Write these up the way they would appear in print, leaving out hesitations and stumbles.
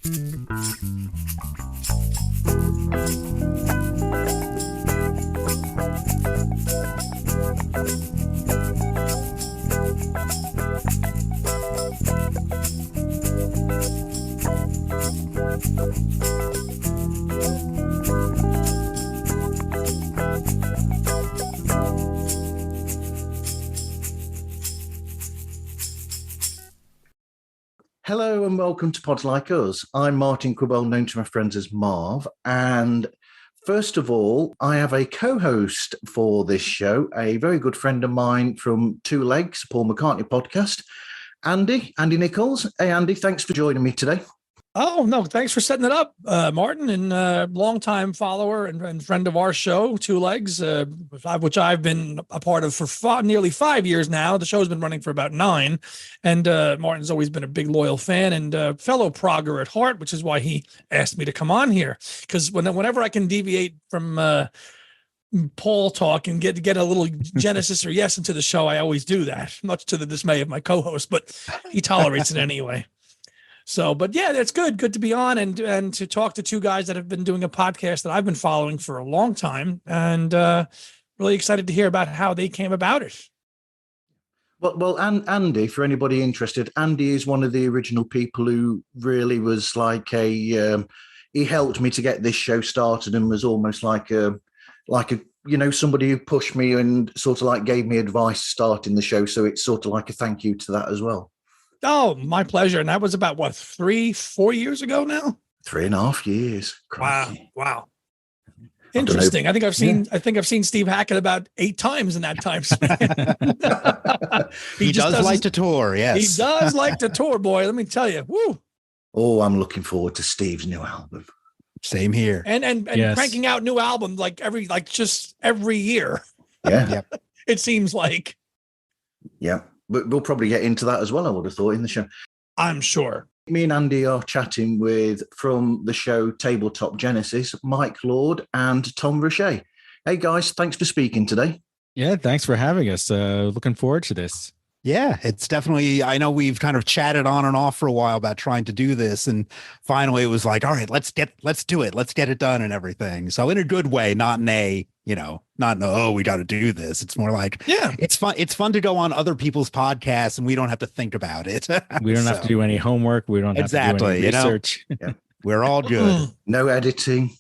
Hello and welcome to Pods Like Us. I'm Martin Quibell, known to my friends as Marv. And first of all, I have a co-host for this show, a very good friend of mine from Two Legs, Paul McCartney Podcast, Andy Nicholes. Hey, Andy, thanks for joining me today. Oh, no, thanks for setting it up, Martin, and longtime follower and friend of our show, Two Legs, which I've been a part of for nearly 5 years now. The show's been running for about 9, and Martin's always been a big, loyal fan and fellow progger at heart, which is why he asked me to come on here, because whenever I can deviate from Paul talk and get a little Genesis or yes into the show, I always do that, much to the dismay of my co-host, but he tolerates it anyway. So, but yeah, that's good to be on and to talk to two guys that have been doing a podcast that I've been following for a long time, and really excited to hear about how they came about it. Well, Andy, for anybody interested, Andy is one of the original people who really was like he helped me to get this show started and was almost like a somebody who pushed me and sort of like gave me advice starting the show. So it's sort of like a thank you to that as well. Oh, my pleasure. And that was about 3-4 years ago now? 3.5 years. Crikey. Wow. Interesting. I think I've seen Steve Hackett about 8 times in that time span. he does like to tour, yes. He does like to tour, boy. Let me tell you. Woo. Oh, I'm looking forward to Steve's new album. Same here. And yes, cranking out new albums just every year. Yeah. Yep. It seems like. Yeah. But we'll probably get into that as well, I would have thought, in the show. I'm sure. Me and Andy are chatting from the show Tabletop Genesis, Mike Lord and Tom Roche. Hey, guys, thanks for speaking today. Yeah, thanks for having us. Looking forward to this. Yeah, it's definitely, I know we've kind of chatted on and off for a while about trying to do this. And finally it was like, all right, let's do it. Let's get it done and everything. So in a good way, not oh, we got to do this. It's more like, yeah, it's fun. It's fun to go on other people's podcasts and we don't have to think about it. We don't have to do any homework. We don't have to do any research. Yeah, we're all good. No editing.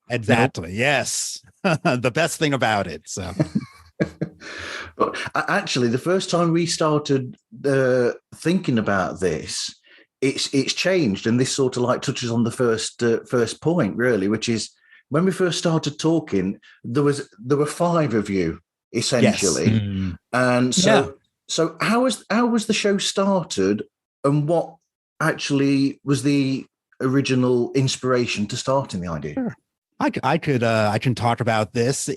Exactly. Nope. Yes. The best thing about it. So. But actually, the first time we started thinking about this, it's changed, and this sort of like touches on the first point, really, which is when we first started talking, there were 5 of you essentially, yes. And so how was the show started, and what actually was the original inspiration to starting the idea? Sure. I can talk about this.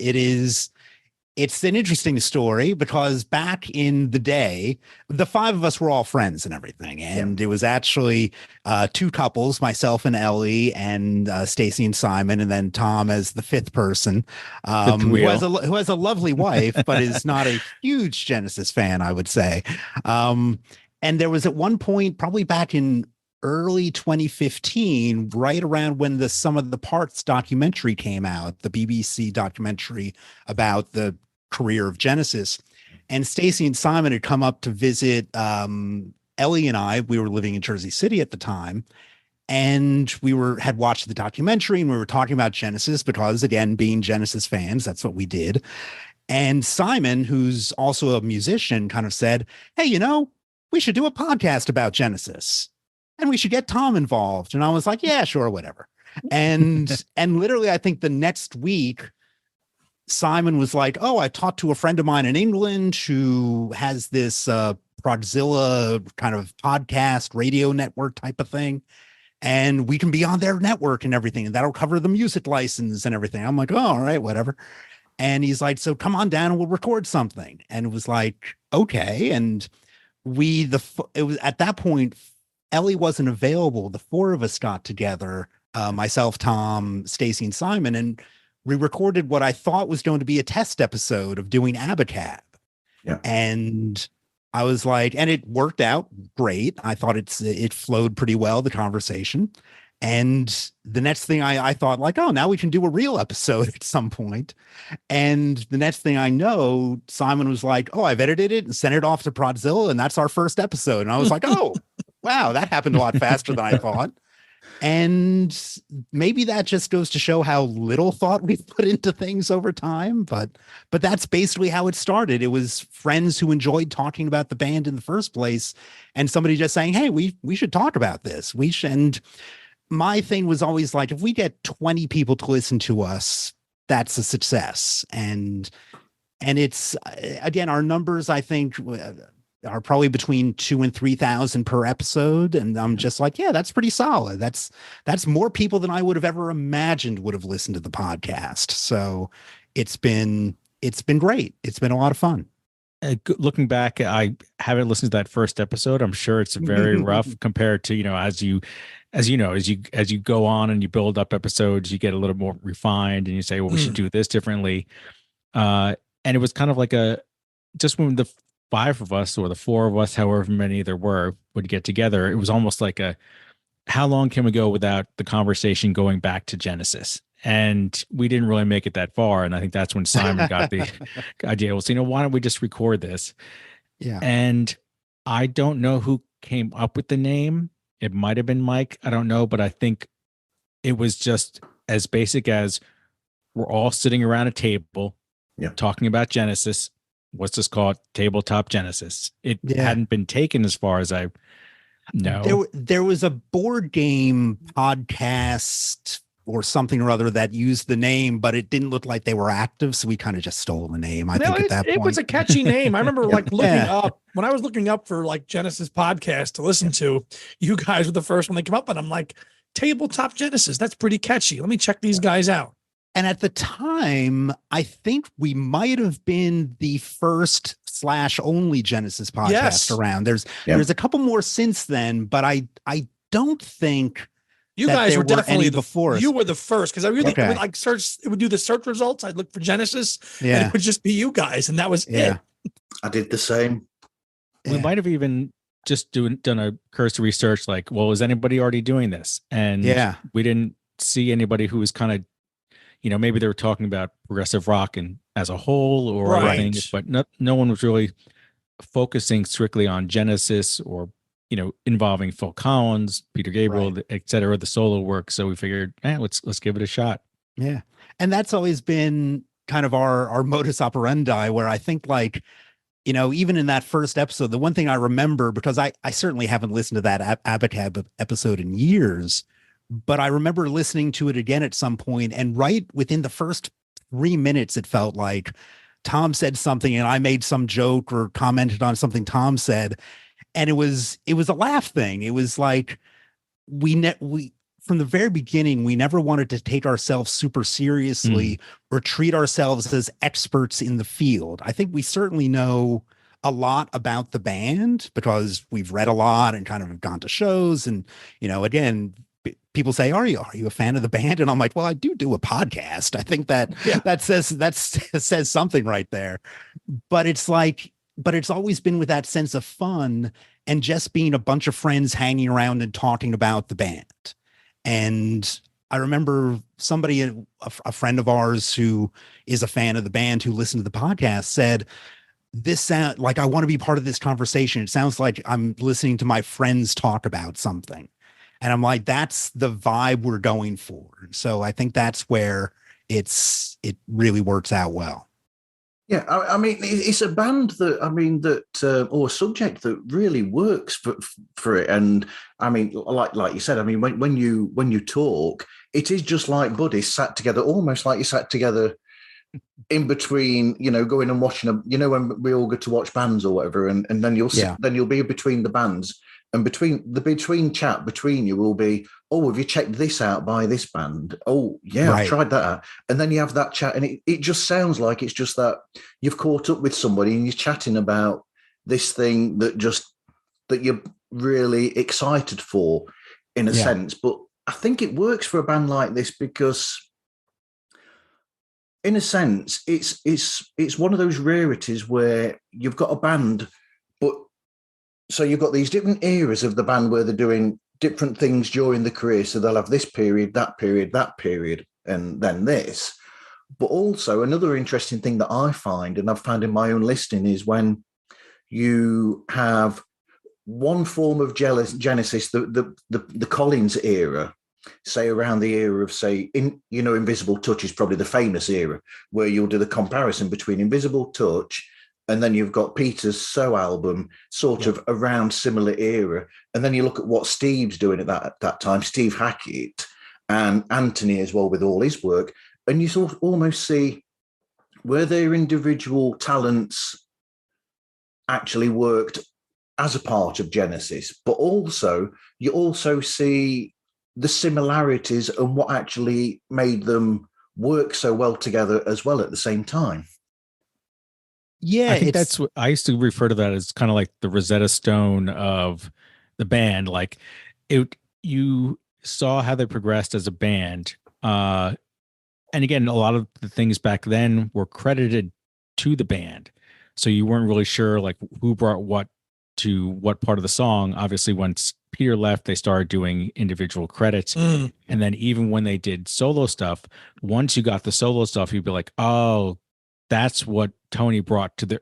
It's an interesting story because back in the day, the 5 of us were all friends and everything. And It was actually 2 couples, myself and Ellie, and Stacy and Simon, and then Tom as the 5th person, who has a lovely wife, but is not a huge Genesis fan, I would say. And there was at one point, probably back in early 2015, right around when the Sum of the Parts documentary came out, the BBC documentary about the career of Genesis, and Stacy and Simon had come up to visit Ellie and I. We were living in Jersey City at the time, and we had watched the documentary, and we were talking about Genesis because, again, being Genesis fans, that's what we did. And Simon, who's also a musician, kind of said, hey, we should do a podcast about Genesis. And we should get Tom involved. And I was like, yeah, sure, whatever. And literally, I think the next week, Simon was like, oh, I talked to a friend of mine in England who has this Progzilla kind of podcast radio network type of thing. And we can be on their network and everything. And that'll cover the music license and everything. I'm like, oh, all right, whatever. And he's like, so come on down and we'll record something. And it was like, okay. And it was at that point, Ellie wasn't available. The 4 of us got together, myself, Tom, Stacy, and Simon, and we recorded what I thought was going to be a test episode of doing Abacab. Yeah. And I was like, and it worked out great. I thought it flowed pretty well, the conversation. And the next thing I thought, like, oh, now we can do a real episode at some point. And the next thing I know, Simon was like, oh, I've edited it and sent it off to Pradzilla, and that's our first episode. And I was like, oh, wow, that happened a lot faster than I thought. And maybe that just goes to show how little thought we've put into things over time. But that's basically how it started. It was friends who enjoyed talking about the band in the first place, and somebody just saying, hey, we should talk about this. And my thing was always like, if we get 20 people to listen to us, that's a success. And it's, again, our numbers, I think, are probably between 2,000 and 3,000 per episode. And I'm just like, yeah, that's pretty solid. That's more people than I would have ever imagined would have listened to the podcast. So it's been great. It's been a lot of fun. Looking back, I haven't listened to that first episode. I'm sure it's very rough compared to, as you go on and you build up episodes, you get a little more refined and you say, well, we should do this differently. And it was kind of like just when the 5 of us or the 4 of us, however many there were, would get together, it was almost like how long can we go without the conversation going back to Genesis? And we didn't really make it that far. And I think that's when Simon got the idea. Well, so, why don't we just record this? Yeah. And I don't know who came up with the name. It might have been Mike. I don't know. But I think it was just as basic as we're all sitting around a table talking about Genesis. What's this called? Tabletop Genesis. It hadn't been taken as far as I know. There was a board game podcast or something or other that used the name, but it didn't look like they were active. So we kind of just stole the name. I think at that point. It was a catchy name. I remember looking up, when I was looking up for Genesis podcast to listen to, you guys were the first one that came up, and I'm like, Tabletop Genesis. That's pretty catchy. Let me check these guys out. And at the time, I think we might have been the first / only Genesis podcast around. There's a couple more since then, but I don't think you guys were definitely before. You were the first, because I really would search. It would do the search results. I'd look for Genesis, and it would just be you guys, and that was it. I did the same. We might have even just done a cursory search, like, well, is anybody already doing this? And we didn't see anybody who was kind of, maybe they were talking about progressive rock and as a whole or other things, but no one was really focusing strictly on Genesis or, involving Phil Collins, Peter Gabriel, et cetera, the solo work. So we figured, let's give it a shot. Yeah. And that's always been kind of our modus operandi, where I think, like, even in that first episode, the one thing I remember, because I certainly haven't listened to that Abacab episode in years, but I remember listening to it again at some point, and right within the first 3 minutes, it felt like Tom said something and I made some joke or commented on something Tom said. And it was a laugh thing. It was like, we from the very beginning, we never wanted to take ourselves super seriously or treat ourselves as experts in the field. I think we certainly know a lot about the band because we've read a lot and kind of have gone to shows. And, again, people say, are you a fan of the band? And I'm like, well, I do a podcast. I think that says something right there. But it's always been with that sense of fun and just being a bunch of friends hanging around and talking about the band. And I remember somebody, a friend of ours who is a fan of the band who listened to the podcast, said, this sound like I want to be part of this conversation. It sounds like I'm listening to my friends talk about something. And I'm like, that's the vibe we're going for. So I think that's where it really works out well. Yeah, I mean, it's a band that or a subject that really works for it. And I mean, like you said, I mean, when you talk, it is just like buddies sat together, almost like you sat together in between, going and watching when we all go to watch bands or whatever, and then you'll be between the bands. And between chat between you will be, oh, have you checked this out by this band? Oh, yeah, I've tried that out. And then you have that chat, and it just sounds like it's just that you've caught up with somebody and you're chatting about this thing that you're really excited for, in a sense. But I think it works for a band like this because, in a sense, it's one of those rarities where you've got a band, but so you've got these different eras of the band where they're doing different things during the career. So they'll have this period, that period, that period, and then this. But also another interesting thing that I find, and I've found in my own listening, is when you have one form of Genesis, the Collins era, say around the era of, say, Invisible Touch is probably the famous era where you'll do the comparison between Invisible Touch and then you've got Peter's So album sort of around similar era. And then you look at what Steve's doing at that time, Steve Hackett and Anthony as well with all his work. And you sort of almost see where their individual talents actually worked as a part of Genesis, but also you also see the similarities and what actually made them work so well together as well at the same time. Yeah, I think that's what I used to refer to that as kind of like the Rosetta Stone of the band. Like you saw how they progressed as a band. And again, a lot of the things back then were credited to the band. So you weren't really sure like who brought what to what part of the song. Obviously, once Peter left, they started doing individual credits. And then even when they did solo stuff, once you got the solo stuff, you'd be like, oh, that's what Tony brought to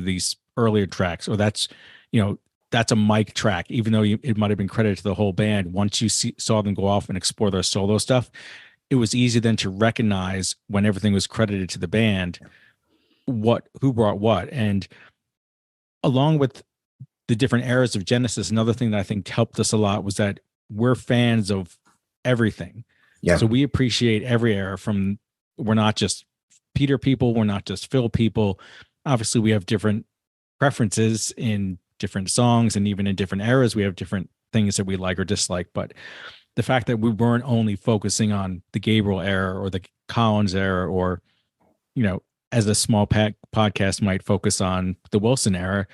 these earlier tracks, or that's a Mike track, even though it might have been credited to the whole band. Once you saw them go off and explore their solo stuff, it was easy then to recognize when everything was credited to the band, who brought what. And along with the different eras of Genesis, another thing that I think helped us a lot was that we're fans of everything. Yeah. So we appreciate every era. We're not just Peter people, we're not just Phil people. Obviously, we have different preferences in different songs, and even in different eras, we have different things that we like or dislike. But the fact that we weren't only focusing on the Gabriel era or the Collins era, or, as a small podcast might focus on the Wilson era,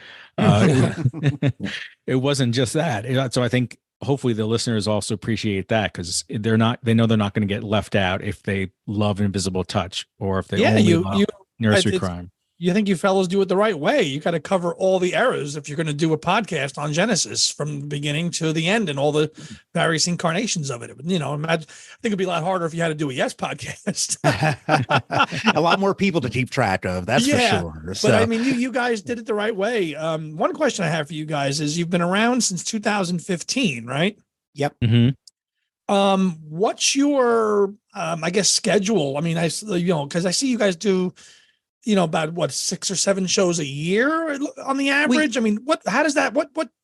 it wasn't just that. So I think hopefully the listeners also appreciate that, because they know they're not going to get left out if they love Invisible Touch or if they only love Nursery Crime. You think you fellows do it the right way. You got to cover all the eras if you're going to do a podcast on Genesis from the beginning to the end and all the various incarnations of it. I think it'd be a lot harder if you had to do a Yes podcast. A lot more people to keep track of. That's for sure. So. But I mean, you guys did it the right way. One question I have for you guys is you've been around since 2015, right? Yep. Mm-hmm. What's your, I guess, schedule? I mean, because I see you guys do, about 6 or 7 shows a year on the average. What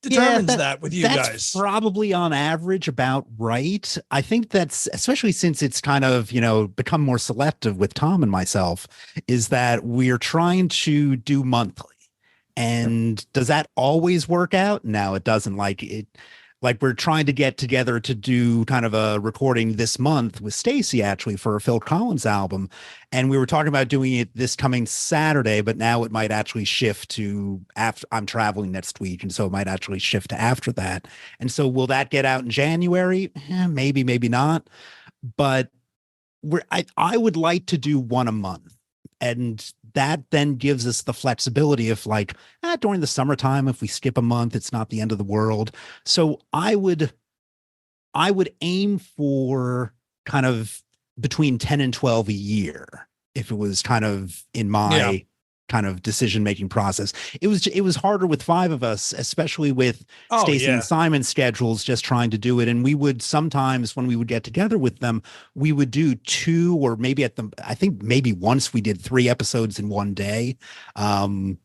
determines that with you that's guys? Probably on average about right. I think that's, especially since it's kind of, become more selective with Tom and myself, is that we're trying to do monthly. And does that always work out? No, it doesn't. Like we're trying to get together to do kind of a recording this month with Stacy, actually, for a Phil Collins album. And we were talking about doing it this coming Saturday, but now it might actually shift to after. I'm traveling next week, and so it might actually shift to after that. And so will that get out in January? Maybe, maybe not. But I would like to do one a month. And that then gives us the flexibility of during the summertime, if we skip a month, it's not the end of the world. So I would aim for kind of between 10 and 12 a year, if it was kind of in my kind of decision-making process. It was harder with 5 of us, especially with Stacey and Simon's schedules, just trying to do it. And we would sometimes, when we would get together with them, we would do 2, or maybe I think maybe once we did 3 episodes in one day. And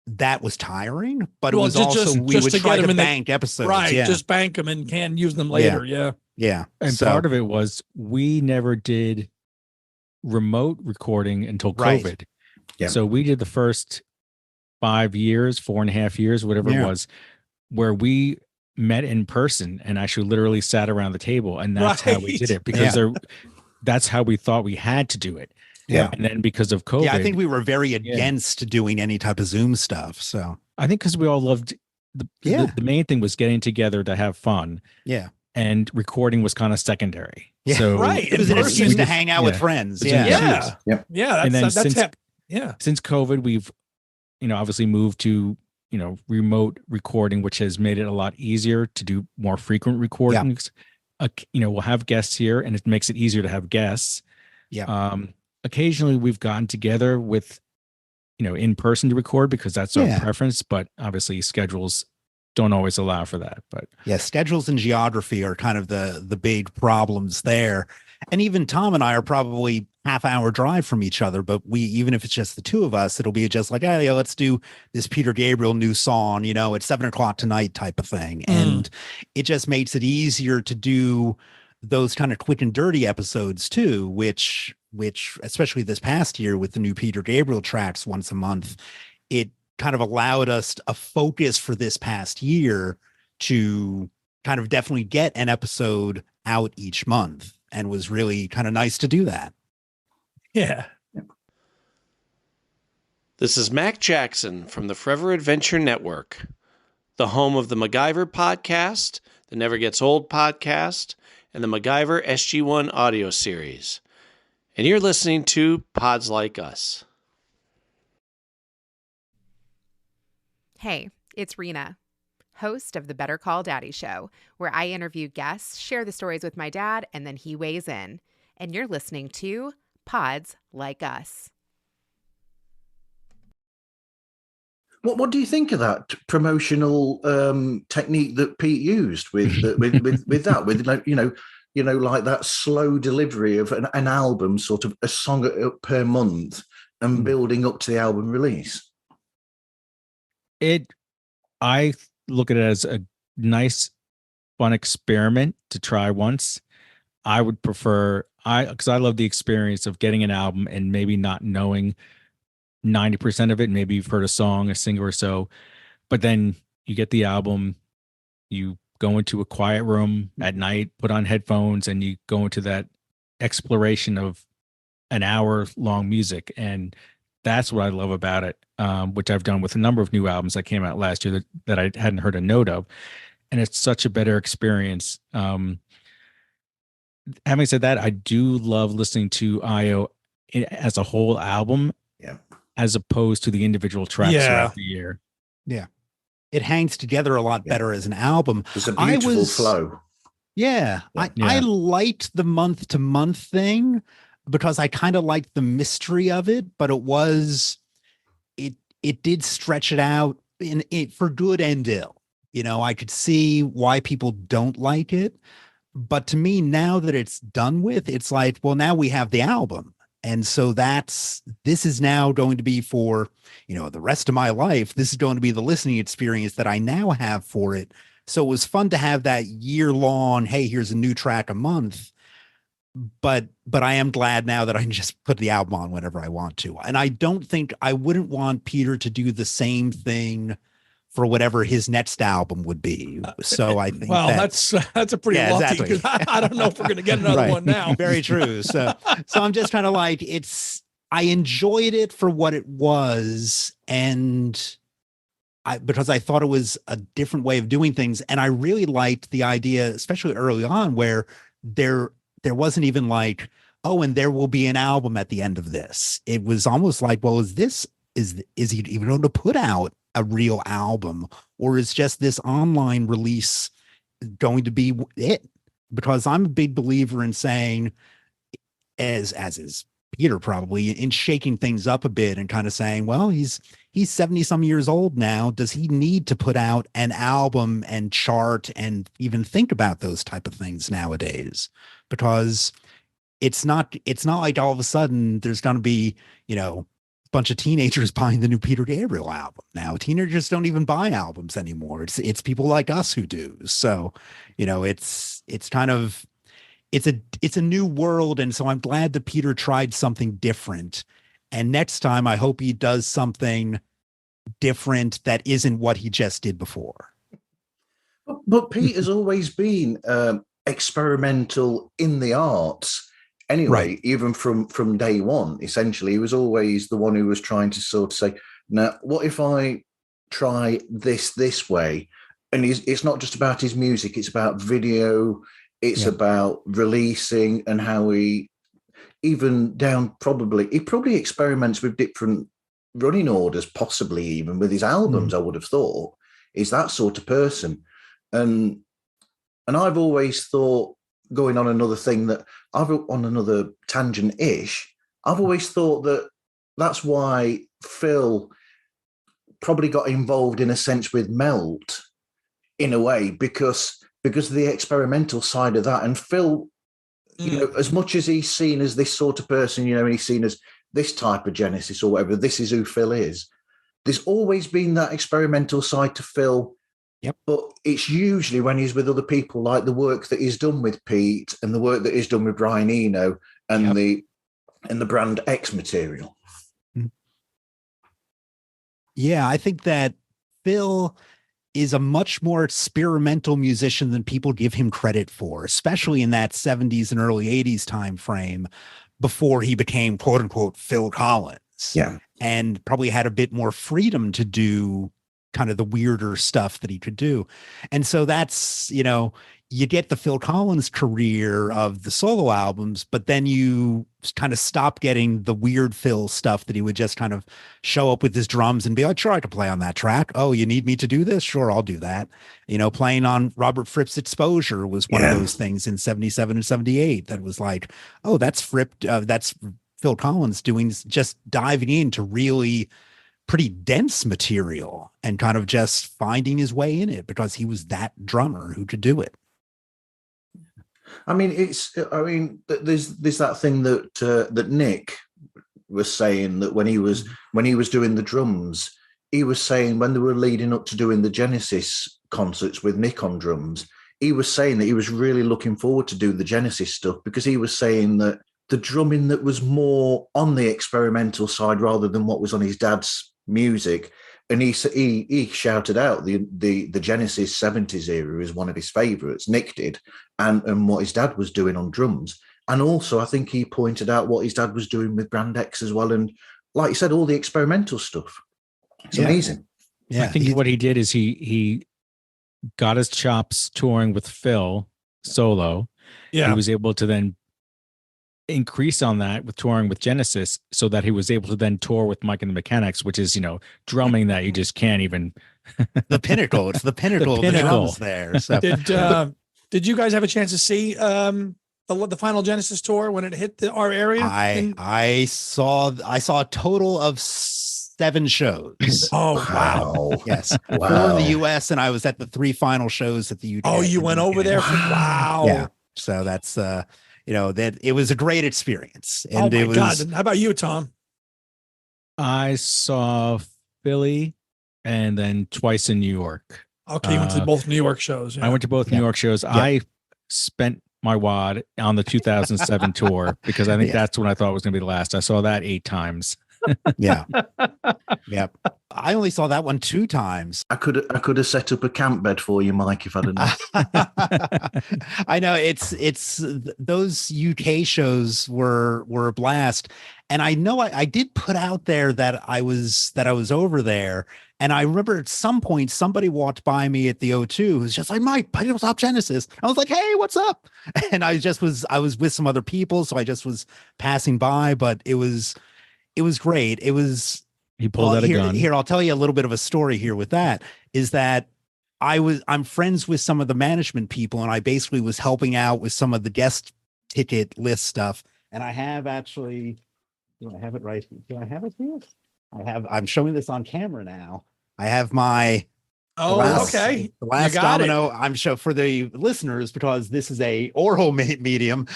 that was tiring, but it was we would try to bank episodes. Right. Yeah. Just bank them and can use them later. Yeah. And part of it was we never did remote recording until COVID. Right. Yeah. So we did the first 5 years, 4.5 years, whatever it was, where we met in person and actually literally sat around the table, and that's how we did it, because that's how we thought we had to do it. Yeah. And then because of COVID, I think we were very against doing any type of Zoom stuff. So I think because we all loved the main thing was getting together to have fun. Yeah. And recording was kind of secondary. Yeah. So it was an excuse to hang out with friends. Yeah. Since COVID, we've, obviously moved to, remote recording, which has made it a lot easier to do more frequent recordings. We'll have guests here, and it makes it easier to have guests. Occasionally we've gotten together with, in person to record because that's our preference, but obviously schedules don't always allow for that. But schedules and geography are kind of the big problems there. And even Tom and I are probably half-hour drive from each other, but even if it's just the two of us, it'll be just like, hey, let's do this Peter Gabriel new song, at 7:00 tonight type of thing. And it just makes it easier to do those kind of quick and dirty episodes too, which especially this past year with the new Peter Gabriel tracks once a month, it kind of allowed us a focus for this past year to kind of definitely get an episode out each month, and was really kind of nice to do that. Yeah. This is Mac Jackson from the Forever Adventure Network, the home of the MacGyver podcast, the Never Gets Old podcast, and the MacGyver SG-1 audio series. And you're listening to Pods Like Us. Hey, it's Rena, host of the Better Call Daddy Show, where I interview guests, share the stories with my dad, and then he weighs in. And you're listening to Pods Like Us. What do you think of that promotional technique that Pete used with that? Like that slow delivery of an album, sort of a song per month, and building up to the album release. I look at it as a nice, fun experiment to try once. I would prefer, because I love the experience of getting an album and maybe not knowing 90% of it. Maybe you've heard a song, a single or so, but then you get the album, you go into a quiet room at night, put on headphones, and you go into that exploration of an hour-long music. And that's what I love about it, which I've done with a number of new albums that came out last year that I hadn't heard a note of. And it's such a better experience. Having said that, I do love listening to IO as a whole album, as opposed to the individual tracks throughout the year. Yeah. It hangs together a lot better as an album. It's a beautiful flow. I liked the month-to-month thing, because I kind of liked the mystery of it, but it did stretch it out for good and ill. I could see why people don't like it, but to me, now that it's done with, it's like, well, now we have the album. And so this is now going to be for, the rest of my life. This is going to be the listening experience that I now have for it. So it was fun to have that year-long, hey, here's a new track a month. But I am glad now that I can just put the album on whenever I want to. And I wouldn't want Peter to do the same thing for whatever his next album would be. So I think that's a pretty lucky, because I don't know if we're going to get another one now. Very true. So I'm just kind of like, I enjoyed it for what it was. And because I thought it was a different way of doing things. And I really liked the idea, especially early on, where there wasn't even like, oh, and there will be an album at the end of this. It was almost like, well, is he even going to put out a real album, or is just this online release going to be it? Because I'm a big believer in saying, as is Peter probably, in shaking things up a bit and kind of saying, well, he's 70 some years old now. Does he need to put out an album and chart and even think about those type of things nowadays? Because it's not like all of a sudden there's going to be, a bunch of teenagers buying the new Peter Gabriel album. Now teenagers don't even buy albums anymore. It's people like us who do. So, it's kind of, it's a new world. And so I'm glad that Peter tried something different. And next time I hope he does something different that isn't what he just did before. But Pete has always been experimental in the arts anyway, even from day one. Essentially, he was always the one who was trying to sort of say, now, what if I try this way? And it's not just about his music, it's about video, it's about releasing, and how he probably experiments with different running orders, possibly even with his albums, I would have thought, is that sort of person. And I've always thought, going on another thing that on another tangent-ish, I've always thought that that's why Phil probably got involved in a sense with Melt in a way, because of the experimental side of that. And Phil, you know, as much as he's seen as this sort of person, you know, and he's seen as this type of Genesis or whatever, this is who Phil is. There's always been that experimental side to Phil. Yep. But it's usually when he's with other people, like the work that he's done with Pete and the work that he's done with Brian Eno and the Brand X material. Yeah, I think that Phil is a much more experimental musician than people give him credit for, especially in that 70s and early 80s time frame before he became quote unquote Phil Collins. Yeah. And probably had a bit more freedom to do kind of the weirder stuff that he could do. And so that's, you know, you get the Phil Collins career of the solo albums, but then you kind of stop getting the weird Phil stuff that he would just kind of show up with his drums and be like, sure, I can play on that track. Oh, you need me to do this? Sure, I'll do that. You know, playing on Robert Fripp's Exposure was one of those things in 77 and 78 that was like, oh, that's that's Phil Collins just diving into really pretty dense material and kind of just finding his way in it because he was that drummer who could do it. I mean, there's that thing that Nick was saying, that when he was doing the drums, he was saying when they were leading up to doing the Genesis concerts with Nick on drums, he was saying that he was really looking forward to do the Genesis stuff, because he was saying that the drumming that was more on the experimental side rather than what was on his dad's music. And he shouted out the Genesis 70s era is one of his favorites. Nick did, and what his dad was doing on drums. And also, I think he pointed out what his dad was doing with Brand X as well. And like you said, all the experimental stuff. It's amazing. Yeah, I think what he did is he got his chops touring with Phil solo. Yeah, he was able to then increase on that with touring with Genesis, so that he was able to then tour with Mike and the Mechanics, which is, you know, drumming that you just can't even the pinnacle. It's the pinnacle. The drums there. So. Did you guys have a chance to see the final Genesis tour when it hit our area? I saw a total of 7 shows. Oh wow! Yes, wow. 4 in the U.S. and I was at the 3 final shows at the U.K. Oh, you went over there? Wow. Yeah. So that's you know, that it was a great experience. And oh my God. How about you, Tom? I saw Philly and then twice in New York. Okay, you went to both New York shows. Yeah. I went to both New York shows. Yeah. I spent my wad on the 2007 tour because I think that's when I thought was going to be the last. I saw that 8 times. Yeah. Yep. I only saw that one 2 times. I could have set up a camp bed for you, Mike, if I'd have known. I know it's those UK shows were a blast. And I know I did put out there that I was over there. And I remember at some point somebody walked by me at the O2 who's just like, Mike, Tabletop Genesis. I was like, hey, what's up? And I was with some other people, so I just was passing by, but it was great. It was he pulled out a gun. Here, I'll tell you a little bit of a story here with that, is that I'm friends with some of the management people, and I basically was helping out with some of the guest ticket list stuff. And I have actually, do I have it right? Do I have it here? I'm showing this on camera now. I have my okay. The last domino. I'm sure for the listeners, because this is a oral medium.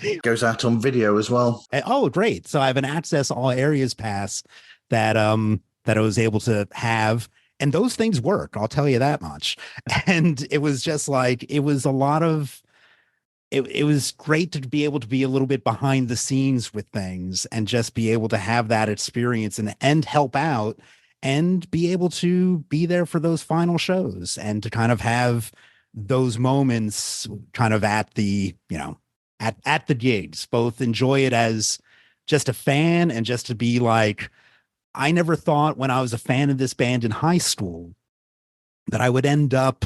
It goes out on video as well. Oh, great! So I have an Access All Areas pass that I was able to have, and those things work. I'll tell you that much. And it was just like it was a lot of. It was great to be able to be a little bit behind the scenes with things and just be able to have that experience and help out and be able to be there for those final shows and to kind of have those moments kind of at the, you know, at the gigs, both enjoy it as just a fan and just to be like, I never thought when I was a fan of this band in high school that I would end up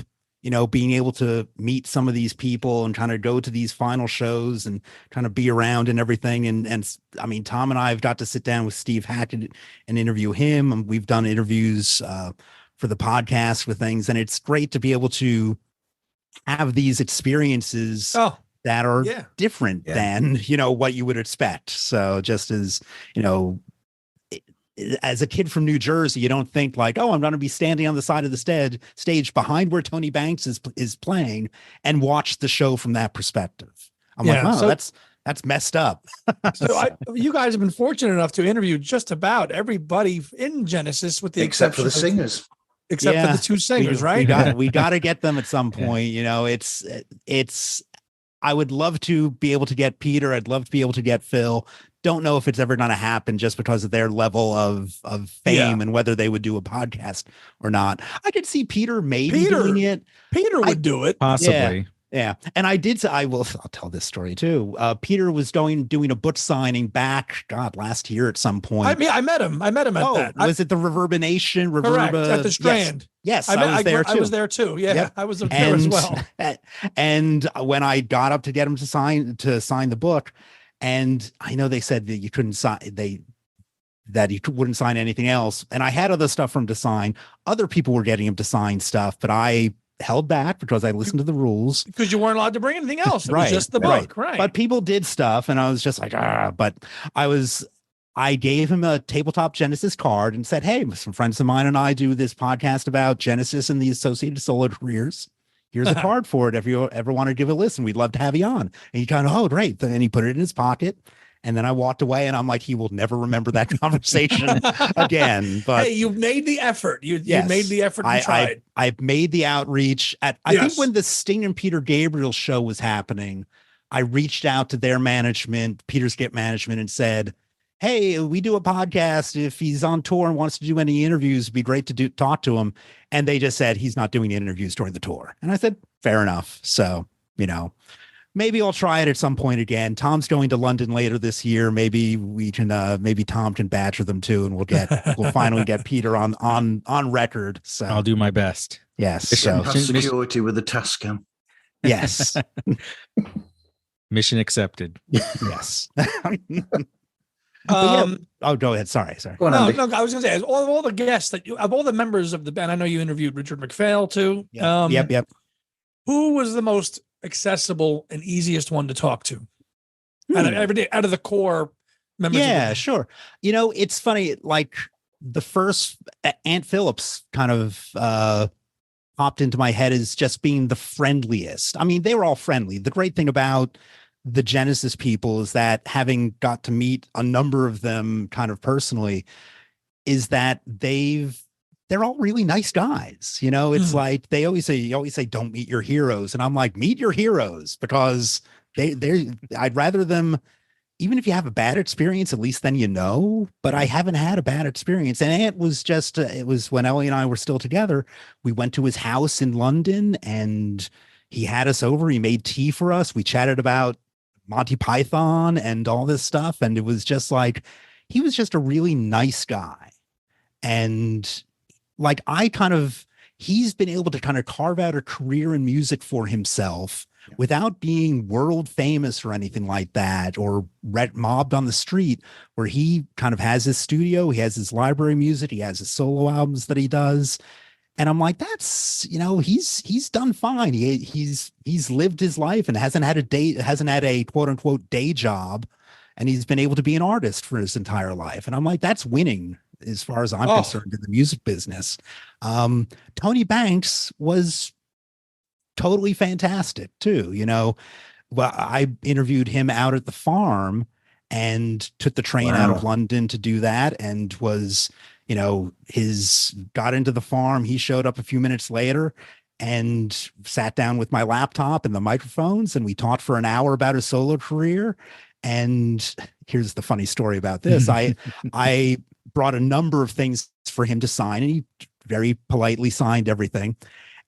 being able to meet some of these people and kind of go to these final shows and kind of be around and everything. And I mean, Tom and I have got to sit down with Steve Hackett and interview him. And we've done interviews for the podcast with things. And it's great to be able to have these experiences that are different than, what you would expect. So just as, as a kid from New Jersey, you don't think like, oh, I'm going to be standing on the side of the stage behind where Tony Banks is playing and watch the show from that perspective. I'm like, wow, that's messed up. You guys have been fortunate enough to interview just about everybody in Genesis, with the except for the singers. Except for the two singers, right? We got to get them at some point. It's. I would love to be able to get Peter. I'd love to be able to get Phil. Don't know if it's ever going to happen just because of their level of fame and whether they would do a podcast or not. I could see Peter doing it. Peter would do it. Possibly. Yeah. And I'll tell this story too. Peter was doing a book signing back, last year at some point. I met him at that. Was it the Reverberation? Correct, at the Strand. Yes, I was there too. I was there too. Yeah, yep. I was there as well. And when I got up to get him to sign the book, and I know they said that you couldn't sign, that he wouldn't sign anything else. And I had other stuff for him to sign. Other people were getting him to sign stuff, but I held back because I listened to the rules. Because you weren't allowed to bring anything else. It was just the book, right? But people did stuff, and I was just like, but I gave him a Tabletop Genesis card and said, hey, some friends of mine and I do this podcast about Genesis and the associated solo careers. Here's a card for it. If you ever want to give it a listen, we'd love to have you on. And he kind of, oh, great. And he put it in his pocket. And then I walked away, and I'm like, he will never remember that conversation again. But hey, you've made the effort. You made the effort and tried. I've made the outreach. I think when the Sting and Peter Gabriel show was happening, I reached out to their management, Peter's Get Management, and said, hey, we do a podcast. If he's on tour and wants to do any interviews, it'd be great to talk to him. And they just said, he's not doing interviews during the tour. And I said, fair enough. So, maybe I'll try it at some point again. Tom's going to London later this year. Maybe we can, maybe Tom can badger them too. And we'll finally get Peter on record. So I'll do my best. Yes. Security with a Tascam. Yes. Mission accepted. Yes. Go ahead. Sorry. No, I was going to say, all the guests of all the members of the band, I know you interviewed Richard McPhail too. Yep. Who was the most accessible and easiest one to talk to out of the core members? Yeah, sure. It's funny, like the first Ant Phillips kind of popped into my head as just being the friendliest. I mean, they were all friendly. The great thing about the Genesis people is that, having got to meet a number of them kind of personally, is that they're all really nice guys. It's like you always say, don't meet your heroes. And I'm like, meet your heroes, because I'd rather them, even if you have a bad experience, at least then but I haven't had a bad experience. And Ant was just, it was when Ellie and I were still together, we went to his house in London and he had us over, he made tea for us. We chatted about Monty Python and all this stuff. And it was just like, he was just a really nice guy. And like, he's been able to kind of carve out a career in music for himself without being world famous or anything like that, or mobbed on the street, where he kind of has his studio, he has his library music, he has his solo albums that he does. And I'm like, that's, he's done fine. He's lived his life and hasn't had a quote unquote day job. And he's been able to be an artist for his entire life. And I'm like, that's winning as far as I'm concerned in the music business. Tony Banks was totally fantastic too. Well, I interviewed him out at the farm and took the train out of London to do that, and was, got into the farm. He showed up a few minutes later and sat down with my laptop and the microphones, and we talked for an hour about his solo career. And here's the funny story about this. I brought a number of things for him to sign, and he very politely signed everything.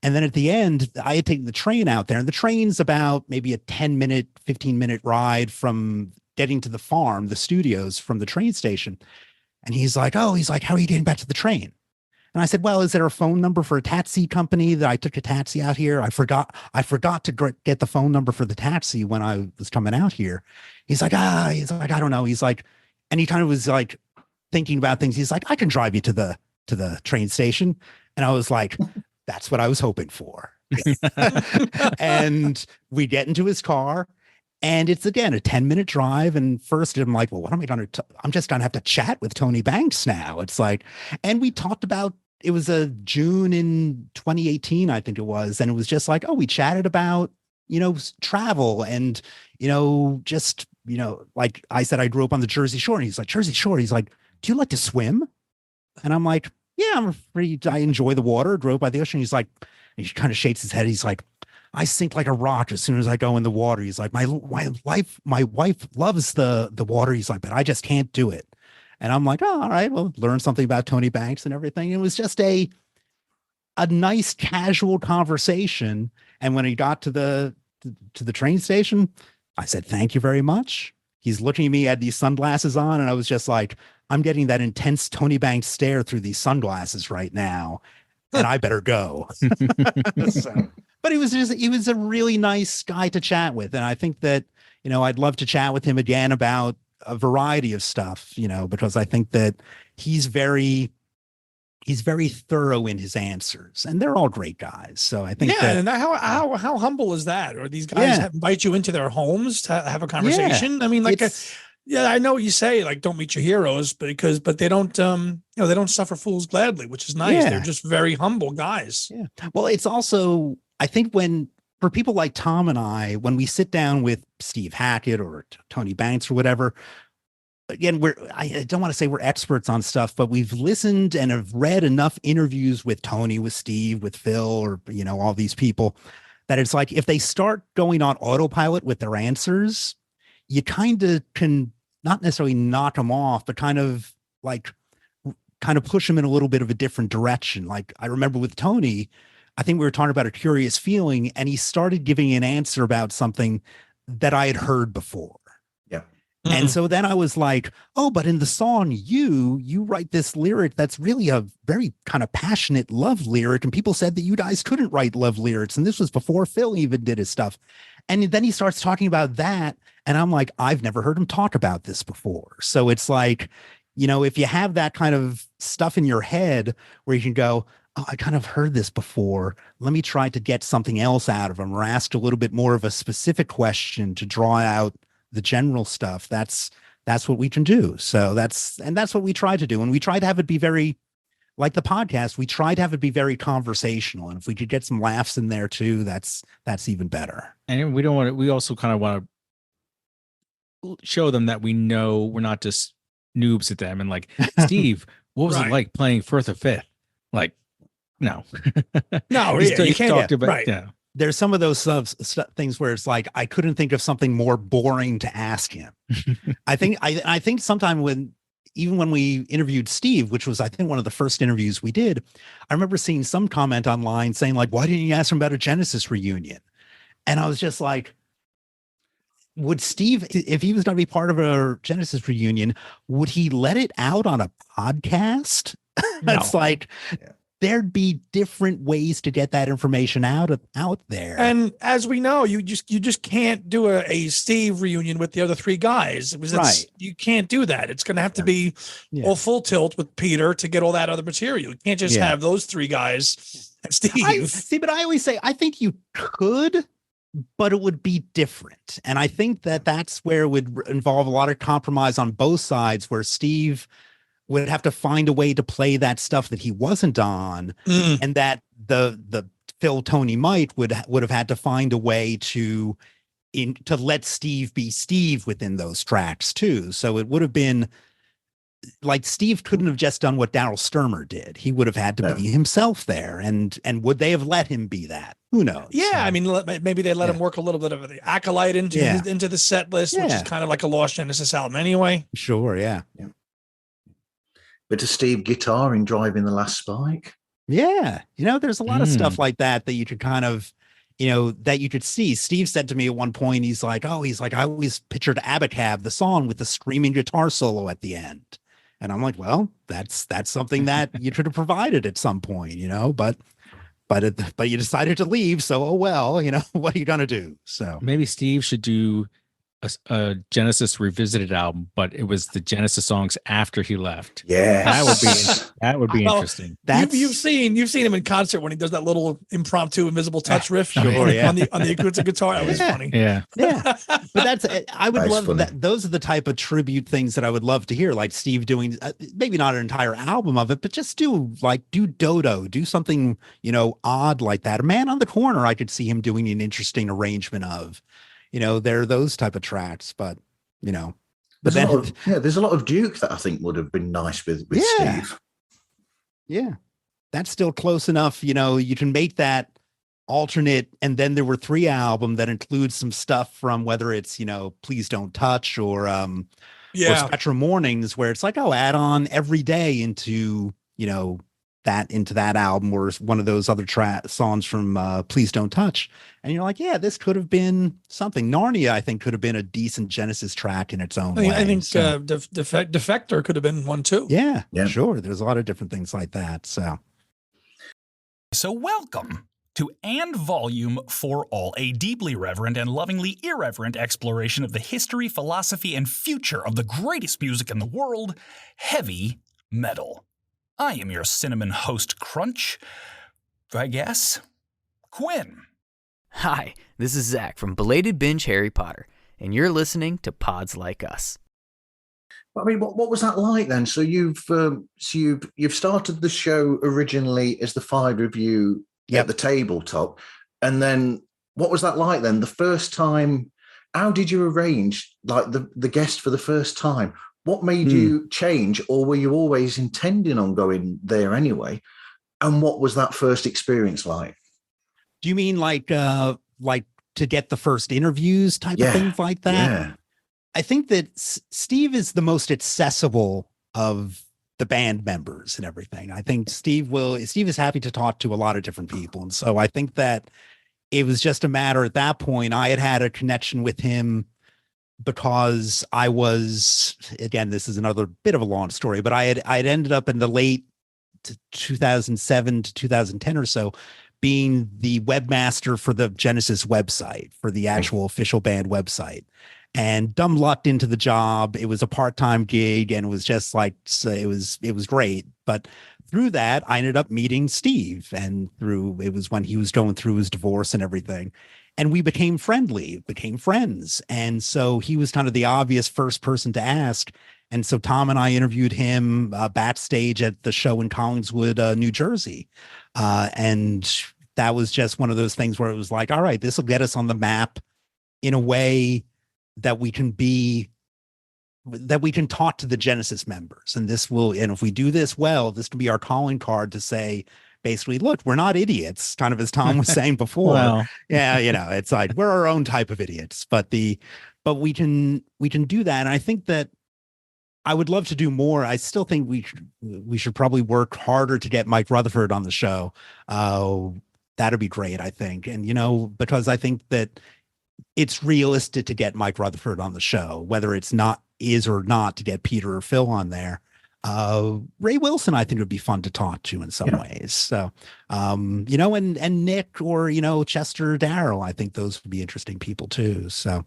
And then at the end, I had taken the train out there, and the train's about maybe a 10-minute, 15-minute ride from getting to the farm, the studios, from the train station. And he's like, how are you getting back to the train? And I said, well, is there a phone number for a taxi company that I took a taxi out here? I forgot to get the phone number for the taxi when I was coming out here. He's like, I don't know. He's like, and he kind of was like thinking about things. He's like, I can drive you to the train station. And I was like, that's what I was hoping for. And we get into his car. And it's, again, a 10-minute drive. And first I'm like, well, what am I going to, I'm just going to have to chat with Tony Banks now. It's like, and we talked about, it was a June in 2018, I think it was. And it was just like, oh, we chatted about, travel and, just, like I said, I grew up on the Jersey Shore. And he's like, Jersey Shore. He's like, do you like to swim? And I'm like, yeah, I enjoy the water, grew up by the ocean. He's like, he kind of shakes his head. He's like, I sink like a rock as soon as I go in the water. He's like, my wife loves the water. He's like, but I just can't do it. And I'm like, oh, all right, well, learn something about Tony Banks and everything. It was just a nice casual conversation. And when he got to the train station, I said, thank you very much. He's looking at me, had these sunglasses on. And I was just like, I'm getting that intense Tony Banks stare through these sunglasses right now. And I better go. But he was a really nice guy to chat with. And I think that, I'd love to chat with him again about a variety of stuff, because I think that he's very thorough in his answers, and they're all great guys. So I think and how humble is that? Or these guys invite you into their homes to have a conversation? I mean, like, I know what you say, like, don't meet your heroes, but they don't, they don't suffer fools gladly, which is nice. They're just very humble guys. Yeah. Well, it's also, I think for people like Tom and I, when we sit down with Steve Hackett or Tony Banks or whatever, again, I don't want to say we're experts on stuff, but we've listened and have read enough interviews with Tony, with Steve, with Phil, or, all these people, that it's like, if they start going on autopilot with their answers, you kind of can not necessarily knock them off, but kind of push them in a little bit of a different direction. Like, I remember with Tony, I think we were talking about a curious feeling, and he started giving an answer about something that I had heard before. Yeah. Mm-hmm. And so then I was like, oh, but in the song, you write this lyric that's really a very kind of passionate love lyric. And people said that you guys couldn't write love lyrics. And this was before Phil even did his stuff. And then he starts talking about that. And I'm like, I've never heard him talk about this before. So it's like, if you have that kind of stuff in your head where you can go, oh, I kind of heard this before. Let me try to get something else out of him, or ask a little bit more of a specific question to draw out the general stuff. That's what we can do. So that's what we try to do. And we try to have it be very, like the podcast, we try to have it be very conversational. And if we could get some laughs in there too, that's even better. And we also kind of want to show them that we know we're not just noobs at them. And like, Steve, what was it like playing Firth of Fifth? Like, no, you can't talk about, right. Yeah. There's some of those things where it's like, I couldn't think of something more boring to ask him. I think sometime when we interviewed Steve, which was, I think, one of the first interviews we did, I remember seeing some comment online saying like, why didn't you ask him about a Genesis reunion? And I was just like, would Steve, if he was going to be part of a Genesis reunion, would he let it out on a podcast? It's like, there'd be different ways to get that information out there. And as we know, you just can't do a Steve reunion with the other three guys. You can't do that. It's going to have to be all full tilt with Peter to get all that other material. You can't just have those three guys and Steve. But I always say, I think you could, but it would be different. And I think that's where it would involve a lot of compromise on both sides, where Steve would have to find a way to play that stuff that he wasn't on, and that the Phil Tony Mike would have had to find a way to let Steve be Steve within those tracks too. So it would have been like, Steve couldn't have just done what Daryl Sturmer did. He would have had to be himself there. And would they have let him be that? Who knows? Yeah. So, I mean, maybe they let him work a little bit of the Acolyte into the set list, which is kind of like a Lost Genesis album anyway. Sure. Yeah. Bit of Steve guitaring driving the last spike. Yeah. There's a lot of stuff like that you could kind of, that you could see. Steve said to me at one point, I always pictured Abacab, the song with the screaming guitar solo at the end. And I'm like, well, that's something that you should have provided at some point, but you decided to leave. So, oh, well, what are you going to do? So Maybe Steve should do a Genesis revisited album, but it was the Genesis songs after he left. Yeah, that would be Well, interesting. You've seen him in concert when he does that little impromptu invisible touch riff Sure, on the acoustic guitar. That was funny. Yeah. But I would love funny. that. Those are the type of tribute things that I would love to hear, like Steve doing maybe not an entire album of it, but just do Dodo, do something, odd like that. A Man on the Corner, I could see him doing an interesting arrangement of. There are those type of tracks, but there's a lot of Duke that I think would have been nice with Steve. Yeah, that's still close enough. You can make that alternate, and then there were 3 albums that include some stuff from whether it's Please Don't Touch or Spectrum Mornings, where it's like, add on Every Day into that album, or one of those other songs from Please Don't Touch. And you're like, yeah, this could have been something. Narnia, I think, could have been a decent Genesis track in its own way. I think Defector could have been one too. Yeah, sure. There's a lot of different things like that. So welcome to And Volume for All, a deeply reverent and lovingly irreverent exploration of the history, philosophy, and future of the greatest music in the world, heavy metal. I am your cinnamon host crunch, I guess, Quinn. Hi, this is Zach from Belated Binge Harry Potter, and you're listening to Pods Like Us. I mean, what was that like then? So you've started the show originally as the 5 of you at the tabletop, and then what was that like then? The first time, how did you arrange the guest for the first time? What made you change, or were you always intending on going there anyway? And what was that first experience like? Do you mean like to get the first interviews type of things like that? Yeah. I think that Steve is the most accessible of the band members and everything. I think Steve is happy to talk to a lot of different people. And so I think that it was just a matter at that point. I had a connection with him because I was, again, this is another bit of a long story, but I'd ended up in the late 2007 to 2010 or so being the webmaster for the Genesis website, for the actual official band website, and dumb lucked into the job. It was a part-time gig, and it was just like, it was great. But through that, I ended up meeting Steve, and it was when he was going through his divorce and everything. And we became friends. And so he was kind of the obvious first person to ask. And so Tom and I interviewed him backstage at the show in Collingswood, New Jersey. And that was just one of those things where it was like, all right, this will get us on the map in a way that we can talk to the Genesis members. And if we do this well, this can be our calling card to say, basically, look, we're not idiots, kind of as Tom was saying before. Well. Yeah, it's like we're our own type of idiots, but we can do that. And I think that I would love to do more. I still think we should probably work harder to get Mike Rutherford on the show. That'd be great, I think. And because I think that it's realistic to get Mike Rutherford on the show, whether it's or not to get Peter or Phil on there. Ray Wilson, I think, would be fun to talk to in some ways. So, and Nick or, Chester Darrell, I think those would be interesting people too. So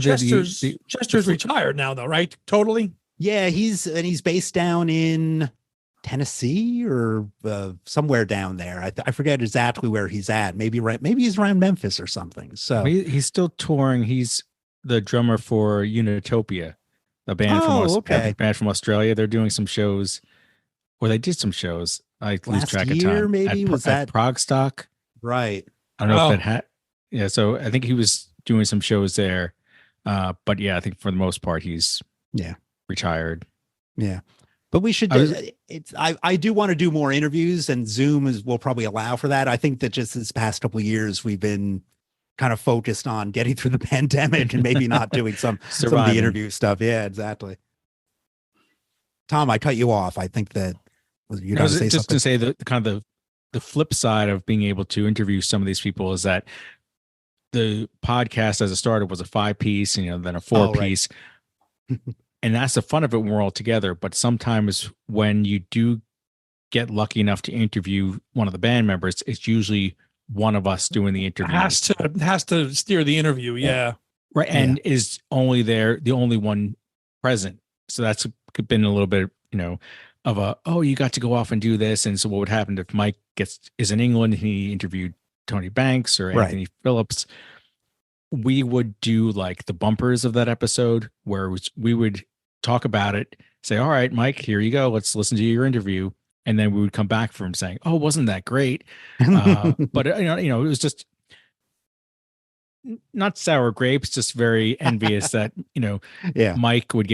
Chester's retired now though, right? Totally. Yeah. He's based down in Tennessee or somewhere down there. I forget exactly where he's at. Maybe he's around Memphis or something. So he's still touring. He's the drummer for Unitopia, a band from Australia. They're doing some shows, or they did some shows. I lose track of time. Maybe was that Prague Stock? Right. I don't know if that had. Yeah, so I think he was doing some shows there. But yeah, I think for the most part he's retired. Yeah. But we should. I do want to do more interviews, and Zoom will probably allow for that. I think that just this past couple of years we've been kind of focused on getting through the pandemic and maybe not doing some of the interview stuff. Yeah, exactly. Tom, I cut you off. I think that you going to say just something? to say that kind of the flip side of being able to interview some of these people is that the podcast as it started was a 5-piece, then a 4-piece. And that's the fun of it when we're all together. But sometimes when you do get lucky enough to interview one of the band members, it's usually one of us doing the interview. Has to steer the interview. Yeah. Right. And is only there, the only one present. So that's been a little bit, of you got to go off and do this. And so what would happen if Mike is in England and he interviewed Tony Banks or Anthony Phillips? We would do like the bumpers of that episode where we would talk about it, say, all right, Mike, here you go. Let's listen to your interview. And then we would come back from saying, oh, wasn't that great? But it was just not sour grapes, just very envious that, Mike would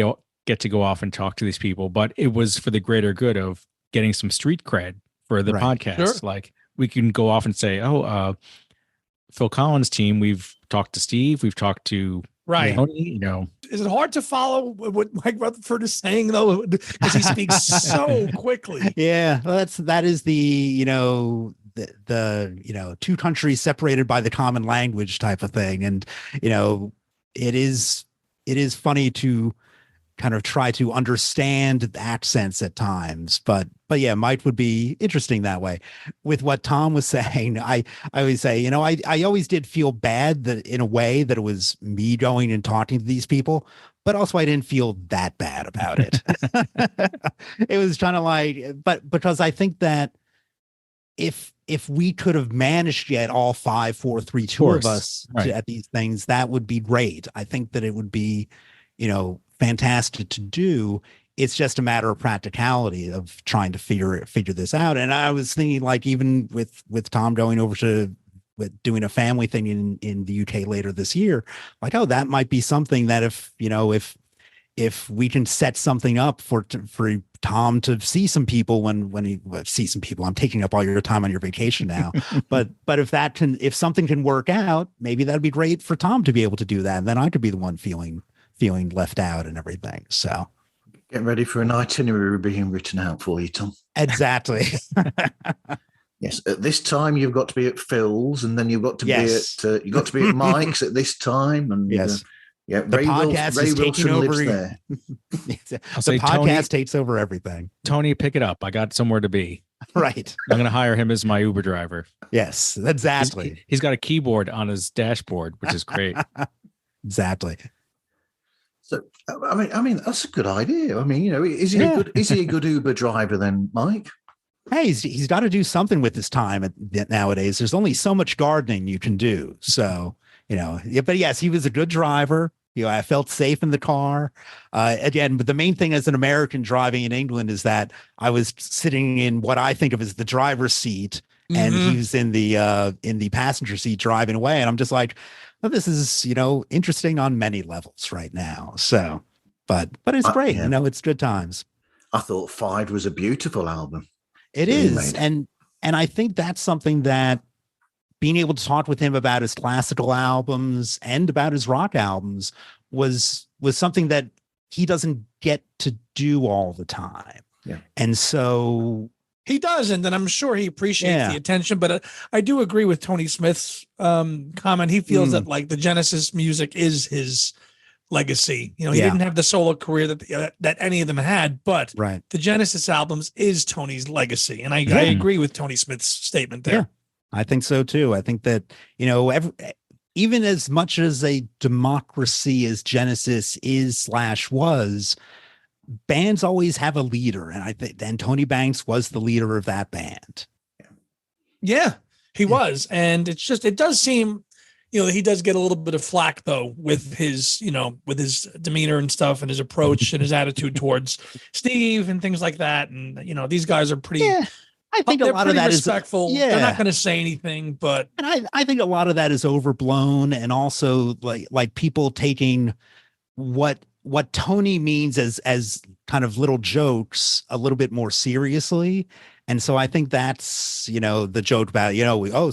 get to go off and talk to these people, but it was for the greater good of getting some street cred for the podcast. Sure. Like we can go off and say, Phil Collins' team, we've talked to Steve, we've talked to Tony, Is it hard to follow what Mike Rutherford is saying though? Because he speaks so quickly. Yeah. Well, that is the two countries separated by the common language type of thing. And, it is funny to kind of try to understand the accents at times, but yeah, Mike would be interesting that way. With what Tom was saying, I always say, I always did feel bad that in a way that it was me going and talking to these people, but also I didn't feel that bad about it. It was kind of like, but because I think that if we could have managed to get all 5, 4, 3, 2 of us at these things, that would be great. I think that it would be, fantastic to do. It's just a matter of practicality of trying to figure this out. And I was thinking, like, even with Tom going over to doing a family thing in the UK later this year, like, that might be something that if we can set something up for Tom to see some people when he see some people. I'm taking up all your time on your vacation now, but if something can work out, maybe that'd be great for Tom to be able to do that. And then I could be the one feeling left out and everything. So get ready for an itinerary being written out for you, Tom. Exactly. Yes. At this time, you've got to be at Phil's, and then you've got to be at Mike's at this time. And yes. Yeah, the podcast is taking over. There. The podcast takes over everything. Tony, pick it up. I got somewhere to be. Right. I'm going to hire him as my Uber driver. Yes, exactly. He's got a keyboard on his dashboard, which is great. Exactly. So, I mean, that's a good idea. I mean, is he a good Uber driver then, Mike? Hey, he's got to do something with his time nowadays. There's only so much gardening you can do. So, but yes, he was a good driver. I felt safe in the car. Again, but the main thing as an American driving in England is that I was sitting in what I think of as the driver's seat, and he was in the passenger seat driving away. And I'm just like, well, this is, interesting on many levels right now. So, but it's great. Yeah. It's good times. I thought 5 was a beautiful album. It is. And I think that's something that being able to talk with him about his classical albums and about his rock albums was something that he doesn't get to do all the time. Yeah. And so he doesn't, and I'm sure he appreciates the attention, but I do agree with Tony Smith's comment. He feels that like the Genesis music is his legacy. He didn't have the solo career that any of them had, but the Genesis albums is Tony's legacy. And I agree with Tony Smith's statement there. Yeah, I think so too. I think that, even as much as a democracy as Genesis is/was, bands always have a leader. And I think Tony Banks was the leader of that band. Yeah, he was. And it does seem, he does get a little bit of flack though with his demeanor and stuff and his approach and his attitude towards Steve and things like that. And, these guys are pretty, I think a lot of that respectful. is They're not going to say anything, but and I think a lot of that is overblown, and also like people taking what Tony means as kind of little jokes a little bit more seriously. And so I think that's, the joke about,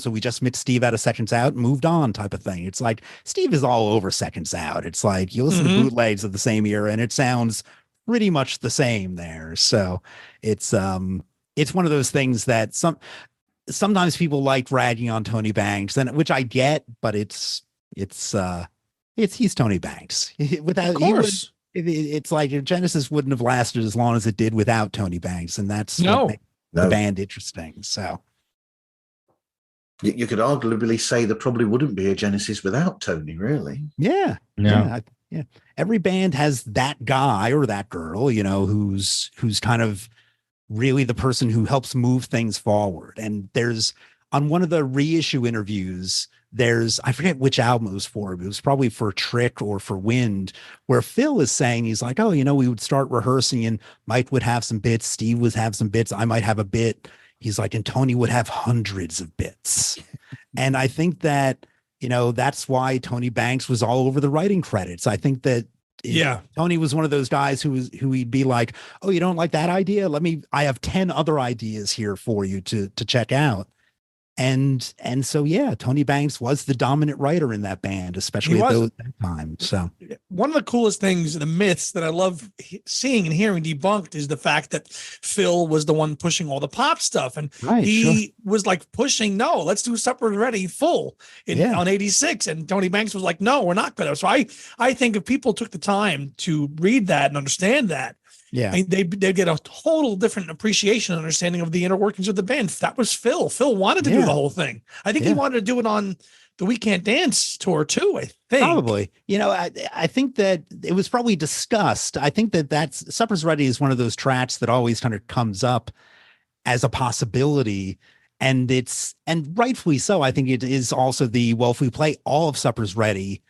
so we just met Steve out of Seconds Out and moved on type of thing. It's like Steve is all over Seconds Out. It's like you listen to bootlegs of the same era and it sounds pretty much the same there. So it's one of those things that sometimes people like ragging on Tony Banks, and which I get, but he's Tony Banks. Of course. it's like Genesis wouldn't have lasted as long as it did without Tony Banks, and that's No. what makes the band interesting. So you could arguably say there probably wouldn't be a Genesis without Tony, really. yeah. Every band has that guy or that girl, you know, who's kind of really the person who helps move things forward. And there's, on one of the reissue interviews, I forget which album it was for. It was probably for Trick or for Wind, where Phil is saying, he's like, oh, you know, we would start rehearsing and Mike would have some bits, Steve would have some bits, I might have a bit. He's like, and Tony would have hundreds of bits. And I think that, you know, that's why Tony Banks was all over the writing credits. I think that Tony was one of those guys who he'd be like, oh, you don't like that idea? I have 10 other ideas here for you to check out. And so, yeah, Tony Banks was the dominant writer in that band, especially at that time. So one of the coolest things, the myths that I love seeing and hearing debunked, is the fact that Phil was the one pushing all the pop stuff. And he was like pushing, no, let's do Supper's Ready full on 86. And Tony Banks was like, no, we're not going to. So I think if people took the time to read that and understand that, they'd get a total different appreciation and understanding of the inner workings of the band. That was Phil. Phil wanted to do the whole thing. I think he wanted to do it on the We Can't Dance tour too, I think. Probably. You know, I think that it was probably discussed. I think that's Supper's Ready is one of those tracks that always kind of comes up as a possibility. And rightfully so. I think it is also well, if we play all of Supper's Ready,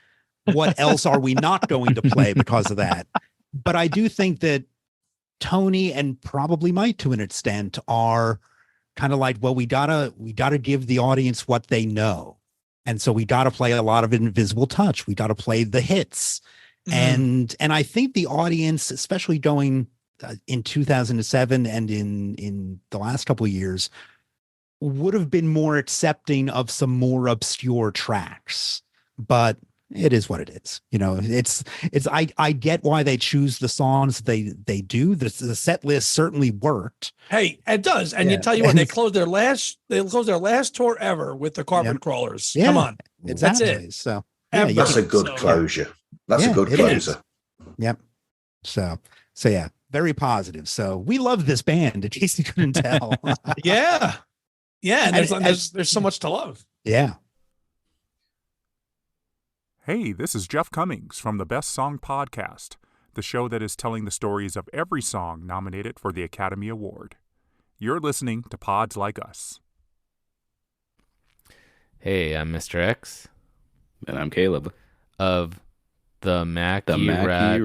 what else are we not going to play because of that? But I do think that Tony and probably Mike to an extent are kind of like, well, we gotta give the audience what they know. And so we got to play a lot of Invisible Touch. We got to play the hits. And I think the audience, especially going in 2007 and in the last couple of years, would have been more accepting of some more obscure tracks, but it is what it is. You know, I get why they choose the songs they do. The set list certainly worked. Hey, it does. And you tell you what, they closed their last tour ever with the Carpet Crawlers. Come on. Exactly. That's it. So that's a good closure. That's a good closer. Yep. So yeah, very positive. So we love this band, in case you couldn't tell. Yeah. And there's so much to love. Yeah. Hey, this is Jeff Cummings from the Best Song Podcast, the show that is telling the stories of every song nominated for the Academy Award. You're listening to Pods Like Us. Hey, I'm Mr. X. And I'm Caleb. Of the Mackie Rat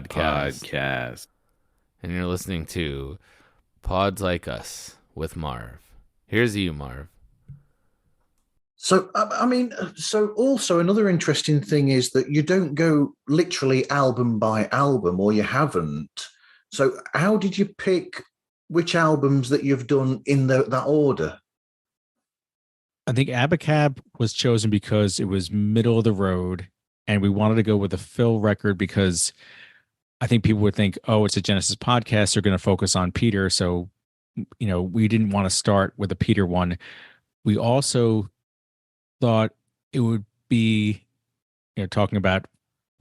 Podcast. And you're listening to Pods Like Us with Marv. Here's you, Marv. So, so also another interesting thing is that you don't go literally album by album, or you haven't. So how did you pick which albums that you've done in that order? I think Abacab was chosen because it was middle of the road, and we wanted to go with a Phil record because I think people would think, oh, it's a Genesis podcast, they're going to focus on Peter. So, you know, we didn't want to start with a Peter one. We also thought it would be, you know, talking about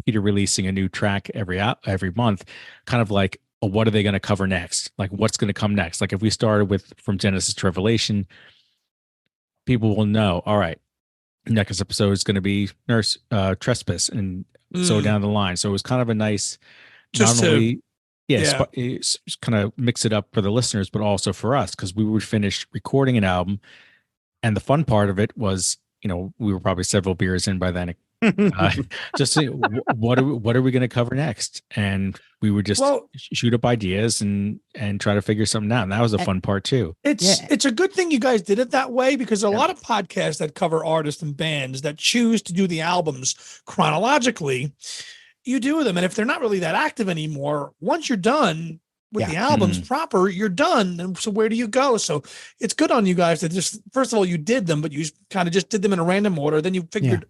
Peter releasing a new track every month, kind of like, oh, what are they going to cover next? Like, what's going to come next? Like, if we started with From Genesis to Revelation, people will know, all right, next episode is going to be Nurse Trespass, and so down the line. So it was kind of a nice, kind of mix it up for the listeners, but also for us, because we would finish recording an album. And the fun part of it was, you know, we were probably several beers in by then. Just say, what are we going to cover next? And we would just shoot up ideas and try to figure something out. And that was a fun part too. It's a good thing you guys did it that way, because a lot of podcasts that cover artists and bands that choose to do the albums chronologically, you do them. And if they're not really that active anymore, once you're done with the albums proper, you're done. And so where do you go? So it's good on you guys that just, first of all, you did them, but you kind of just did them in a random order. Then you figured,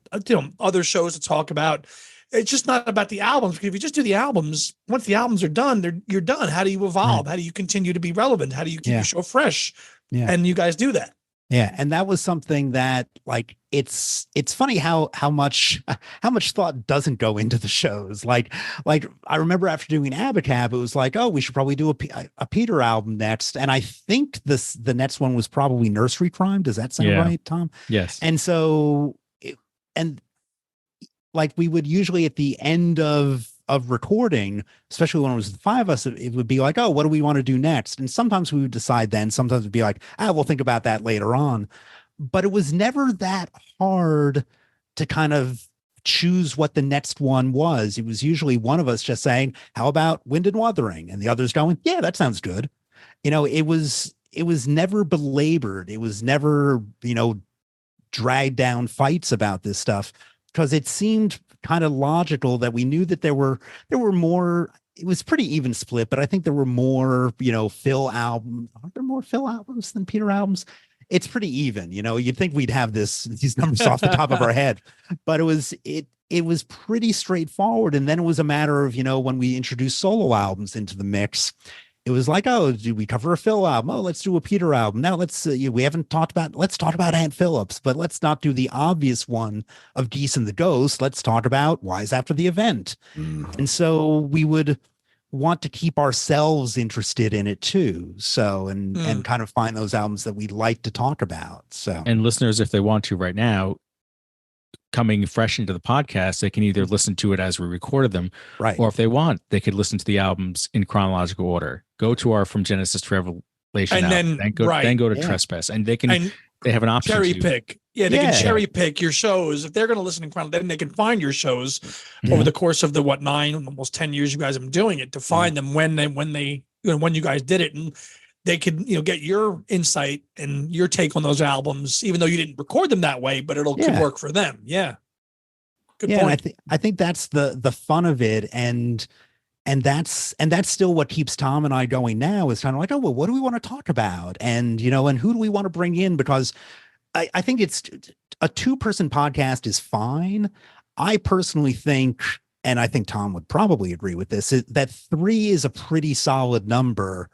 other shows to talk about. It's just not about the albums, because if you just do the albums, once the albums are done, you're done. How do you evolve? How do you continue to be relevant? How do you keep your show fresh? And you guys do that. Yeah, and that was something that, like, it's funny how much thought doesn't go into the shows. Like I remember after doing Abacab, it was like, oh, we should probably do a Peter album next, and I think the next one was probably Nursery Crime. Does that sound right, Tom? Yes. And so, like, we would usually at the end of recording, especially when it was the five of us, it would be like, oh, what do we want to do next? And sometimes we would decide then, sometimes it'd be like, we'll think about that later on. But it was never that hard to kind of choose what the next one was. It was usually one of us just saying, how about Wind and Wuthering? And the others going, yeah, that sounds good. It was never belabored. It was never, dragged down fights about this stuff, because it seemed kind of logical that we knew that there were more. It was pretty even split, but I think there were more, Phil albums. Are there more Phil albums than Peter albums? It's pretty even. You'd think we'd have these numbers off the top of our head, but it was pretty straightforward. And then it was a matter of, when we introduced solo albums into the mix, it was like, oh, do we cover a Phil album? Oh, let's do a Peter album. Now let's talk about Aunt Phillips, but let's not do the obvious one of Geese and the Ghost. Let's talk about Wise After the Event. And so we would want to keep ourselves interested in it too. So, and kind of find those albums that we'd like to talk about. So, and listeners, if they want to right now, coming fresh into the podcast, they can either listen to it as we recorded them, right? Or if they want, they could listen to the albums in chronological order. Go to our From Genesis to Revelation, and then go to Trespass, and they have an option cherry to pick. Yeah, they can cherry pick your shows. If they're going to listen in chronological, then they can find your shows over the course of the 9, almost 10 years you guys have been doing it, to find them when you guys did it, and they could, get your insight and your take on those albums, even though you didn't record them that way, but could work for them. Yeah. Good point. I think that's the fun of it. And that's still what keeps Tom and I going now, is kind of like, oh, well, what do we want to talk about? And, and who do we want to bring in? Because I think it's a 2-person podcast is fine. I personally think, and I think Tom would probably agree with this, that 3 is a pretty solid number.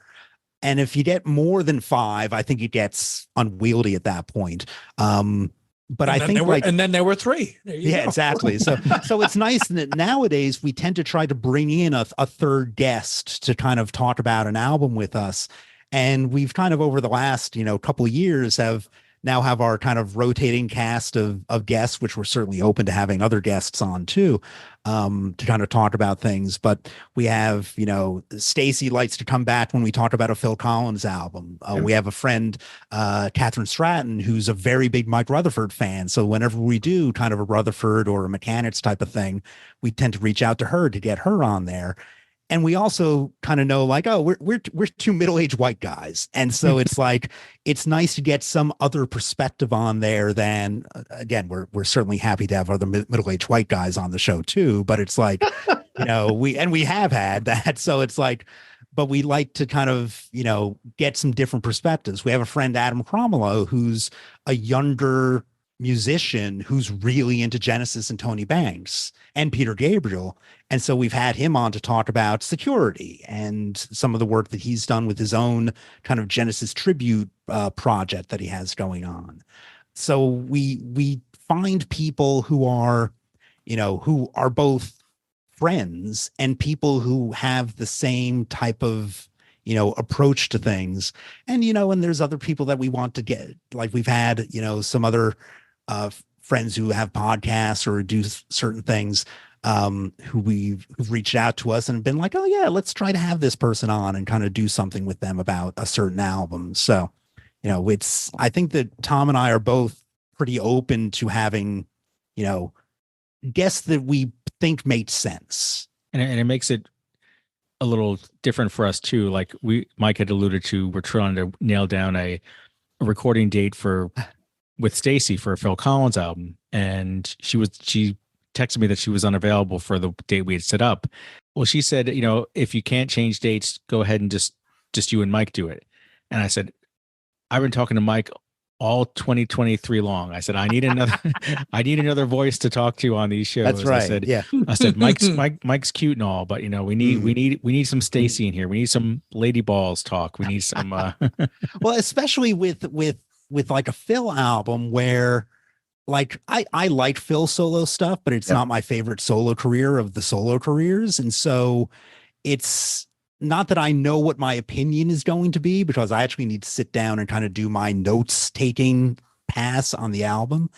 And if you get more than 5, I think it gets unwieldy at that point. But I think and then there were 3. Yeah, exactly. So it's nice that nowadays we tend to try to bring in a third guest to kind of talk about an album with us. And we've kind of, over the last, couple of years, have our kind of rotating cast of guests, which we're certainly open to having other guests on too, to kind of talk about things. But we have, Stacy likes to come back when we talk about a Phil Collins album. We have a friend, Catherine Stratton, who's a very big Mike Rutherford fan. So whenever we do kind of a Rutherford or a Mechanics type of thing, we tend to reach out to her to get her on there. And we also kind of know, like, oh, we're 2 middle-aged white guys. And so it's like, it's nice to get some other perspective on there than, again, we're certainly happy to have other middle-aged white guys on the show too. But it's like, we have had that. So it's like, but we like to kind of, get some different perspectives. We have a friend, Adam Cromwell, who's a younger musician who's really into Genesis and Tony Banks and Peter Gabriel. And so we've had him on to talk about Security and some of the work that he's done with his own kind of Genesis tribute project that he has going on. So we find people who are both friends and people who have the same type of, approach to things. And, and there's other people that we want to get, like we've had, some other friends who have podcasts or do certain things, who've reached out to us and been like, oh yeah, let's try to have this person on and kind of do something with them about a certain album. So, I think that Tom and I are both pretty open to having, guests that we think make sense. And it makes it a little different for us too. Like Mike had alluded to, we're trying to nail down a recording date with Stacy for a Phil Collins album. And she texted me that she was unavailable for the date we had set up. Well, she said, if you can't change dates, go ahead and just you and Mike do it. And I said, I've been talking to Mike all 2023 long. I said, I need another voice to talk to on these shows. That's right. I said, Mike's cute and all, but we need some Stacy in here. We need some Lady Balls talk. We need some, well, especially with with like a Phil album where like I like Phil's solo stuff, but it's not my favorite solo career of the solo careers. And so it's not that I know what my opinion is going to be, because I actually need to sit down and kind of do my notes taking pass on the album.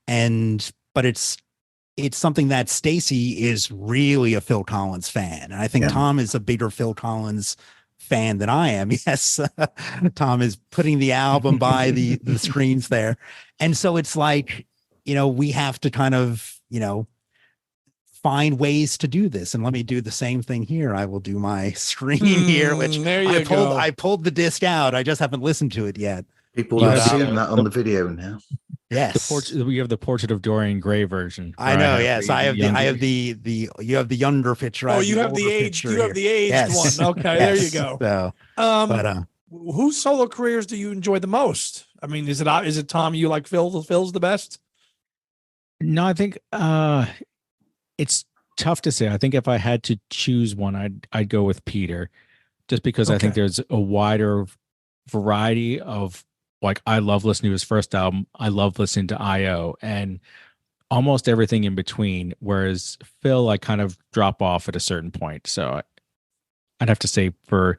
But it's something that Stacy is really a Phil Collins fan. And I think Tom is a bigger Phil Collins fan than I am. Yes. Tom is putting the album by the screens there. And so it's like, we have to kind of, find ways to do this. And let me do the same thing here. I will do my screen here, which I pulled the disc out. I just haven't listened to it yet. People have seen that on the video now. Yes, we have the Portrait of Dorian Gray version. I know. Yes, I have the you have the younger picture. Oh, you have the aged. You have the aged one. Okay, there you go. So, whose solo careers do you enjoy the most? I mean, is it Tom? You like Phil? Phil's the best. No, I think it's tough to say. I think if I had to choose one, I'd go with Peter, just because I think there's a wider variety of, like, I love listening to his first album. I love listening to I.O. and almost everything in between. Whereas Phil, I kind of drop off at a certain point. So I'd have to say, for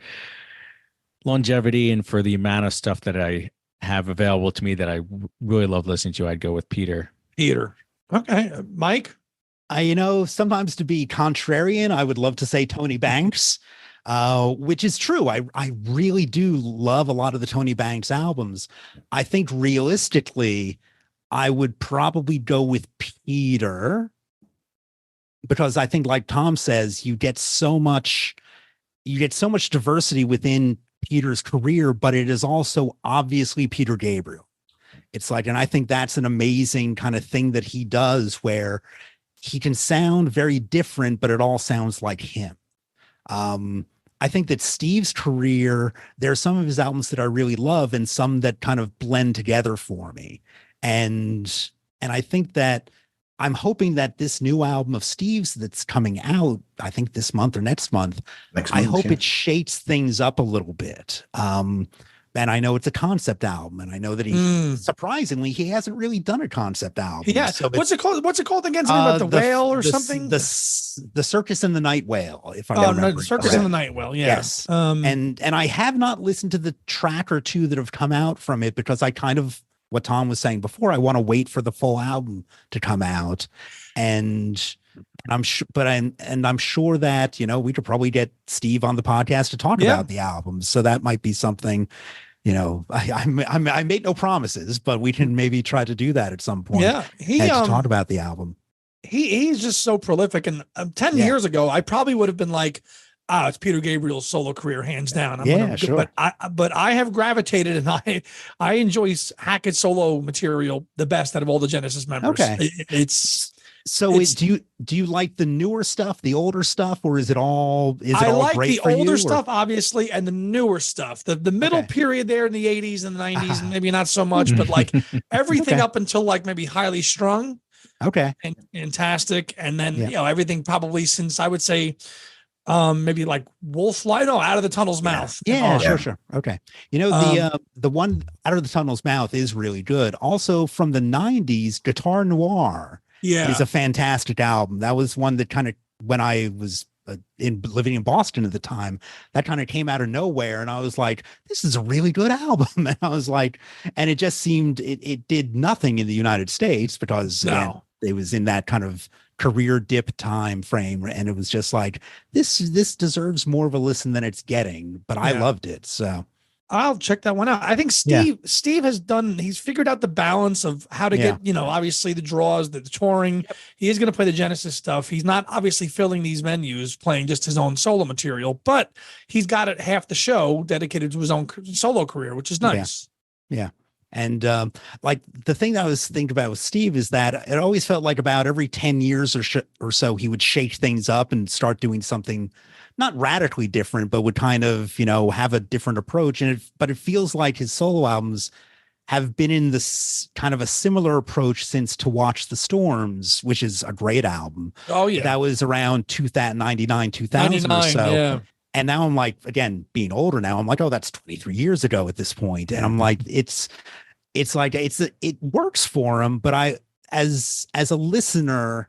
longevity and for the amount of stuff that I have available to me that I really love listening to, I'd go with Peter. Okay. Mike? Sometimes to be contrarian, I would love to say Tony Banks. Which is true. I really do love a lot of the Tony Banks albums. I think realistically, I would probably go with Peter, because I think, like Tom says, you get so much diversity within Peter's career, but it is also obviously Peter Gabriel. It's like, and I think that's an amazing kind of thing that he does, where he can sound very different, but it all sounds like him. I think that Steve's career, there are some of his albums that I really love and some that kind of blend together for me. And I think that I'm hoping that this new album of Steve's that's coming out, I think this month or next month, I hope it shakes things up a little bit. And I know it's a concept album, and I know that surprisingly, he hasn't really done a concept album. Yeah. So what's it called? What's it called again? Something about the whale or something? The Circus and the Night Whale, if I remember. The Circus and the Night Whale. Yeah. Yes. And I have not listened to the track or two that have come out from it, because I kind of, what Tom was saying before, I want to wait for the full album to come out. And I'm sure, I'm sure that, we could probably get Steve on the podcast to talk about the album. So that might be something, I made no promises, but we can maybe try to do that at some point. Yeah. To talk about the album. He's just so prolific. And 10 years ago, I probably would have been like, it's Peter Gabriel's solo career, hands down. Sure. But I have gravitated, and I enjoy Hackett's solo material the best out of all the Genesis members. Okay. Do you like the newer stuff, the older stuff, or is it all? I like the older stuff, obviously, and the newer stuff. The middle period there in the 80s and the 90s, and maybe not so much, but like everything up until like maybe Highly Strung. Okay. And Fantastic, and then everything probably since, I would say, maybe like Out of the Tunnel's Mouth. Sure. Okay. The one Out of the Tunnel's Mouth is really good. Also from the 90s, Guitar Noir is a fantastic album. That was one that kind of, when I was living in Boston at the time, that kind of came out of nowhere, and I was like, this is a really good album. And I was like, and it just seemed it did nothing in the United States, because it was in that kind of career dip time frame, and it was just like, this deserves more of a listen than it's getting, but I loved it. So I'll check that one out. I think Steve he's figured out the balance of how to get, obviously the draws, the touring. He is going to play the Genesis stuff. He's not obviously filling these venues playing just his own solo material, but he's got it half the show dedicated to his own solo career, which is nice. Yeah. And like the thing that I was thinking about with Steve is that it always felt like about every 10 years or so, he would shake things up and start doing something not radically different, but would kind of, have a different approach. But it feels like his solo albums have been in this kind of a similar approach since To Watch the Storms, which is a great album. Oh yeah. That was around 99, 2000 or so. Yeah. And now I'm like, again, being older now, I'm like, oh, that's 23 years ago at this point. And I'm like, it's it's like it works for him, but I as a listener,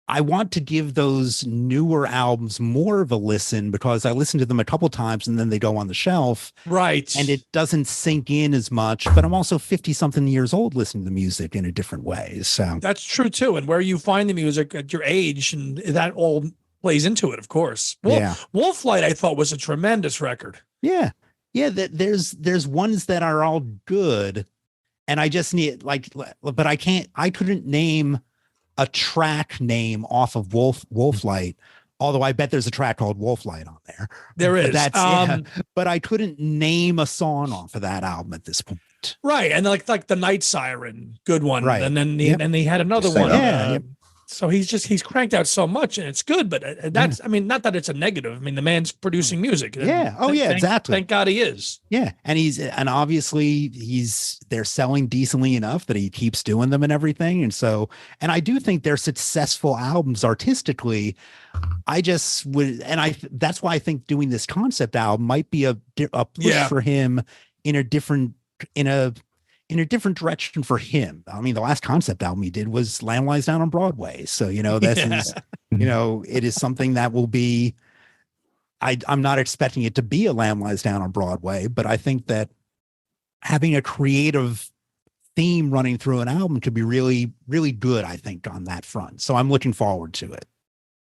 I want to give those newer albums more of a listen because I listen to them a couple times and then they go on the shelf. Right. And it doesn't sink in as much, but I'm also 50 something years old listening to music in a different way. So that's true too. And where you find the music at your age, and that all plays into it, of course. Wolflight, I thought, was a tremendous record. Yeah. There's ones that are all good. And I just need but I couldn't name a track name off of Wolflight, although I bet there's a track called Wolflight on there. There is. But I couldn't name a song off of that album at this point. Right. And like the Night Siren, good one. Right. And then he had another one. Yeah. So he's cranked out so much and it's good, but that's, I mean, not that it's a negative. I mean, the man's producing music. Yeah. Oh yeah, exactly. Thank God he is. Yeah. And obviously they're selling decently enough that he keeps doing them and everything. And I do think they're successful albums artistically. I just would, that's why I think doing this concept album might be a push for him in a different direction for him. I mean, the last concept album he did was Lamb Lies Down on Broadway. So, this is, it is something that will be, I'm not expecting it to be a Lamb Lies Down on Broadway, but I think that having a creative theme running through an album could be really, really good, I think, on that front. So I'm looking forward to it.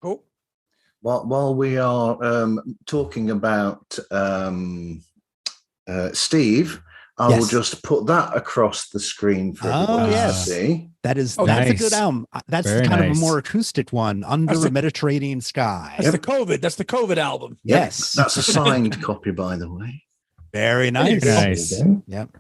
Cool. While we are talking about Steve, I will just put that across the screen for everyone to see. That's nice. a good album. That's Very kind nice. of a more acoustic one, Under a Mediterranean Sky. That's the COVID album. Yes. That's a signed copy, by the way. Very nice. Nice. Yep.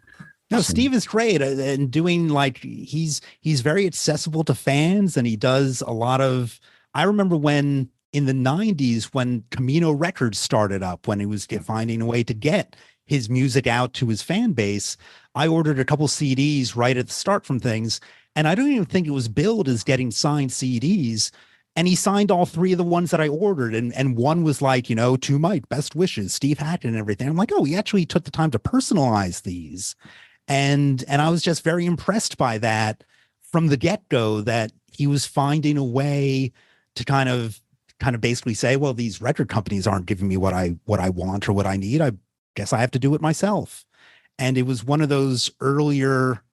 No, Steve is great and doing he's very accessible to fans, and he does a lot of. I remember when in the 90s when Camino Records started up, when he was finding a way to get his music out to his fan base. I ordered a couple CDs right at the start from things, and I don't even think it was billed as getting signed CDs. And he signed all three of the ones that I ordered. And one was like, to Mike, best wishes, Steve Hackett and everything. I'm like, oh, he actually took the time to personalize these. And I was just very impressed by that from the get-go, that he was finding a way to kind of basically say, well, these record companies aren't giving me what I want or what I need. I guess I have to do it myself. And it was one of those earlier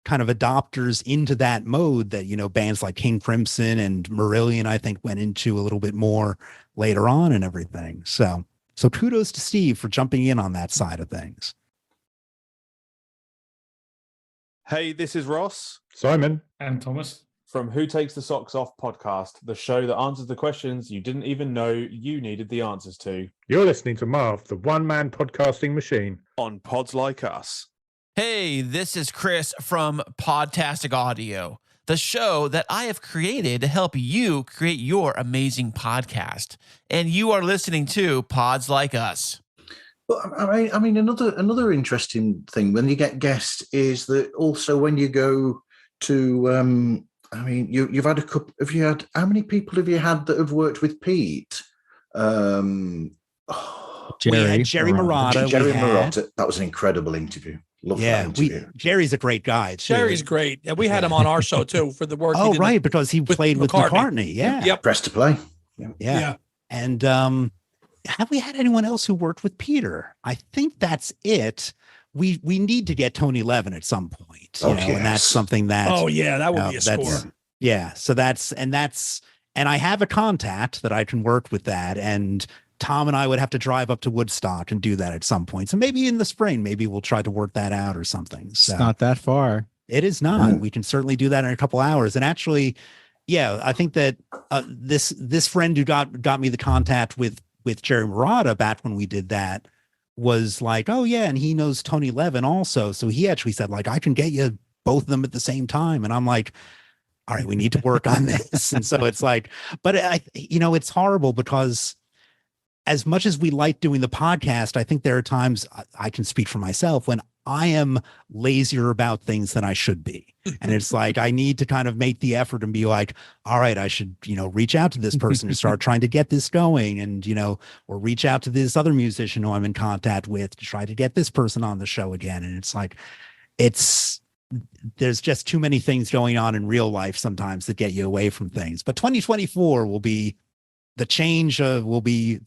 kind of adopters into that mode that, bands like King Crimson and Marillion, I think, went into a little bit more later on and everything. So kudos to Steve for jumping in on that side of things. Hey, this is Ross. Simon. And Thomas. From Who Takes the Socks Off podcast, the show that answers the questions you didn't even know you needed the answers to. You're listening to Marv, the one-man podcasting machine. On Pods Like Us. Hey, this is Chris from Podtastic Audio, the show that I have created to help you create your amazing podcast. And you are listening to Pods Like Us. But I mean, another interesting thing when you get guests is that also when you go to, you've had a couple. How many people have you had that have worked with Pete? We had Jerry Marotta. Jerry Marotta. That was an incredible interview. Love that interview. Jerry's a great guy too. Jerry's great. And we had him on our show too for the work. Oh, right, because he played with McCartney. Yeah. Yep. Press to play. Yeah. And have we had anyone else who worked with Peter? I think that's it. We need to get Tony Levin at some point, and that's something that. Oh yeah, that would be a score. Yeah, so and I have a contact that I can work with that, and Tom and I would have to drive up to Woodstock and do that at some point. So maybe in the spring, maybe we'll try to work that out or something. So it's not that far. It is not. We can certainly do that in a couple hours. And actually, I think that this friend who got me the contact with Jerry Marotta back when we did that was like, oh yeah, and he knows Tony Levin also. So he actually said, like, I can get you both of them at the same time. And I'm like, all right, we need to work on this. And so it's like, but it's horrible because as much as we like doing the podcast, I think there are times I can speak for myself when I am lazier about things than I should be. And it's like, I need to kind of make the effort and be like, all right, I should, reach out to this person and start trying to get this going and, or reach out to this other musician who I'm in contact with to try to get this person on the show again. And it's like, there's just too many things going on in real life sometimes that get you away from things. But 2024 will be the change will be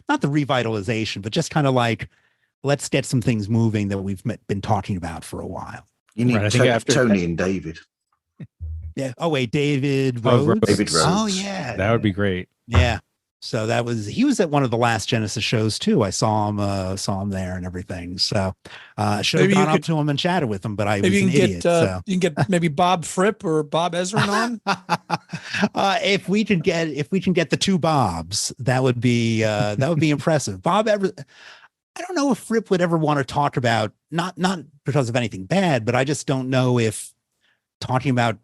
not the revitalization, but just kind of like, let's get some things moving that we've been talking about for a while. You need Tony and David. Yeah. Oh wait, David Rhodes. David Rhodes. Oh yeah, that would be great. Yeah. So he was at one of the last Genesis shows too. I saw him there and everything. So should have gone up to him and chatted with him, but I was an idiot. You can get maybe Bob Fripp or Bob Ezrin on. If we can get the two Bobs, that would be impressive. Bob I don't know if Fripp would ever want to talk about, not because of anything bad, but I just don't know if talking about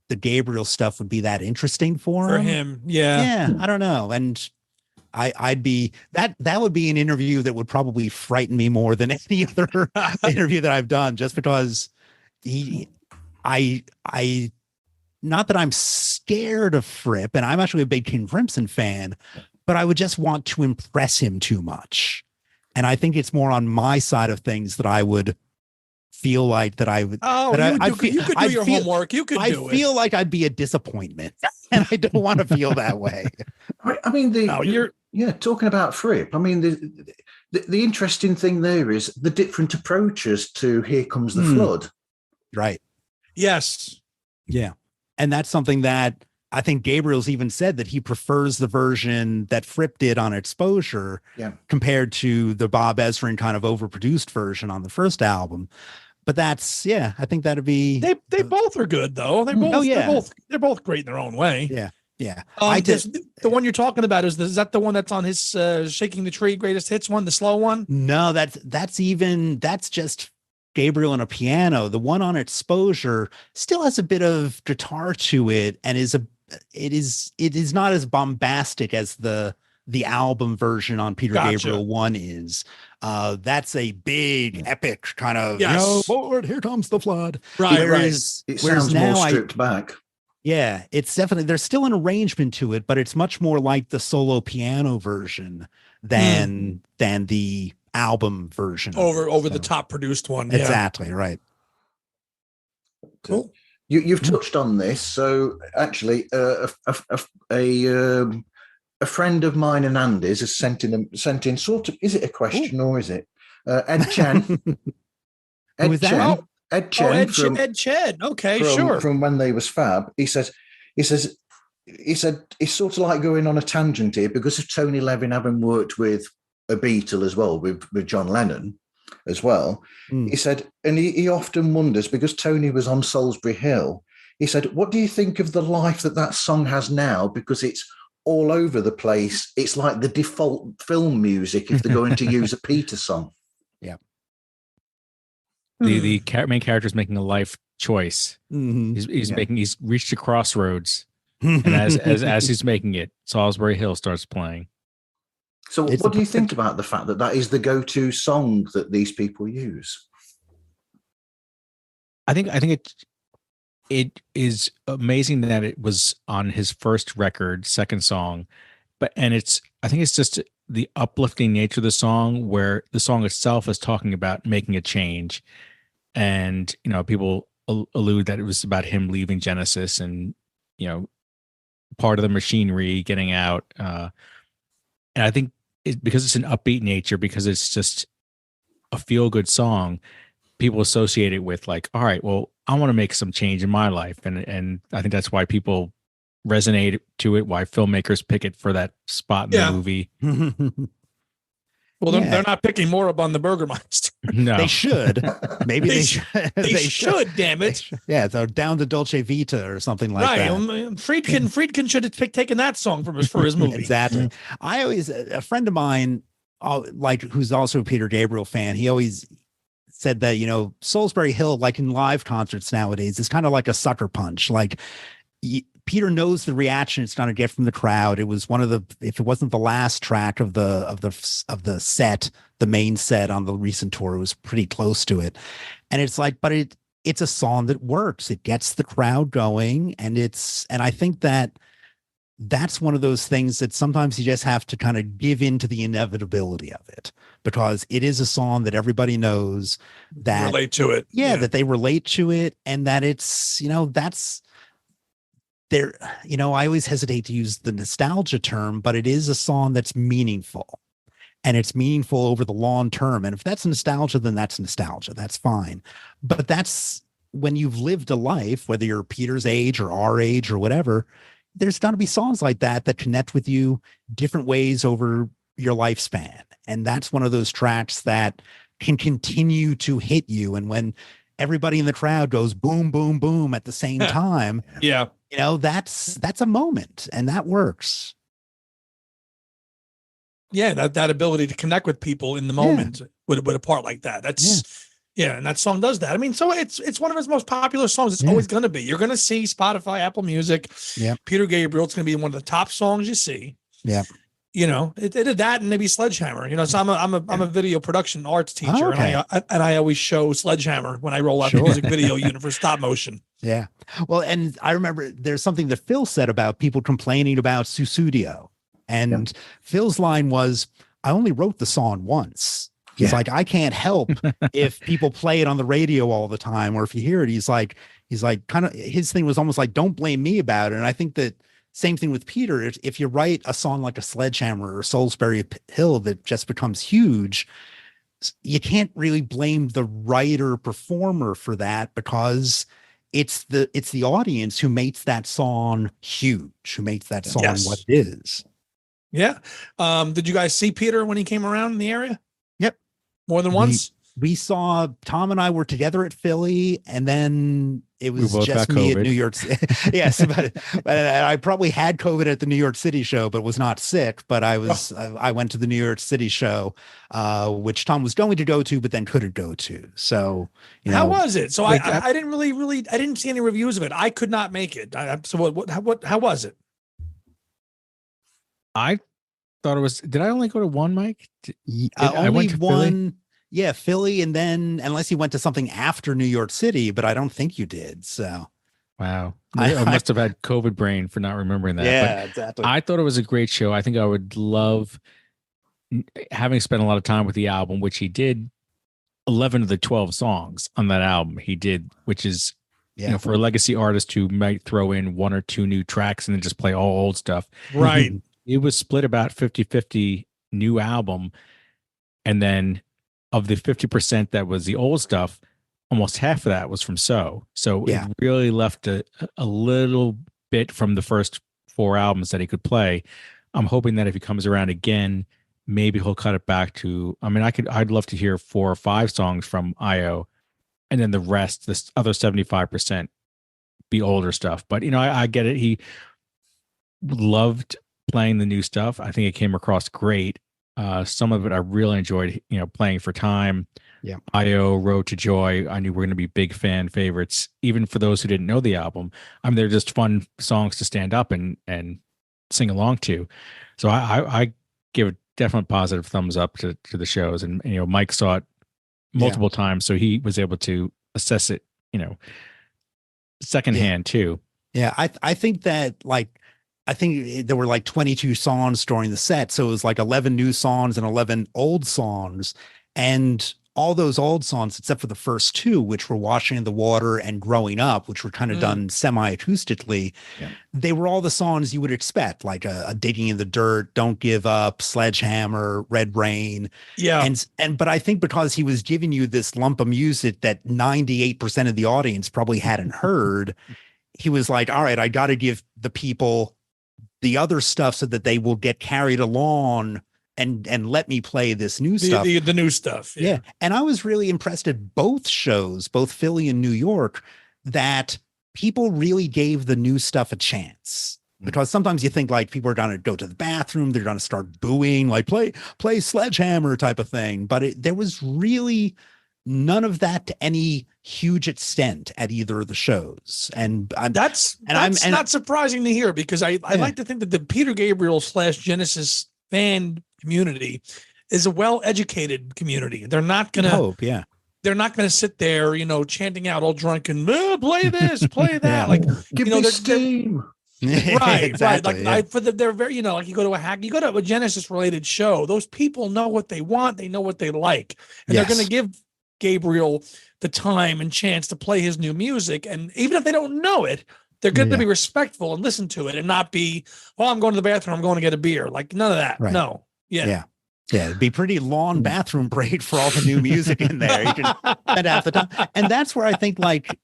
the Gabriel stuff would be that interesting for him. Yeah. I don't know. And I'd be that would be an interview that would probably frighten me more than any other interview that I've done, just because I not that I'm scared of Fripp, and I'm actually a big King Crimson fan, but I would just want to impress him too much. And I think it's more on my side of things that I would feel like that I would. Oh, you could do your homework. You could do it. I feel like I'd be a disappointment, and I don't want to feel that way. I mean, talking about Fripp. I mean, the interesting thing there is the different approaches to "Here Comes the Flood." Right. Yes. Yeah, and that's something that I think Gabriel's even said that he prefers the version that Fripp did on Exposure compared to the Bob Ezrin kind of overproduced version on the first album. But that's, I think that'd be. They both are good though. They're both great in their own way. Yeah. Yeah. The one you're talking about is that the one that's on his Shaking the Tree greatest hits one, the slow one? No, that's just Gabriel and a piano. The one on Exposure still has a bit of guitar to it, and it is not as bombastic as the album version on Peter Gabriel 1 is. That's a big epic kind of, forward, here comes the flood. Right. It sounds more stripped back. Yeah, it's definitely, there's still an arrangement to it, but it's much more like the solo piano version than the album version over the top produced one. Exactly. Right. Cool. You've touched on this. So actually, a friend of mine and Andy's has sent in sort of, is it a question or is it Ed Chen? Ed Chen. Ed Chen. Okay, from when they was Fab. He said it's sort of like going on a tangent here because of Tony Levin having worked with a Beatle as well, with John Lennon as well. He said, and he often wonders, because Tony was on Salisbury Hill, he said, what do you think of the life that song has now? Because it's all over the place. It's like the default film music if they're going to use a Peter song. Yeah. The main character is making a life choice. He's reached a crossroads, and as he's making it, Salisbury Hill starts playing. So what do you think about the fact that is the go-to song that these people use? I think it is amazing that it was on his first record, second song, I think it's just the uplifting nature of the song, where the song itself is talking about making a change, and people allude that it was about him leaving Genesis and part of the machinery getting out, and I think because it's an upbeat nature, because it's just a feel-good song, people associate it with like, all right, well, I want to make some change in my life. And I think that's why people resonate to it, why filmmakers pick it for that spot in the movie. Well, they're not picking more up on the Burgermeister. No. They should. Maybe they should. They should, damn it. Yeah, so down to Dolce Vita or something like that. Friedkin should have taken that song for his movie. Exactly. A friend of mine, who's also a Peter Gabriel fan, he always said that, Salisbury Hill, like in live concerts nowadays, is kind of like a sucker punch. Like Peter knows the reaction it's going to get from the crowd. It was if it wasn't the last track of the set, the main set on the recent tour, it was pretty close to it. And it's like, but it's a song that works. It gets the crowd going, and I think that that's one of those things that sometimes you just have to kind of give into the inevitability of it, because it is a song that everybody knows, that relate to it. Yeah, that they relate to it, and that it's, that's there. I always hesitate to use the nostalgia term, but it is a song that's meaningful, and it's meaningful over the long term. And if that's nostalgia, then that's nostalgia. That's fine. But that's when you've lived a life, whether you're Peter's age or our age or whatever, there's going to be songs like that connect with you different ways over your lifespan. And that's one of those tracks that can continue to hit you. And when everybody in the crowd goes boom, boom, boom at the same time, yeah, that's a moment, and that works. Yeah, that ability to connect with people in the moment with a part like that. That's and that song does that. I mean, so it's one of his most popular songs. It's always going to be. You're going to see Spotify, Apple Music, Peter Gabriel. It's going to be one of the top songs you see. Yeah. It did that and maybe Sledgehammer. So I'm a video production arts teacher, and I always show Sledgehammer when I roll out the music video unit for stop motion. Yeah. Well, and I remember there's something that Phil said about people complaining about Sussudio. And Phil's line was, I only wrote the song once. He's like, I can't help if people play it on the radio all the time, or if you hear it, he's like kind of, his thing was almost like, don't blame me about it. And I think that same thing with Peter. If you write a song like a Sledgehammer or Salisbury Hill that just becomes huge, you can't really blame the writer performer for that, because it's the audience who makes that song huge, who makes that song what it is. Yeah. Did you guys see Peter when he came around in the area? Yep. More than once? We saw, Tom and I were together at Philly, and then it was just me at New York City. Yes. But I probably had COVID at the New York City show, but was not sick. But I went to the New York City show, which Tom was going to go to, but then couldn't go to. So, how was it? So I didn't really, I didn't see any reviews of it. I could not make it. So how was it? I thought it was. Did I only go to one, Mike? I went to one. Philly? Yeah, Philly, and then unless you went to something after New York City, but I don't think you did. So, wow, I must have had COVID brain for not remembering that. Yeah, but exactly. I thought it was a great show. I think I would love, having spent a lot of time with the album, which he did 11 of the 12 songs on that album. He did, which is. For a legacy artist who might throw in one or two new tracks and then just play all old stuff. Right. It was split about 50-50 new album. And then of the 50% that was the old stuff, almost half of that was from So it really left a little bit from the first 4 albums that he could play. I'm hoping that if he comes around again, maybe he'll cut it back to, I'd love to hear 4 or 5 songs from IO, and then the rest, this other 75% be older stuff. But, I get it. He loved playing the new stuff. I think it came across great. Some of it I really enjoyed, playing for time. Yeah. IO, Road to Joy, I knew we're going to be big fan favorites, even for those who didn't know the album. They're just fun songs to stand up and sing along to. So I give a definite positive thumbs up to the shows. And, Mike saw it multiple times, so he was able to assess it, secondhand too. Yeah. I think that I think there were 22 songs during the set. So it was 11 new songs and 11 old songs. And all those old songs, except for the first 2, which were Washing in the Water and Growing Up, which were kind of done semi-acoustically, they were all the songs you would expect, like a Digging in the Dirt, Don't Give Up, Sledgehammer, Red Rain. Yeah. But I think because he was giving you this lump of music that 98% of the audience probably hadn't heard, he was like, all right, I got to give the people the other stuff so that they will get carried along and let me play this new stuff. The new stuff. Yeah. And I was really impressed at both shows, both Philly and New York, that people really gave the new stuff a chance. Because sometimes you think people are going to go to the bathroom, they're going to start booing, play Sledgehammer type of thing. But there was really none of that to any huge extent at either of the shows. And that's not surprising to hear, because I like to think that the Peter Gabriel / Genesis fan community is a well-educated community. They're not going to they're not going to sit there, chanting out all drunk and play this, play that. Give me steam. Right, Exactly, right. Like they're very, like you go to a Genesis related show. Those people know what they want. They know what they like, and they're going to give Gabriel the time and chance to play his new music. And even if they don't know it, they're going to be respectful and listen to it and not be, oh, I'm going to the bathroom, I'm going to get a beer. Like none of that. Right. No. Yeah. It'd be pretty long bathroom break for all the new music in there. You can spend half the time. And that's where I think like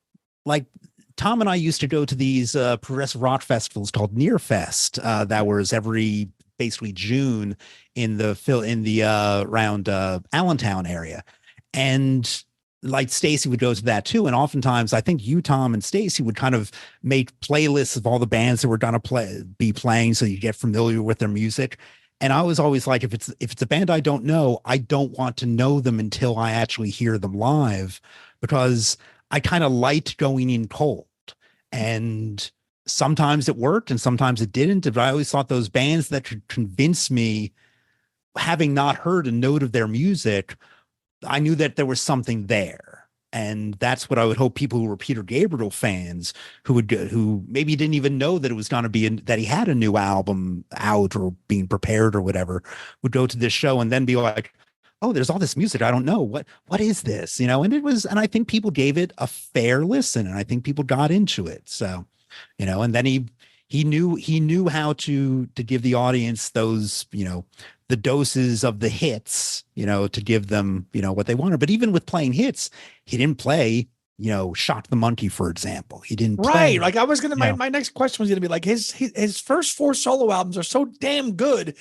Tom and I used to go to these progressive rock festivals called Near Fest. That was every basically June in the around Allentown area. And like Stacy would go to that too. And oftentimes I think you, Tom, and Stacy would kind of make playlists of all the bands that were going to be playing so you get familiar with their music. And I was always like, if it's a band I don't know, I don't want to know them until I actually hear them live, because I kind of liked going in cold. And sometimes it worked and sometimes it didn't. But I always thought those bands that could convince me, having not heard a note of their music, I knew that there was something there. And that's what I would hope people who were Peter Gabriel fans who maybe didn't even know that it was going to be that he had a new album out or being prepared or whatever, would go to this show and then be like, oh, there's all this music I don't know. What is this? And I think people gave it a fair listen, and I think people got into it. So, and then he knew how to give the audience those, the doses of the hits, to give them, what they wanted. But even with playing hits, he didn't play, Shock the Monkey, for example. He didn't play. Right. Like I was going to, my next question was going to be like his first 4 solo albums are so damn good,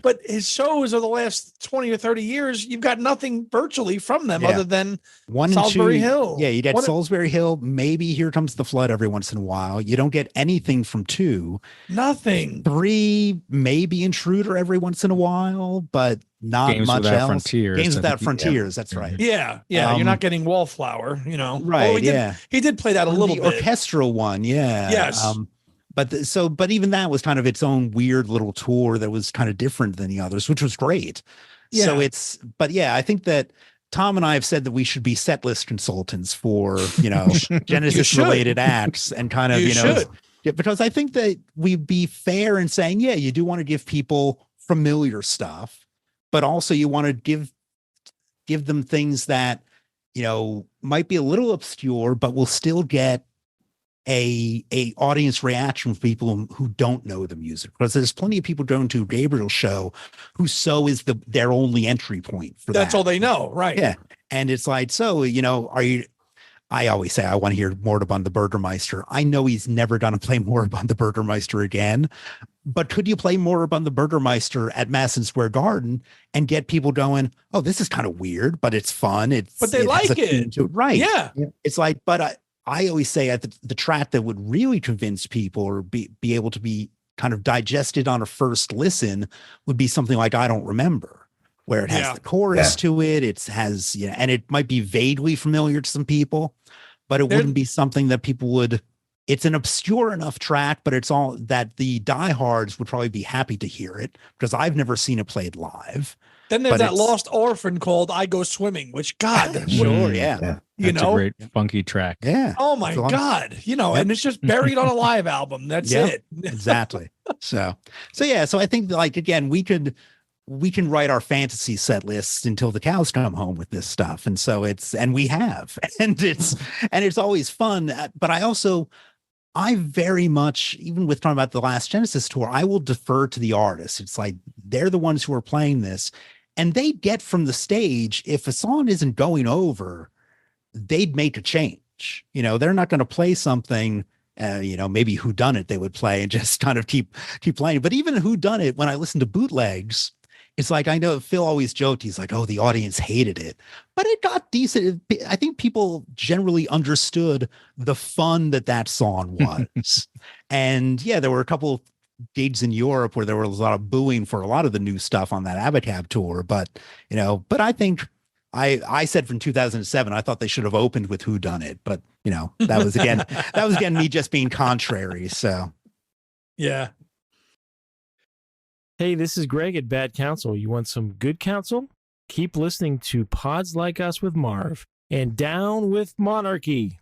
but his shows of the last 20 or 30 years, you've got nothing virtually from them other than 1 and Salisbury 2. Hill. Yeah. You get Salisbury Hill, maybe Here Comes the Flood every once in a while. You don't get anything from 2. Nothing. 3, maybe Intruder every once in a while, but not Games much Without else. Frontiers. Games Without Frontiers. That's right. Yeah. You're not getting Wallflower, Right. He did play that a little the bit. orchestral one. Yeah. Yes. But even that was kind of its own weird little tour that was kind of different than the others, which was great. Yeah. So I think that Tom and I have said that we should be set list consultants for, Genesis related acts and kind of, because I think that we'd be fair in saying, yeah, you do want to give people familiar stuff, but also you want to give them things that, might be a little obscure, but will still get a audience reaction from people who don't know the music, because there's plenty of people going to Gabriel's show who is their only entry point for that's all they know. Right. Yeah. And it's like, so, I always say I want to hear Moribund the Burgermeister. I know he's never going to play Moribund the Burgermeister again, but could you play Moribund the Burgermeister at Madison Square Garden and get people going, oh, this is kind of weird, but it's fun. But they like it. Right. Yeah. It's like, but I always say at the track that would really convince people or be able to be kind of digested on a first listen would be something like I Don't Remember, where it has the chorus to it. It has, and it might be vaguely familiar to some people, but it wouldn't be something that people would. It's an obscure enough track, but it's all that the diehards would probably be happy to hear it, because I've never seen it played live. Then there's that Lost Orphan called I Go Swimming, which God, sure, yeah. That's a great funky track. Yeah. Oh my God. And it's just buried on a live album. That's it. Exactly. So I think, like, again, we can write our fantasy set lists until the cows come home with this stuff. And so we have, and it's always fun. But I very much, even with talking about the last Genesis tour, I will defer to the artists. It's like, they're the ones who are playing this, and they get from the stage, if a song isn't going over, they'd make a change. They're not going to play something, maybe Whodunit they would play and just kind of keep playing. But even Whodunit, when I listen to bootlegs, it's like, I know Phil always joked, he's like, oh, the audience hated it, but it got decent. I think people generally understood the fun that song was. And yeah, there were a couple gigs in Europe where there was a lot of booing for a lot of the new stuff on that Abacab tour. But, I think I said from 2007, I thought they should have opened with Whodunit, but that was again me just being contrary. So yeah. Hey, this is Greg at Bad Counsel. You want some good counsel? Keep listening to Pods Like Us with Marv, and down with monarchy.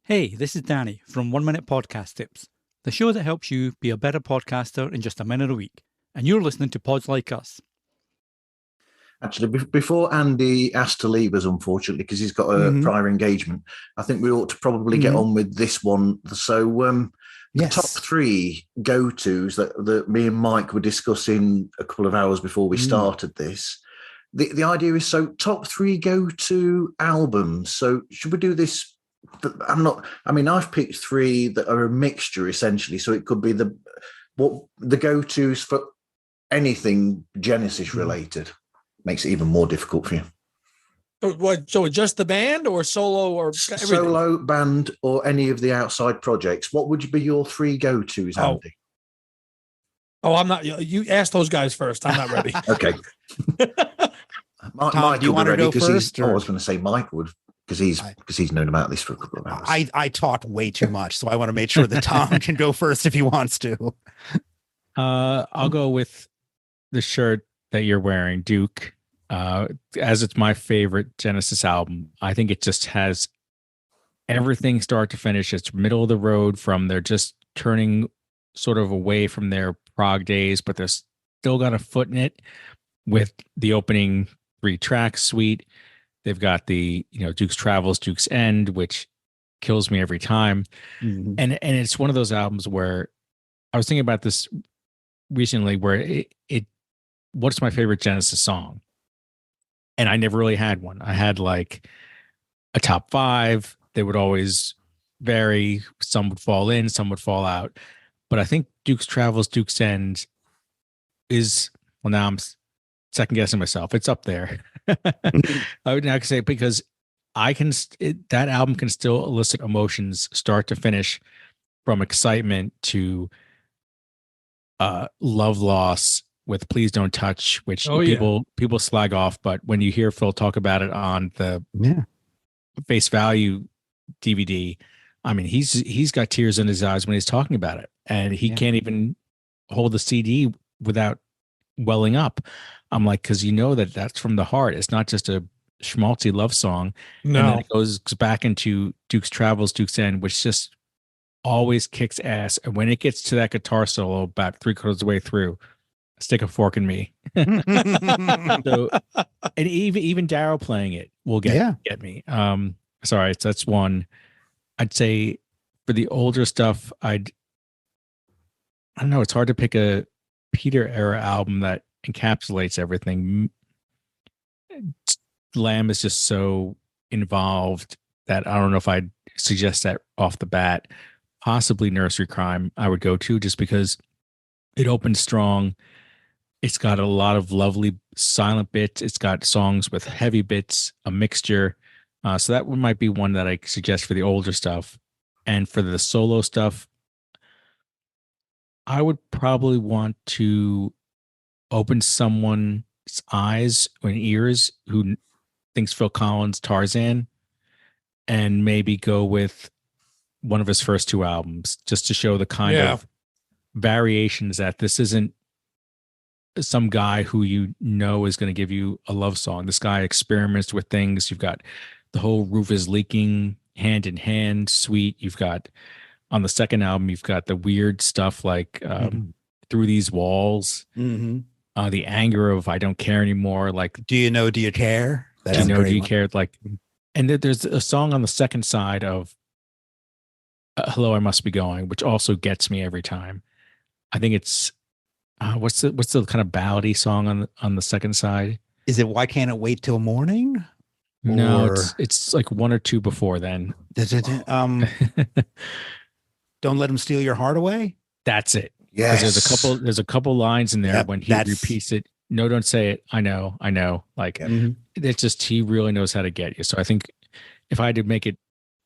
Hey, this is Danny from 1 Minute Podcast Tips, the show that helps you be a better podcaster in just a minute a week. And you're listening to Pods Like Us. Actually, before Andy has to leave us, unfortunately, because he's got a prior engagement, I think we ought to probably get on with this one. So the top 3 go-tos that me and Mike were discussing a couple of hours before we started this. The idea is, so top 3 go-to albums. So should we do this? I've picked 3 that are a mixture, essentially. So it could be the go-tos for anything Genesis related. Makes it even more difficult for you. So just the band or solo or everything? Solo, band, or any of the outside projects? What would be your 3 go-tos, Andy? I'm not. You ask those guys first. I'm not ready. Okay. Mike, do you want to go first? I was going to say Mike would, because he's known about this for a couple of hours. I talk way too much, so I want to make sure that Tom can go first if he wants to. I'll go with the shirt that you're wearing, Duke. As it's my favorite Genesis album. I think it just has everything start to finish. It's middle of the road from they're just turning sort of away from their prog days, but they're still got a foot in it with the opening 3 track suite. They've got the, Duke's Travels, Duke's End, which kills me every time. And it's one of those albums where I was thinking about this recently, where what's my favorite Genesis song? And I never really had one. I had like a top 5. They would always vary. Some would fall in, some would fall out. But I think Duke's Travels, Duke's End is, well, now I'm second guessing myself. It's up there. I would now say, because that album can still elicit emotions start to finish, from excitement to love loss with Please Don't Touch, which people slag off. But when you hear Phil talk about it on the Face Value DVD, I mean, he's got tears in his eyes when he's talking about it, and he can't even hold the CD without welling up. I'm like, because that's from the heart. It's not just a schmaltzy love song. No. And then it goes back into Duke's Travels, Duke's End, which just always kicks ass. And when it gets to that guitar solo about 3/4 of the way through, stick a fork in me. So, and even Darryl playing it will get me. Sorry, so that's one. I'd say for the older stuff, I don't know. It's hard to pick a Peter era album that encapsulates everything. Lamb is just so involved that I don't know if I'd suggest that off the bat. Possibly Nursery Crime I would go to, just because it opens strong. It's got a lot of lovely silent bits. It's got songs with heavy bits, a mixture. So that one might be one that I suggest for the older stuff. And for the solo stuff, I would probably want to open someone's eyes or ears who thinks Phil Collins Tarzan, and maybe go with one of his first 2 albums, just to show the kind of variations that this isn't some guy who is going to give you a love song. This guy experiments with things. You've got the whole Roof is Leaking, Hand in Hand suite. You've got, on the second album, you've got the weird stuff like Through These Walls, the anger of I Don't Care Anymore. Like, Do You Know, Do You Care? Do You Know, Do You Care? Like, and there's a song on the second side of Hello, I Must Be Going, which also gets me every time. I think it's what's the kind of ballady song on the second side? Is it Why Can't It Wait Till Morning? No, it's like 1 or 2 before then. Don't Let Him Steal Your Heart Away. That's it. Yes. There's a couple lines in there when he repeats it. No, don't say it. I know. Like, it's just, he really knows how to get you. So I think if I had to make it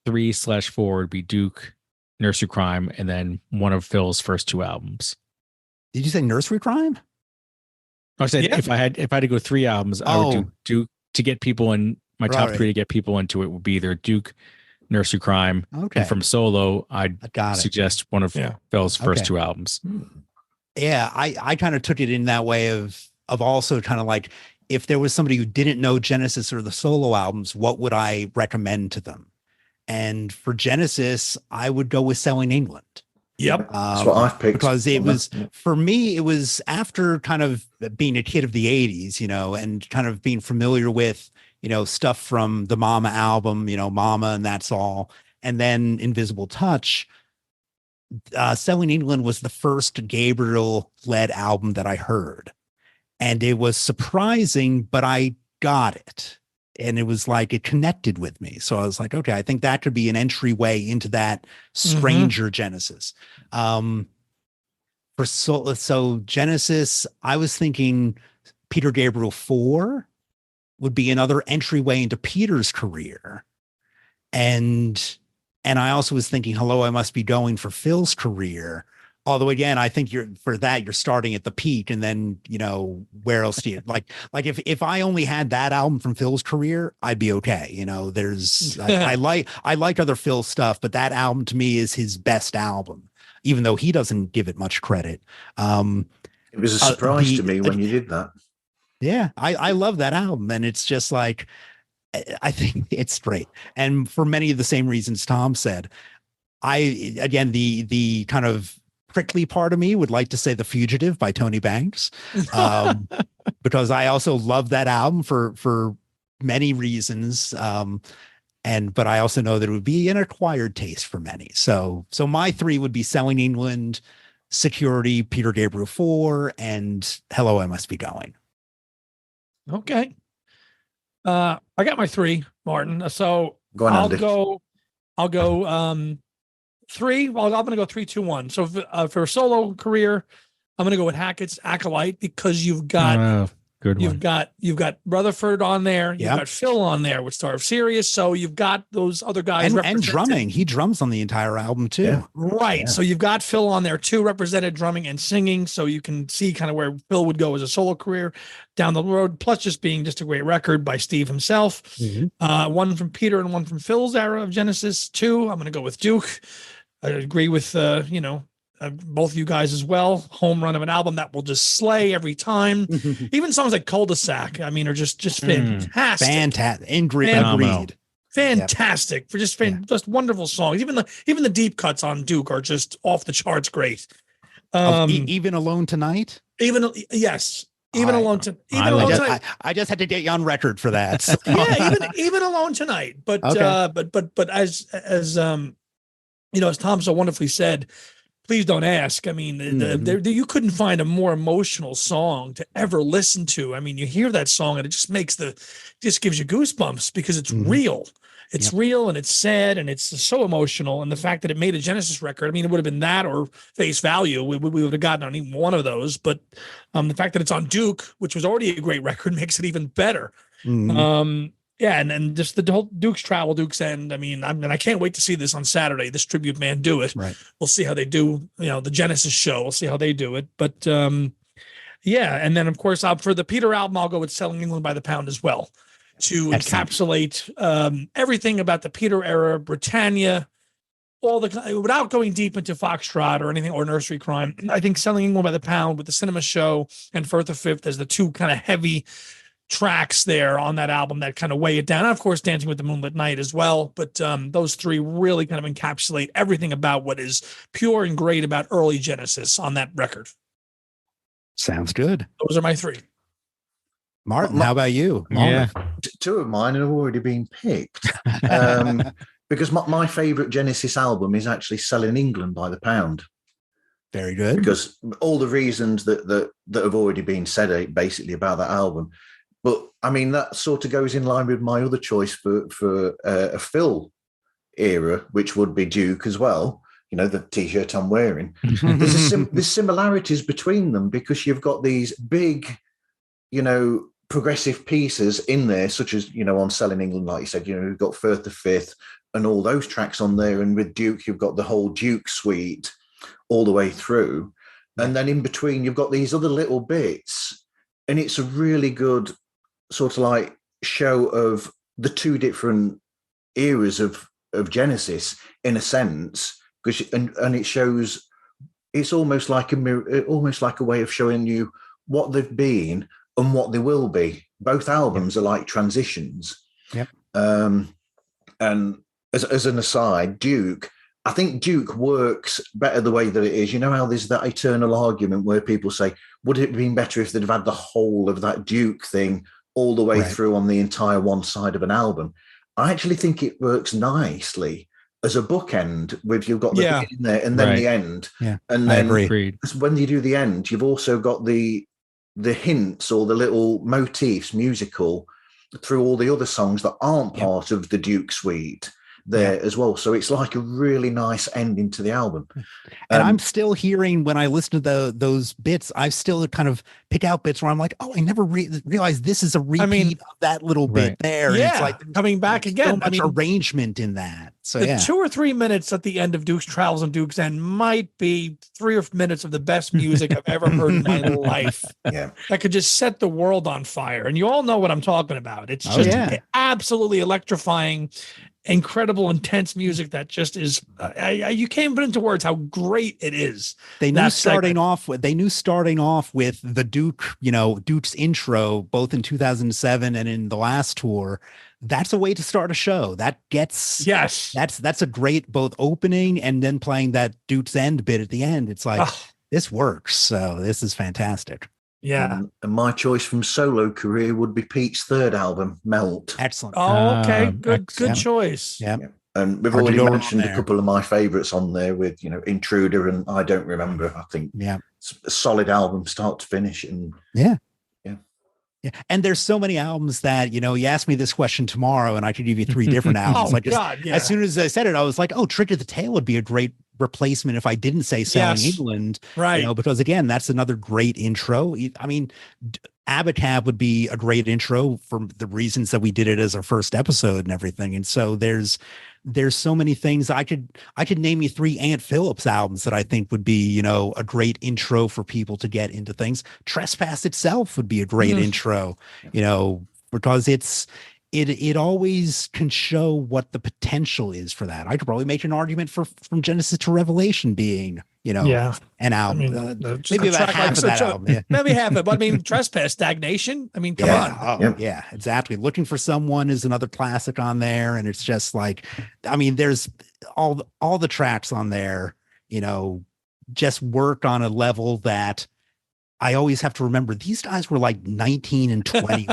3/4, it'd be Duke, Nursery Crime, and then one of Phil's first 2 albums. Did you say Nursery Crime? I said if I had to go 3 albums, I would do Duke to get people in. My top 3 to get people into it would be either Duke, Nursery Crime, and from solo, I'd suggest one of Phil's first 2 albums. Yeah, I kind of took it in that way of also kind of like, if there was somebody who didn't know Genesis or the solo albums, what would I recommend to them? And for Genesis, I would go with Selling England. Yep. That's what I've picked. Because it was, for me, it was after kind of being a kid of the 80s, and kind of being familiar with, stuff from the Mama album, Mama and That's All. And then Invisible Touch. Selling England was the first Gabriel-led album that I heard. And it was surprising, but I got it. And it was like, it connected with me. So I was like, okay, I think that could be an entryway into that stranger Genesis. So Genesis, I was thinking Peter Gabriel 4 would be another entryway into Peter's career. And I also was thinking, Hello, I Must Be Going for Phil's career. Although again, I think you're starting at the peak, and then where else do you like if I only had that album from Phil's career, I'd be okay. There's I like other Phil stuff, but that album to me is his best album, even though he doesn't give it much credit. It was a surprise to me when you did that. Yeah, I love that album, and it's just like I think it's great, and for many of the same reasons Tom said. The kind of prickly part of me would like to say The Fugitive by Tony Banks, because I also love that album for many reasons. But I also know that it would be an acquired taste for many. So my 3 would be Selling England, Security, Peter Gabriel 4, and Hello, I Must Be Going. Okay. I got my 3, Martin. So go on, Andy. I'll go 3. Well, I'm going to go 3, 2, 1. So for a solo career, I'm going to go with Hackett's Acolyte, because you've got you've got Rutherford on there, you've got Phil on there with Star of Sirius, so you've got those other guys and drumming. He drums on the entire album too. Yeah. Right. Yeah. So you've got Phil on there too, represented drumming and singing, so you can see kind of where Phil would go as a solo career down the road, plus just being just a great record by Steve himself. One from Peter and one from Phil's era of Genesis. 2, I'm going to go with Duke. I agree with both of you guys as well. Home run of an album that will just slay every time. Even songs like Cul-de-sac, are just fantastic. Fantastic. Agreed. Fantastic. For just wonderful songs. Even the deep cuts on Duke are just off the charts great. Even Alone Tonight? Even Alone Tonight. I just had to get you on record for that. So. even Alone Tonight. But but as Tom so wonderfully said, please don't ask. You couldn't find a more emotional song to ever listen to. You hear that song and it just gives you goosebumps, because it's real. It's real, and it's sad, and it's so emotional. And the fact that it made a Genesis record, it would have been that or Face Value. We would have gotten on even one of those. But the fact that it's on Duke, which was already a great record, makes it even better. And just the whole Duke's Travel, Duke's End. I can't wait to see this on Saturday. This tribute band do it. Right. We'll see how they do. The Genesis show. We'll see how they do it. But and then of course for the Peter album, I'll go with Selling England by the Pound as well, to encapsulate everything about the Peter era, Britannia, without going deep into Foxtrot or anything or Nursery Crime. I think Selling England by the Pound with the Cinema Show and Firth the Fifth as the 2 kind of heavy tracks there on that album that kind of weigh it down. And of course, Dancing with the Moonlit Night as well. But those 3 really kind of encapsulate everything about what is pure and great about early Genesis on that record. Sounds good. Those are my 3. Martin, how about you? Yeah. 2 of mine have already been picked. Because my favorite Genesis album is actually Selling England by the Pound. Very good. Because all the reasons that have already been said basically about that album. But that sort of goes in line with my other choice for a Phil era, which would be Duke as well. The T-shirt I'm wearing. There's similarities between them, because you've got these big, progressive pieces in there, such as on Selling England, like you said. You've got Firth the Fifth and all those tracks on there, and with Duke, you've got the whole Duke suite all the way through, and then in between, you've got these other little bits, and it's a really good sort of like show of the 2 different eras of Genesis in a sense, because and it shows, it's almost like a mirror, almost like a way of showing you what they've been and what they will be. Both albums are like transitions. Yep. And as an aside, Duke, I think Duke works better the way that it is. You know how there's that eternal argument where people say, would it have been better if they'd have had the whole of that Duke thing all the way through on the entire one side of an album? I actually think it works nicely as a bookend with you've got the beginning there and then the end. Yeah, and I then agree. when you do the end, you've also got the hints or the little motifs musical through all the other songs that aren't part of the Duke suite there as well. So it's like a really nice ending to the album. And I'm still hearing, when I listen to those bits, I still kind of pick out bits where I'm like, oh, I never realized this is a repeat of that little bit there. Yeah, and it's like coming back again. So much arrangement in that. So the 2 or 3 minutes at the end of Duke's Travels and Duke's End might be 3 minutes of the best music I've ever heard in my life. Yeah, that could just set the world on fire. And you all know what I'm talking about. It's just absolutely electrifying, incredible, intense music that just is. You can't put into words how great it is. They knew starting off with the Duke, Duke's intro, both in 2007 and in the last tour. That's a way to start a show. That gets that's a great both opening and then playing that Duke's End bit at the end. It's like this works. So this is fantastic. Yeah. And my choice from solo career would be Pete's third album, Melt. Excellent. Oh, okay. Good choice. Yeah. And we've already mentioned a couple of my favorites on there with, Intruder and I Don't Remember. I think it's a solid album, start to finish. And Yeah. And there's so many albums that, you asked me this question tomorrow and I could give you 3 different albums. As soon as I said it, I was like, oh, Trick to the Tail would be a great replacement if I didn't say Selling England. Right. Because again, that's another great intro. I mean, Abacab would be a great intro for the reasons that we did it as our first episode and everything. And so there's so many things. I could name you 3 Ant Phillips albums that I think would be, a great intro for people to get into things. Trespass itself would be a great intro, because it always can show what the potential is for that. I could probably make an argument from Genesis to Revelation being, an album. Maybe about half of that album. Yeah. Maybe half it, but I mean, Trespass, Stagnation. I mean, come on. Yeah, exactly. Looking for Someone is another classic on there. And it's just like, I mean, there's all the tracks on there, just work on a level that I always have to remember. These guys were like 19 and 20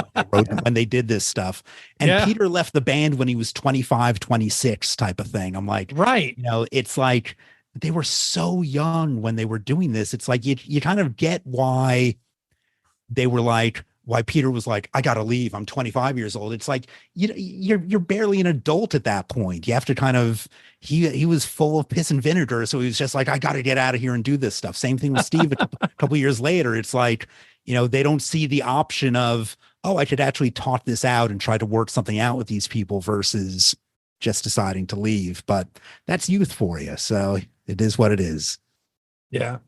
when they did this stuff. And Peter left the band when he was 25, 26 type of thing. I'm like, it's like, they were so young when they were doing this. It's like you kind of get why they were like, why Peter was like, I gotta leave. I'm 25 years old. It's like you're barely an adult at that point. You have to kind of he was full of piss and vinegar, so he was just like, I gotta get out of here and do this stuff. Same thing with Steve. a couple years later, it's like they don't see the option of, oh, I could actually talk this out and try to work something out with these people versus just deciding to leave. But that's youth for you. So it is what it is. Yeah.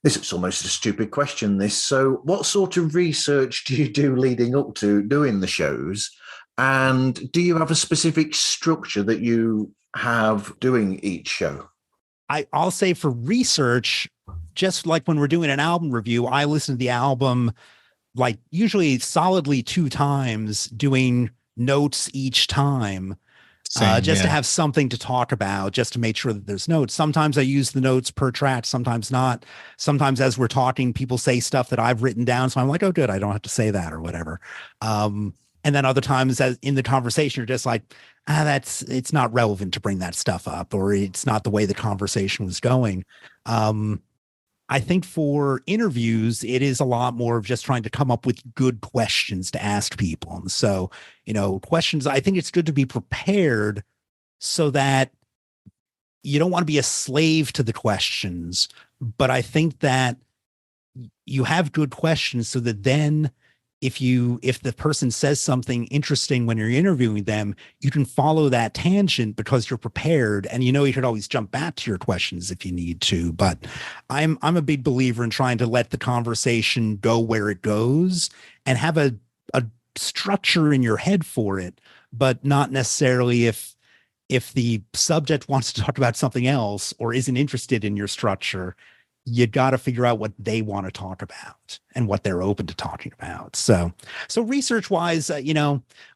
This is almost a stupid question, this. So what sort of research do you do leading up to doing the shows? And do you have a specific structure that you have doing each show? I'll say for research, just like when we're doing an album review, I listen to the album like usually solidly 2 times, doing notes each time. To have something to talk about, just to make sure that there's notes. Sometimes I use the notes per track, sometimes not. Sometimes as we're talking, people say stuff that I've written down. So I'm like, oh, good, I don't have to say that or whatever. And then other times as in the conversation, you're just like, it's not relevant to bring that stuff up, or it's not the way the conversation was going. I think for interviews, it is a lot more of just trying to come up with good questions to ask people. And so, questions, I think it's good to be prepared so that you don't want to be a slave to the questions. But I think that you have good questions so that then if the person says something interesting when you're interviewing them, you can follow that tangent because you're prepared, and you could always jump back to your questions if you need to. But I'm a big believer in trying to let the conversation go where it goes and have a structure in your head for it, but not necessarily if the subject wants to talk about something else or isn't interested in your structure, you got to figure out what they want to talk about and what they're open to talking about. So research wise,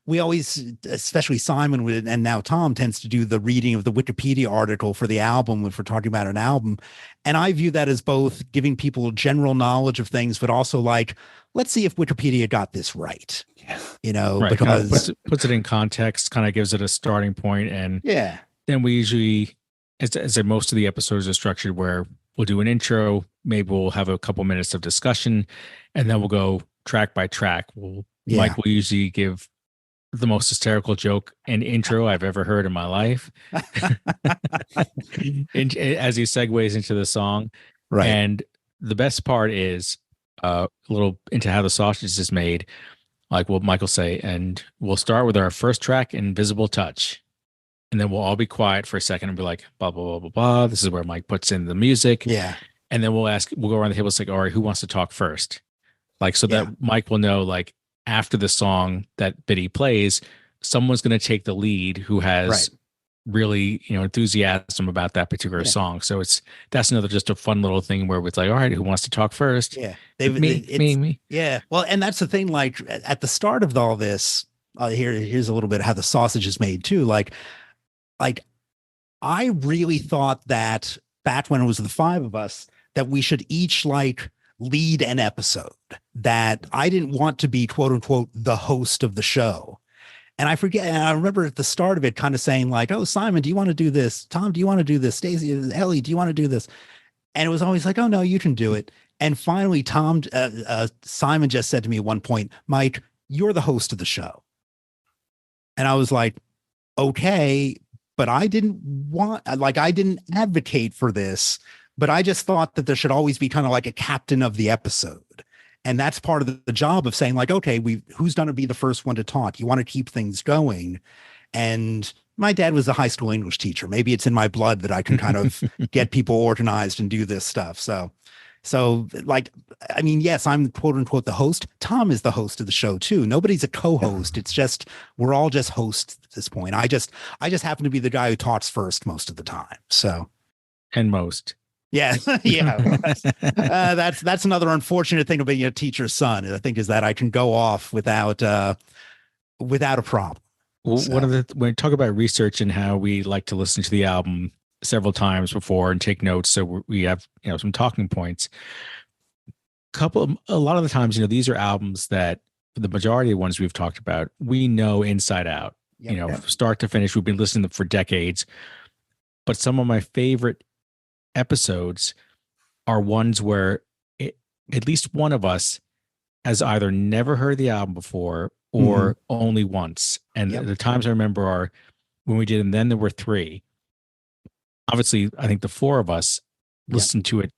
we always, especially Simon and now Tom, tends to do the reading of the Wikipedia article for the album if we're talking about an album. And I view that as both giving people general knowledge of things, but also like, let's see if Wikipedia got this right. Right, Because puts it in context, kind of gives it a starting point. And then we usually, as most of the episodes are structured, where we'll do an intro, maybe we'll have a couple minutes of discussion, and then we'll go track by track. Mike will usually give the most hysterical joke and intro I've ever heard in my life. And as he segues into the song. Right. And the best part is a little into how the sausage is made, like what Mike will say, and we'll start with our first track, Invisible Touch. And then we'll all be quiet for a second and be like, blah, blah, blah, blah, blah. This is where Mike puts in the music. Yeah. And then we'll go around the table and say, all right, who wants to talk first? Like, so that Mike will know, like, after the song that Biddy plays, someone's going to take the lead who has really, enthusiasm about that particular song. So that's another just a fun little thing where it's like, all right, who wants to talk first? Yeah. Me. Yeah. Well, and that's the thing, like at the start of all this, here's a little bit of how the sausage is made too. Like I really thought that back when it was the five of us, that we should each like lead an episode, that I didn't want to be quote unquote the host of the show. And I remember at the start of it kind of saying like, oh, Simon, do you want to do this? Tom, do you want to do this? Stacey, Ellie, do you want to do this? And it was always like, oh no, you can do it. And finally, Simon just said to me at one point, Mike, you're the host of the show. And I was like, okay, but I didn't advocate for this, but I just thought that there should always be kind of like a captain of the episode. And that's part of the job of saying like, okay, who's going to be the first one to talk? You want to keep things going. And my dad was a high school English teacher. Maybe it's in my blood that I can kind of get people organized and do this stuff. So like, I mean, yes, I'm quote unquote the host. Tom is the host of the show too. Nobody's a co-host. It's just, we're all just hosts at this point. I just happen to be the guy who talks first most of the time. So. And most. Yeah. Yeah. That's another unfortunate thing of being a teacher's son, I think, is that I can go off without a problem. Well, when we talk about research and how we like to listen to the album several times before and take notes, so we have some talking points. A lot of the times, these are albums that for the majority of the ones we've talked about, we know inside out. Start to finish, we've been listening to them for decades. But some of my favorite episodes are ones where at least one of us has either never heard the album before or only once. And the times I remember are when we did, and then there were three. Obviously, I think the four of us listened to it,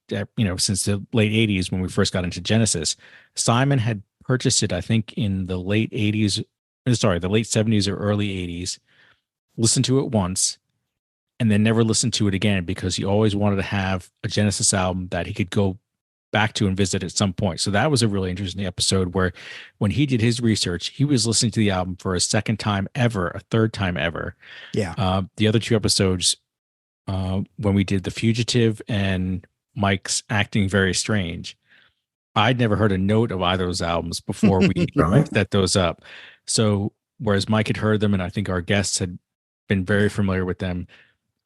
since the late 80s when we first got into Genesis. Simon had purchased it, I think, in the late 70s or early 80s, listened to it once, and then never listened to it again because he always wanted to have a Genesis album that he could go back to and visit at some point. So that was a really interesting episode where when he did his research, he was listening to the album for a second time ever, a third time ever. Yeah. The other two episodes, when we did The Fugitive and Mike's Acting Very Strange, I'd never heard a note of either of those albums before we set those up. So whereas Mike had heard them and I think our guests had been very familiar with them,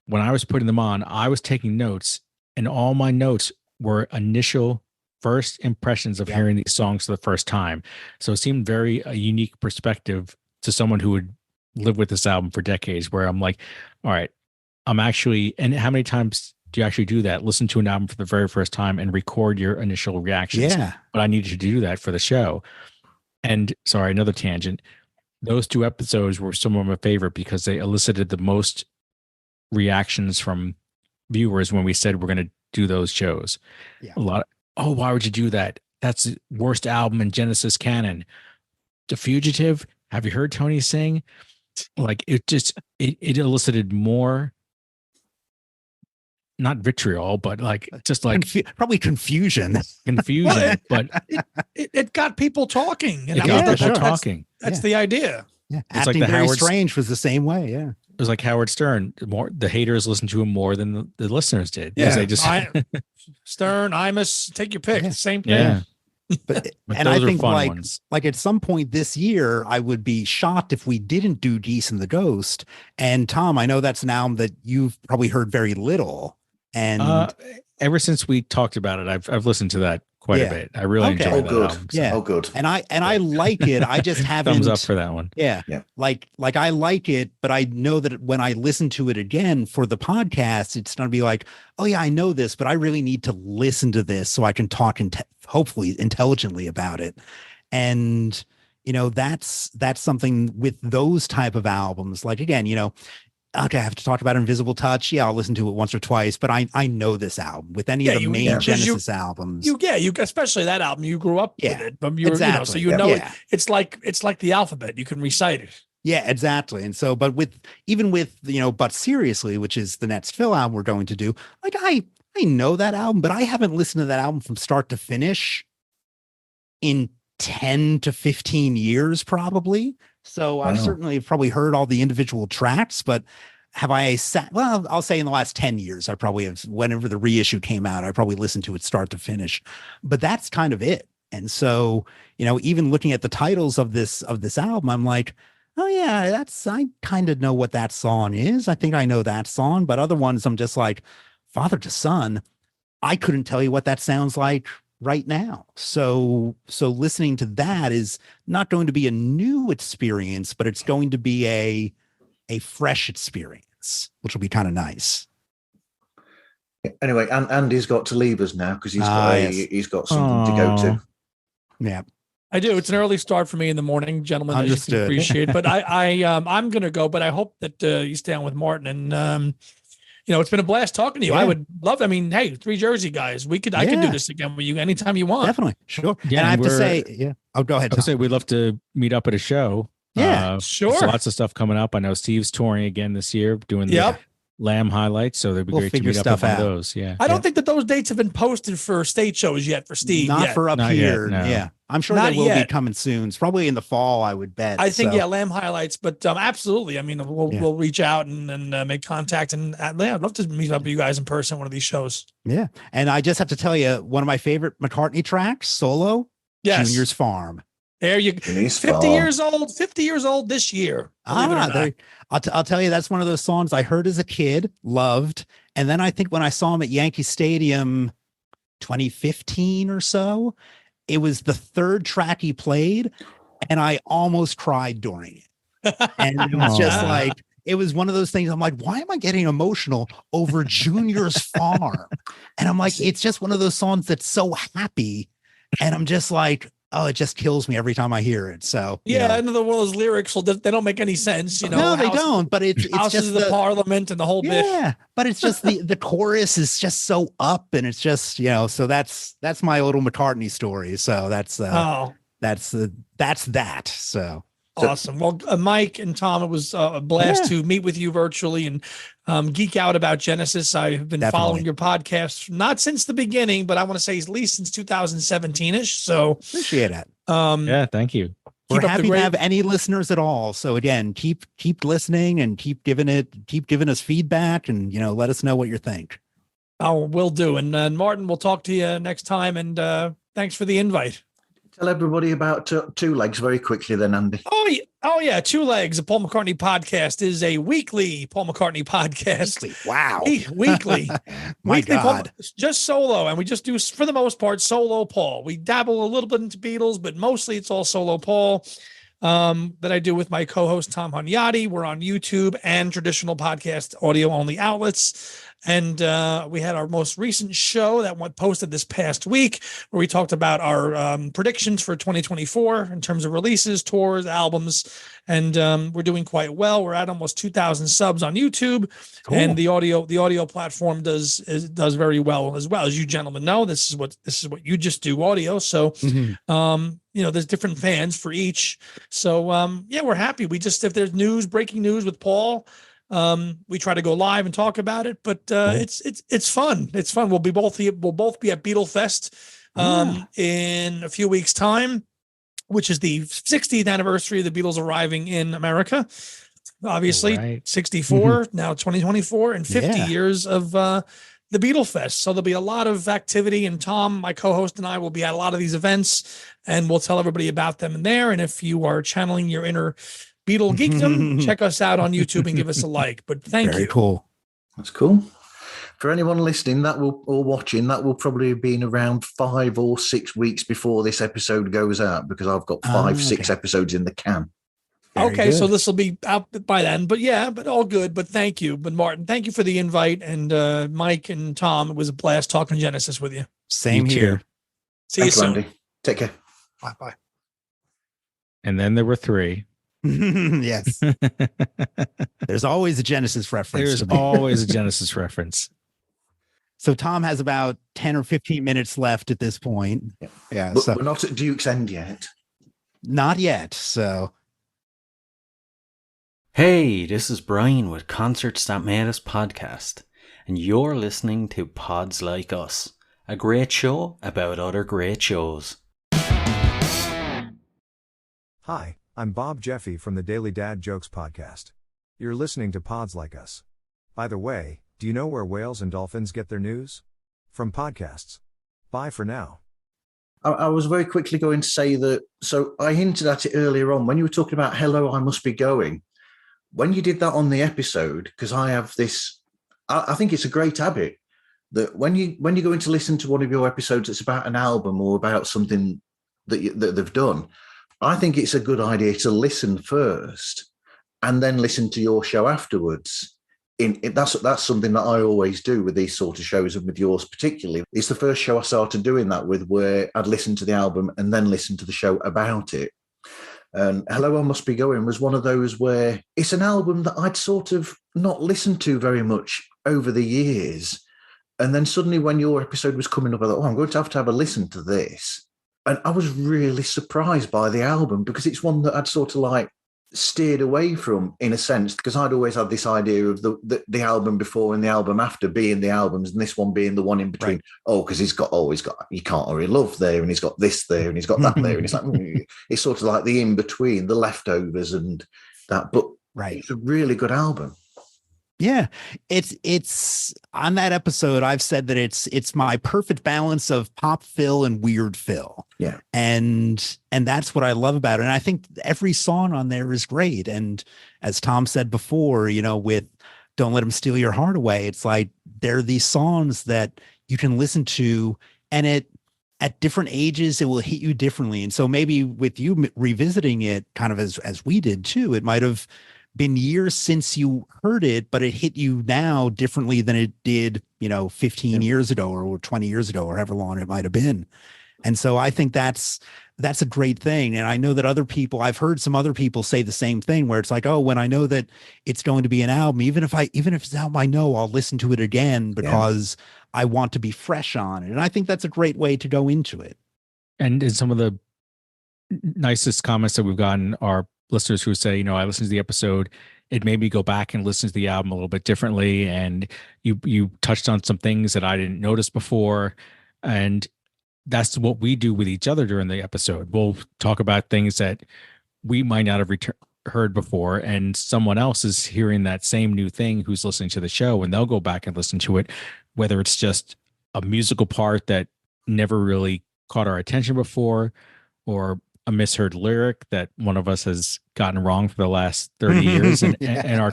when I was putting them on, I was taking notes, and all my notes were initial first impressions of hearing these songs for the first time. So it seemed very a unique perspective to someone who would live with this album for decades, where I'm like, all right, I'm actually, and how many times do you actually do that? Listen to an album for the very first time and record your initial reactions. Yeah. But I needed to do that for the show. And sorry, another tangent. Those two episodes were some of my favorite because they elicited the most reactions from viewers when we said we're going to do those shows. A lot of, why would you do that? That's the worst album in Genesis canon. The Fugitive, have you heard Tony sing? Like it elicited more, not vitriol, but like just like probably confusion. But it got people talking. It got people talking. That's the idea. Yeah, it's Acting like Very Strange was the same way. Yeah. It was like Howard Stern. The haters listened to him more than the listeners did. Yeah, They just Stern, Imus, take your pick. Yeah. Same thing. yeah. But But and those I are think fun like ones. like at some point this year, I would be shocked if we didn't do Geese and the Ghost. And Tom, I know that's an album that you've probably heard very little. And Ever since we talked about it, I've listened to that quite a Yeah. bit. I really Okay. enjoy Oh, that good. album. So Yeah. Oh, good. and I like it. I just haven't. thumbs up for that one. Yeah. Yeah. Like I like it, but I know that when I listen to it again for the podcast, it's going to be like, oh yeah, I know this, but I really need to listen to this so I can talk hopefully intelligently about it. And, that's something with those type of albums. Like, again, okay, I have to talk about Invisible Touch. Yeah, I'll listen to it once or twice, but I know this album. With any of the main Genesis albums. You especially that album, you grew up with it. But exactly. So it's like the alphabet. You can recite it. Yeah, exactly. And so, but even with But Seriously, which is the next Phil album we're going to do, like I know that album, but I haven't listened to that album from start to finish in 10 to 15 years, probably. So I've certainly probably heard all the individual tracks, but have I sat? Well, I'll say in the last 10 years, I probably have. Whenever the reissue came out, I probably listened to it start to finish. But that's kind of it. And so, even looking at the titles of this album, I'm like, oh yeah, I kind of know what that song is. I think I know that song, but other ones, I'm just like, Father to Son. I couldn't tell you what that sounds like right now. So listening to that is not going to be a new experience, but it's going to be a fresh experience, which will be kind of nice. Anyway, and Andy's got to leave us now because he's got something to go to. Yeah. I do. It's an early start for me in the morning, gentlemen. As you can appreciate. But I'm going to go. But I hope that you stay on with Martin. And it's been a blast talking to you. Yeah. I would love. I mean, hey, 3 Jersey guys, I could do this again with you anytime you want. Definitely, sure. Yeah, and I have to say, yeah. Oh, go ahead. I would say we'd love to meet up at a show. Yeah, sure. There's lots of stuff coming up. I know Steve's touring again this year, doing the Lamb highlights. So it'd be great to meet up on one of those. Yeah. I don't think that those dates have been posted for stage shows yet for Steve. Not for up here. Yet, no. Yeah. I'm sure Not they will yet. be coming soon. It's probably in the fall, I would bet. I think, Lamb highlights, but absolutely. I mean, we'll reach out and make contact. And I'd love to meet up with you guys in person, one of these shows. Yeah. And I just have to tell you, one of my favorite McCartney tracks, solo, Junior's Farm. There you go. 50 years old this year. I'll tell you, that's one of those songs I heard as a kid, loved. And then I think when I saw him at Yankee Stadium 2015 or so, it was the third track he played, and I almost cried during it. And it was just like, it was one of those things. I'm like, why am I getting emotional over Junior's Farm? And I'm like, it's just one of those songs that's so happy. And I'm just like, oh, it just kills me every time I hear it. So another one of those lyrics, they don't make any sense. No, they don't. But it's just the Parliament and the whole bit. Yeah, but it's just the chorus is just so up, and it's just so that's my little McCartney story. So that's that. So awesome. Well, Mike and Tom, it was a blast to meet with you virtually and geek out about Genesis. I've been following your podcast, not since the beginning, but I want to say at least since 2017-ish. So appreciate it. Yeah, thank you. We're happy to have any listeners at all. So again, keep listening and keep giving us feedback and let us know what you think. Oh, will do. And Martin, we'll talk to you next time. And thanks for the invite. Tell everybody about Two Legs very quickly then, Andy. Oh yeah. Two Legs, a Paul McCartney podcast, is a weekly Paul McCartney podcast. Weekly. Wow. Weekly. My weekly God. Just solo. And we just do, for the most part, solo Paul. We dabble a little bit into Beatles, but mostly it's all solo Paul. That I do with my co-host Tom Hunyadi. We're on YouTube and traditional podcast audio only outlets. And we had our most recent show that went posted this past week, where we talked about our predictions for 2024 in terms of releases, tours, albums, and we're doing quite well. We're at almost 2,000 subs on YouTube, and the audio platform does very well as well. As you gentlemen know, this is what you just do, audio. So there's different fans for each. So we're happy. We just, if there's breaking news with Paul, we try to go live and talk about it, but it's fun. It's fun. We'll both be at Beatle Fest in a few weeks' time, which is the 60th anniversary of the Beatles arriving in America. obviously, Right. 64, now 2024, and 50 Yeah. years of the Beatle Fest. So there'll be a lot of activity, and Tom, my co-host, and I will be at a lot of these events, and we'll tell everybody about them in there. And if you are channeling your inner Beatle geekdom, check us out on YouTube and give us a like. But thank Very you. cool. That's cool. For anyone listening or watching, that will probably have been around 5 or 6 weeks before this episode goes out, because I've got 5-6 episodes in the can. Okay, so this will be out by then, but all good. But thank you. But Martin, thank you for the invite. And Mike and Tom, it was a blast talking Genesis with you. Same here. See you soon. Andy. Take care. Bye. And then there were 3. Yes. There's always a Genesis reference. There's always a Genesis reference. So Tom has about 10 or 15 minutes left at this point. Yeah. But So we're not at Duke's End yet. not yet. So Hey, this is Brian with Concerts That Made Us Podcast, and you're listening to Pods Like Us, a great show about other great shows. Hi, I'm Bob Jeffy from the Daily Dad Jokes Podcast. You're listening to Pods Like Us. By the way, do you know where whales and dolphins get their news? From podcasts. Bye for now. I was very quickly going to say that, so I hinted at it earlier on when you were talking about Hello, I Must Be Going. When you did that on the episode, because I have this, I think it's a great habit that when you're going to listen to one of your episodes that's about an album or about something that they've done, I think it's a good idea to listen first and then listen to your show afterwards. That's something that I always do with these sort of shows, and with yours particularly. It's the first show I started doing that with, where I'd listen to the album and then listen to the show about it. And Hello, I Must Be Going was one of those where it's an album that I'd sort of not listened to very much over the years. And then suddenly when your episode was coming up, I thought, I'm going to have a listen to this. And I was really surprised by the album, because it's one that I'd sort of like steered away from, in a sense, because I'd always had this idea of the album before and the album after being the albums, and this one being the one in between. Right. Oh, because he's got You Can't Hurry Love there, and he's got this there, and he's got that there, and it's like it's sort of like the in between, the leftovers, and that. But it's a really good album. Yeah, it's on that episode, I've said that it's my perfect balance of pop Phil and weird Phil. Yeah. And that's what I love about it. And I think every song on there is great. And as Tom said before, with Don't Let Him Steal Your Heart Away, it's like there are these songs that you can listen to, and at different ages, it will hit you differently. And so maybe with you revisiting it kind of as we did too, it might have been years since you heard it, but it hit you now differently than it did, 15 years ago or 20 years ago, or however long it might have been. And so I think that's a great thing. And I know that I've heard some other people say the same thing, where it's like, oh, when I know that it's going to be an album, even if it's an album I know, I'll listen to it again because I want to be fresh on it. And I think that's a great way to go into it. And in some of the nicest comments that we've gotten are listeners who say, I listened to the episode, it made me go back and listen to the album a little bit differently. And you touched on some things that I didn't notice before. And that's what we do with each other during the episode. We'll talk about things that we might not have heard before, and someone else is hearing that same new thing who's listening to the show, and they'll go back and listen to it, whether it's just a musical part that never really caught our attention before, or a misheard lyric that one of us has gotten wrong for the last 30 years and are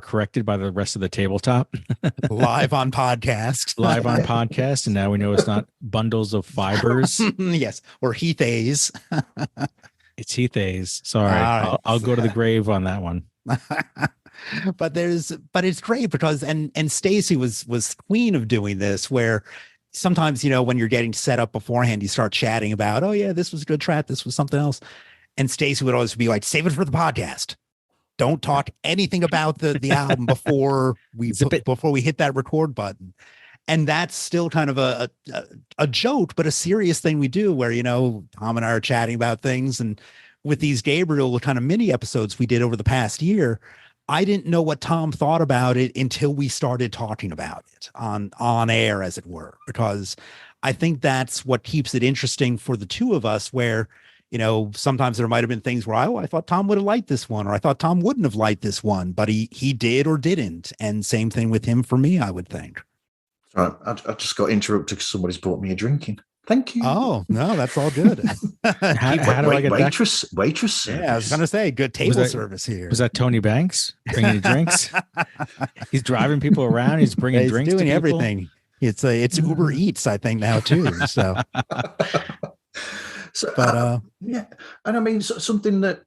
corrected by the rest of the tabletop. Live on podcast. And now we know it's not bundles of fibers. Yes. Or Heath-A's. It's Heath-A's. Sorry. Right. I'll go to the grave on that one. But it's great because, and Stacey was queen of doing this, where sometimes, when you're getting set up beforehand, you start chatting about, oh yeah, this was a good track, this was something else. And Stacey would always be like, save it for the podcast. Don't talk anything about the album before we hit that record button. And that's still kind of a joke, but a serious thing we do, where, Tom and I are chatting about things. And with these Gabriel kind of mini episodes we did over the past year, I didn't know what Tom thought about it until we started talking about it on air, as it were, because I think that's what keeps it interesting for the two of us, where sometimes there might have been things where I thought Tom would have liked this one, or I thought Tom wouldn't have liked this one, but he did or didn't. And same thing with him for me, I would think. Right. I just got interrupted because somebody's bought me a drinking. Thank you. Oh, no, that's all good. how do I get waitress? Yeah, I was going to say, good table service here. Was that Tony Banks bringing you drinks? He's driving people around. He's bringing drinks. Doing to everything. It's Uber Eats, I think, now too. So, yeah, and I mean something that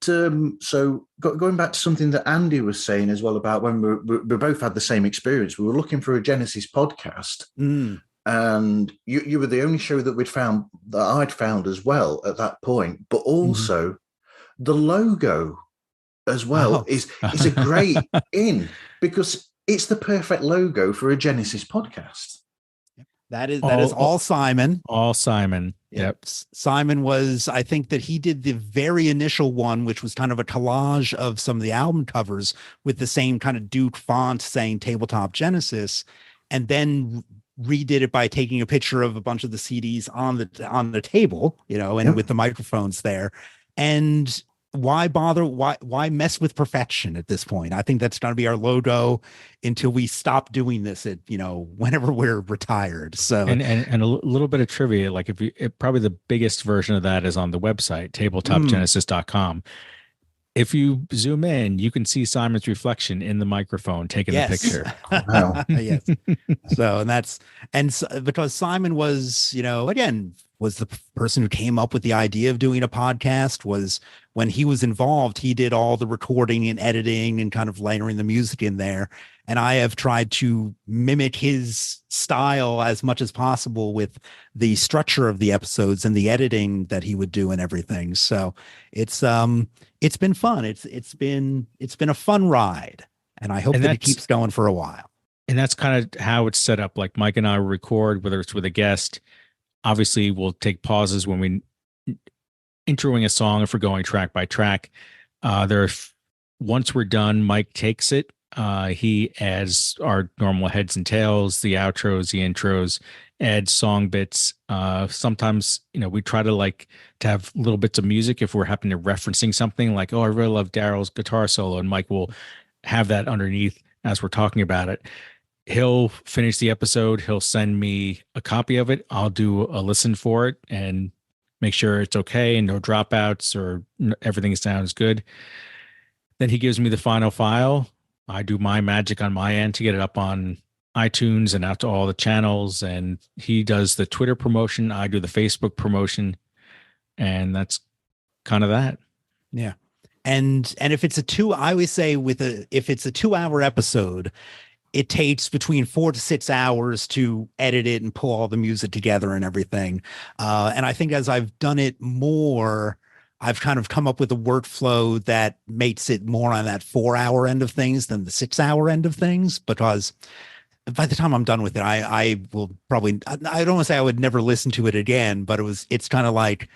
going back to something that Andy was saying as well about when we both had the same experience. We were looking for a Genesis podcast. And you were the only show that I'd found as well at that point, but also the logo as well is a great in, because it's the perfect logo for a Genesis podcast. That is all Simon. All Simon. Yep. Simon was, I think that he did the very initial one, which was kind of a collage of some of the album covers with the same kind of Duke font saying Tabletop Genesis, and then redid it by taking a picture of a bunch of the CDs on the table, and with the microphones there. And why bother? Why mess with perfection at this point? I think that's going to be our logo until we stop doing this at, whenever we're retired. So, and a little bit of trivia, like probably the biggest version of that is on the website, tabletopgenesis.com. If you zoom in, you can see Simon's reflection in the microphone taking the picture. Wow. Yes. So, because Simon was, again, was the person who came up with the idea of doing a podcast. Was when he was involved, he did all the recording and editing and kind of layering the music in there. And I have tried to mimic his style as much as possible with the structure of the episodes and the editing that he would do and everything. So it's been fun. It's been a fun ride, and I hope that it keeps going for a while. And that's kind of how it's set up. Like Mike and I record, whether it's with a guest. Obviously, we'll take pauses when we introing a song if we're going track by track. Once we're done, Mike takes it. He adds our normal heads and tails, the outros, the intros, adds song bits. Sometimes, we try to have little bits of music if we're happening to referencing something like, oh, I really love Daryl's guitar solo, and Mike will have that underneath as we're talking about it. He'll finish the episode. He'll send me a copy of it. I'll do a listen for it and make sure it's okay and no dropouts or everything sounds good. Then he gives me the final file. I do my magic on my end to get it up on iTunes and out to all the channels. And he does the Twitter promotion. I do the Facebook promotion. And that's kind of that. Yeah. And if it's I always say if it's a 2-hour episode, it takes between 4 to 6 hours to edit it and pull all the music together and everything. And I think as I've done it more, I've kind of come up with a workflow that makes it more on that 4-hour end of things than the 6-hour end of things, because by the time I'm done with it, I will probably, I don't want to say I would never listen to it again, but it's kind of like,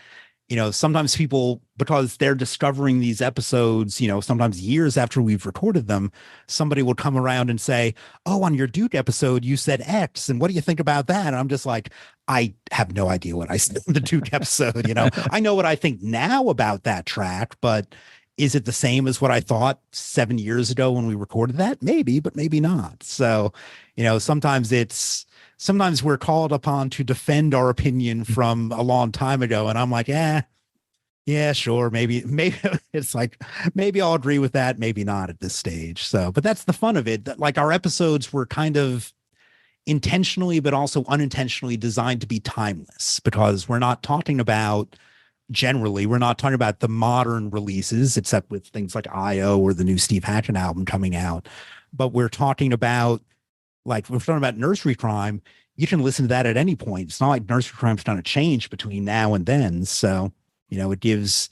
sometimes people, because they're discovering these episodes, sometimes years after we've recorded them, somebody will come around and say, oh, on your Duke episode, you said X. And what do you think about that? And I'm just like, I have no idea what I said in the Duke episode. I know what I think now about that track, but is it the same as what I thought 7 years ago when we recorded that? Maybe, but maybe not. So, sometimes we're called upon to defend our opinion from a long time ago. And I'm like, yeah, sure. Maybe it's like, maybe I'll agree with that. Maybe not at this stage. So, but that's the fun of it. Like our episodes were kind of intentionally, but also unintentionally designed to be timeless, because we're not talking about the modern releases, except with things like IO or the new Steve Hatchett album coming out. But we're talking about, Nursery Crime. You can listen to that at any point. It's not like Nursery Crime's going to change between now and then. So, it gives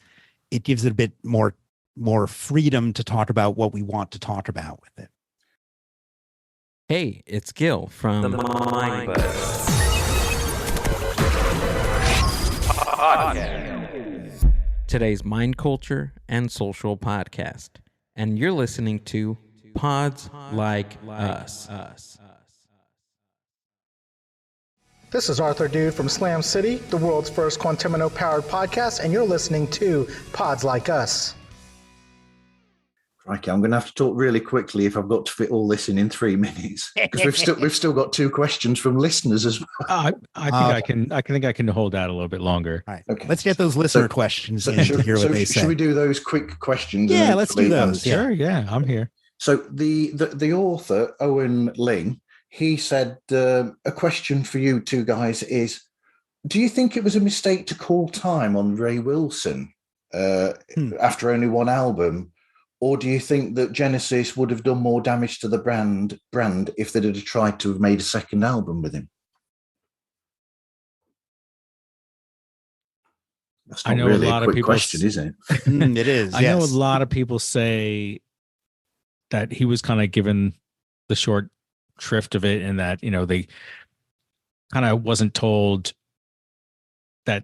it a bit more freedom to talk about what we want to talk about with it. Hey, it's Gil from the Mind Podcast. Today's mind culture and social podcast. And you're listening to Pods Like Us. This is Arthur Dude from Slam City, the world's first Quantimino-powered podcast, and you're listening to Pods Like Us. Crikey, I'm going to have to talk really quickly if I've got to fit all this in 3 minutes, because we've still got 2 questions from listeners as well. I think I can hold out a little bit longer. All right. Okay. Let's get those listener questions in to hear what they say. Should we do those quick questions? Yeah, let's do those. Sure, yeah, I'm here. So the author, Owen Ling, he said, a question for you two guys is, do you think it was a mistake to call time on Ray Wilson after only 1 album? Or do you think that Genesis would have done more damage to the brand if they'd have tried to have made a 2nd album with him? That's not really a quick question, is it? It is. I know a lot of people say that he was kind of given the short shrift of it, and that, they kind of wasn't told that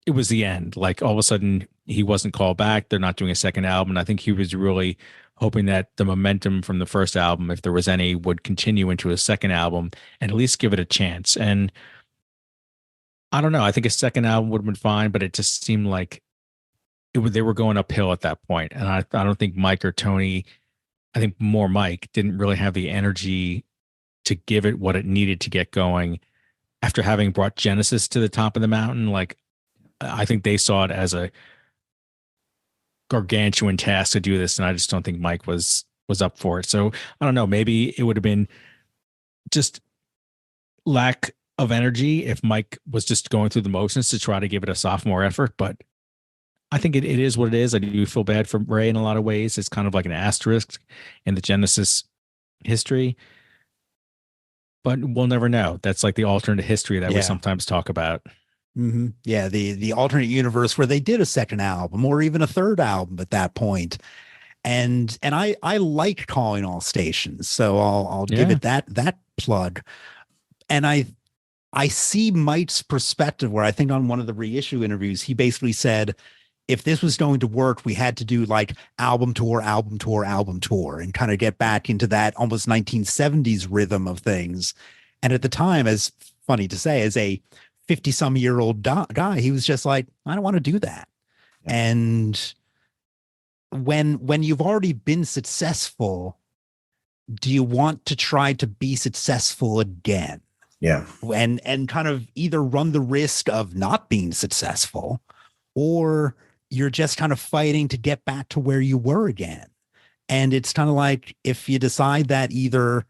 it was the end. Like, all of a sudden he wasn't called back. They're not doing a 2nd album. And I think he was really hoping that the momentum from the 1st album, if there was any, would continue into a 2nd album and at least give it a chance. And I don't know. I think a 2nd album would have been fine, but it just seemed like they were going uphill at that point. And I don't think Mike or Tony, I think more Mike, didn't really have the energy to give it what it needed to get going after having brought Genesis to the top of the mountain. Like, I think they saw it as a gargantuan task to do this, and I just don't think Mike was up for it. So I don't know, maybe it would have been just lack of energy if Mike was just going through the motions to try to give it a sophomore effort. But I think it is what it is. I do feel bad for Ray in a lot of ways. It's kind of like an asterisk in the Genesis history, but we'll never know. That's like the alternate history that we sometimes talk about. Mm-hmm. Yeah, the alternate universe where they did a 2nd album or even a 3rd album at that point. And I like Calling All Stations, so I'll give it that plug. And I see Mike's perspective, where I think on one of the reissue interviews, he basically said, if this was going to work, we had to do like album tour, and kind of get back into that almost 1970s rhythm of things. And at the time, as funny to say, as a 50-some-year-old guy, he was just like, I don't want to do that. Yeah. And when you've already been successful, do you want to try to be successful again? Yeah. And kind of either run the risk of not being successful, or you're just kind of fighting to get back to where you were again. And it's kind of like, if you decide that either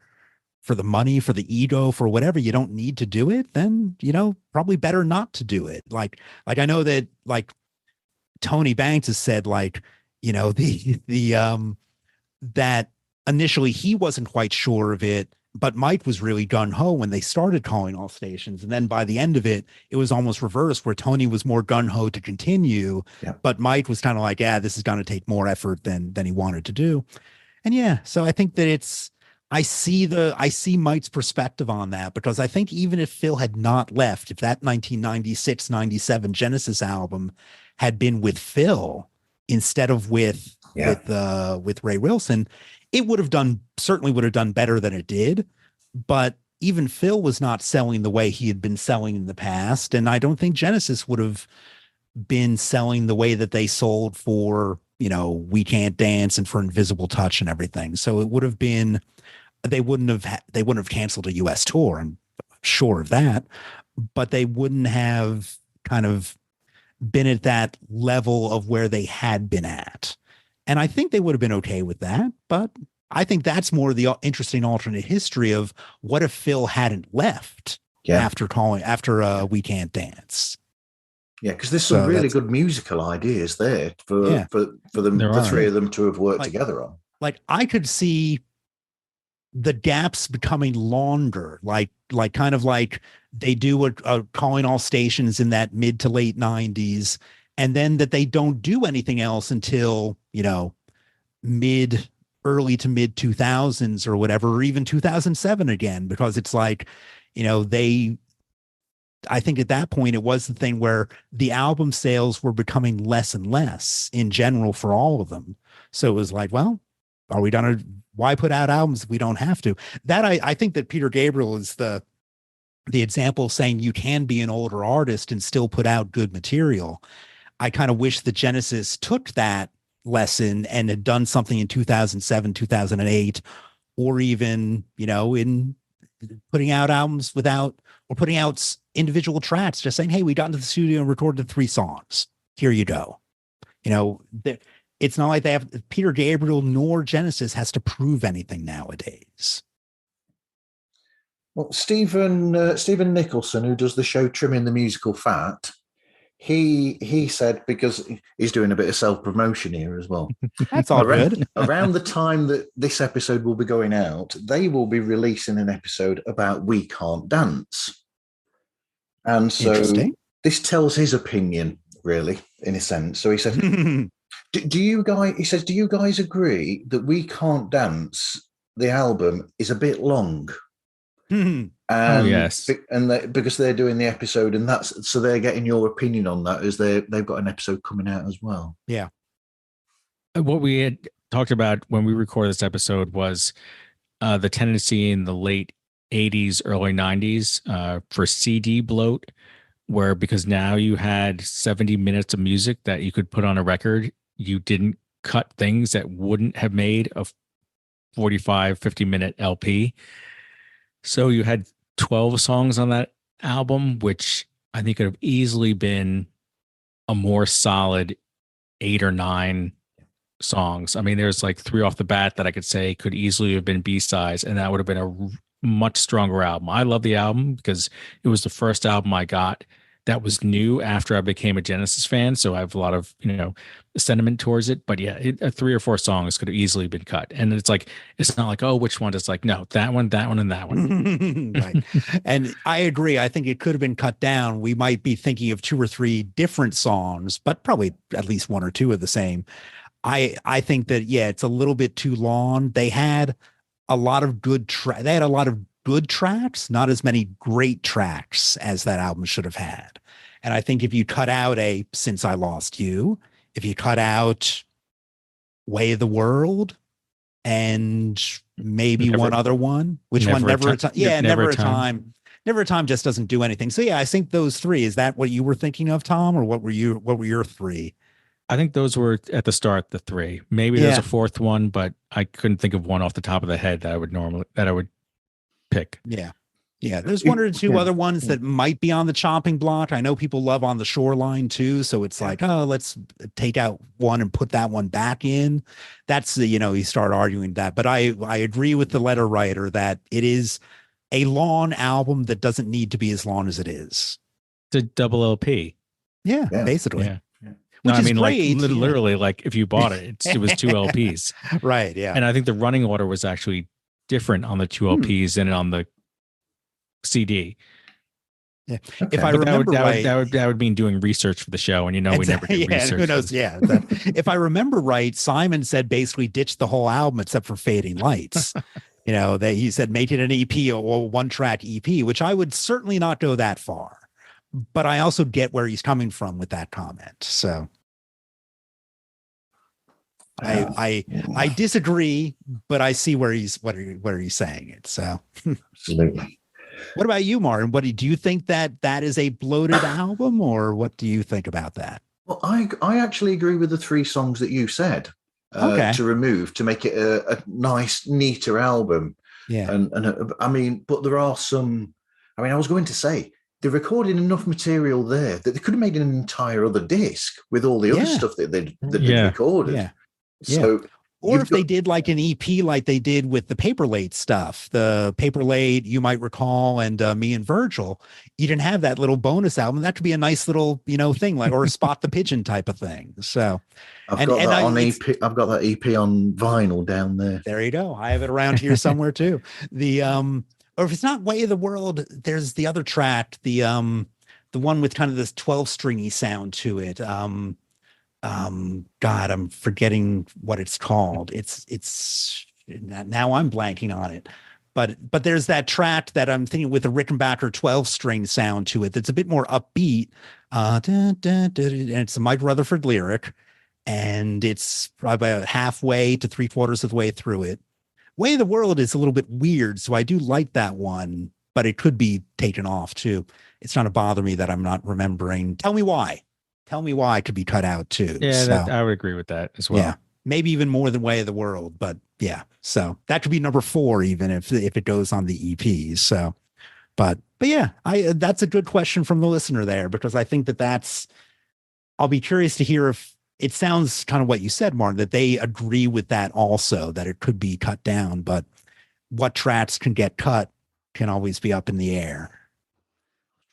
for the money, for the ego, for whatever, you don't need to do it, then, probably better not to do it. Like I know that like Tony Banks has said, like, that initially he wasn't quite sure of it, but Mike was really gung-ho when they started Calling All Stations. And then by the end of it, it was almost reversed, where Tony was more gung-ho to continue, but Mike was kind of like, this is going to take more effort than he wanted to do. And so I think that I see Mike's perspective on that, because I think even if Phil had not left, if that 1996-97 Genesis album had been with Phil instead of with Ray Wilson, it certainly would have done better than it did. But even Phil was not selling the way he had been selling in the past, and I don't think Genesis would have been selling the way that they sold for, We Can't Dance and for Invisible Touch and everything. So it would have been, they wouldn't have canceled a US tour, I'm sure of that, but they wouldn't have kind of been at that level of where they had been at. And I think they would have been okay with that, but I think that's more the interesting alternate history of what if Phil hadn't left after We Can't Dance. Yeah, because there's some really good musical ideas there for the 3 of them to have worked together on. Like, I could see the gaps becoming longer, like kind of like they do a Calling All Stations in that mid to late 90s, and then that they don't do anything else until, early to mid 2000s or whatever, or even 2007 again, because it's like, I think at that point it was the thing where the album sales were becoming less and less in general for all of them. So it was like, well, why put out albums if we don't have to? That I think that Peter Gabriel is the the example saying you can be an older artist and still put out good material. I kind of wish that Genesis took that lesson and had done something in 2007, 2008, or even, in putting out albums or putting out individual tracks, just saying, hey, we got into the studio and recorded 3 songs. Here you go. It's not like they have Peter Gabriel nor Genesis has to prove anything nowadays. Well, Stephen Nicholson, who does the show Trimming the Musical Fat, he said, because he's doing a bit of self-promotion here as well. That's all good. Around the time that this episode will be going out, they will be releasing an episode about We Can't Dance. And so this tells his opinion, really, in a sense. So he said, do you guys agree that We Can't Dance, the album, is a bit long? Yes. And because they're doing the episode, and so they're getting your opinion on that, as they've got an episode coming out as well. Yeah. What we had talked about when we recorded this episode was the tendency in the late 80s, early 90s for CD bloat, where because now you had 70 minutes of music that you could put on a record, you didn't cut things that wouldn't have made a 45, 50-minute LP. So you had 12 songs on that album, which I think could have easily been a more solid 8 or 9 songs. I mean, there's like 3 off the bat that I could say could easily have been B-sides, and that would have been a much stronger album. I love the album because it was the first album I got that was new after I became a Genesis fan. So I have a lot of, sentiment towards it. But yeah, 3 or 4 songs could have easily been cut. And it's not like, oh, which one? It's like, no, that one, and that one. Right. And I agree. I think it could have been cut down. We might be thinking of 2 or 3 different songs, but probably at least 1 or 2 of the same. I think that, yeah, it's a little bit too long. They had a lot of good tracks, not as many great tracks as that album should have had. And I think if you cut out Since I Lost You, if you cut out Way of the World, and maybe one other one, Never a Time. Yeah, Never a Time. Never a Time just doesn't do anything. So yeah, I think those 3. Is that what you were thinking of, Tom, or what were your 3? I think those were at the start, the 3. Maybe there's a 4th one, but I couldn't think of one off the top of the head that I would pick. Yeah. Yeah. There's 1 or 2 other ones that might be on the chopping block. I know people love On the Shoreline too. So it's like, oh, let's take out one and put that one back in. That's you start arguing that. But I agree with the letter writer that it is a long album that doesn't need to be as long as it is. It's a double LP. Yeah. Basically. Yeah. No, I mean, great. Like literally, like if you bought it, it was 2 LPs. Right. Yeah. And I think the running order was actually different on the 2 LPs than on the CD. Yeah. Okay. If I remember right, that would mean doing research for the show, and we never do research. Who knows? Yeah. If I remember right, Simon said basically ditch the whole album except for Fading Lights. That he said make it an EP or 1-track EP, which I would certainly not go that far. But I also get where he's coming from with that comment. So I disagree, but I see where he's saying it. So absolutely. What about you, Martin? Do you think that is a bloated album, or what do you think about that? Well, I actually agree with the 3 songs that you said to remove to make it a nice, neater album. Yeah. And I mean, but there are some. I mean, I was going to say, they recorded enough material there that they could have made an entire other disc with all the other stuff that they'd recorded. Yeah. So, or if they did like an EP like they did with the Paper Late stuff, the Paper Late, you might recall, and Me and Virgil, you didn't have that little bonus album. That could be a nice little, thing, like, or a Spot the Pigeon type of thing. So I've got that EP on vinyl down there. There you go. I have it around here somewhere too. Or if it's not Way of the World, there's the other track, the one with kind of this 12-stringy sound to it. God, I'm forgetting what it's called. It's now I'm blanking on it. But there's that track that I'm thinking with a Rickenbacker 12-string sound to it that's a bit more upbeat. And it's a Mike Rutherford lyric, and it's probably about halfway to 3/4 of the way through it. Way of the World is a little bit weird, so I do like that one, but it could be taken off too. It's not a bother me that I'm not remembering. Tell me why could be cut out too. Yeah, So, I would agree with that as well. Yeah, maybe even more than Way of the World, but yeah. So that could be number 4, even if it goes on the EP. So, but yeah, that's a good question from the listener there, because I think I'll be curious to hear if it sounds kind of what you said, Martin, that they agree with that also, that it could be cut down, but what tracks can get cut can always be up in the air.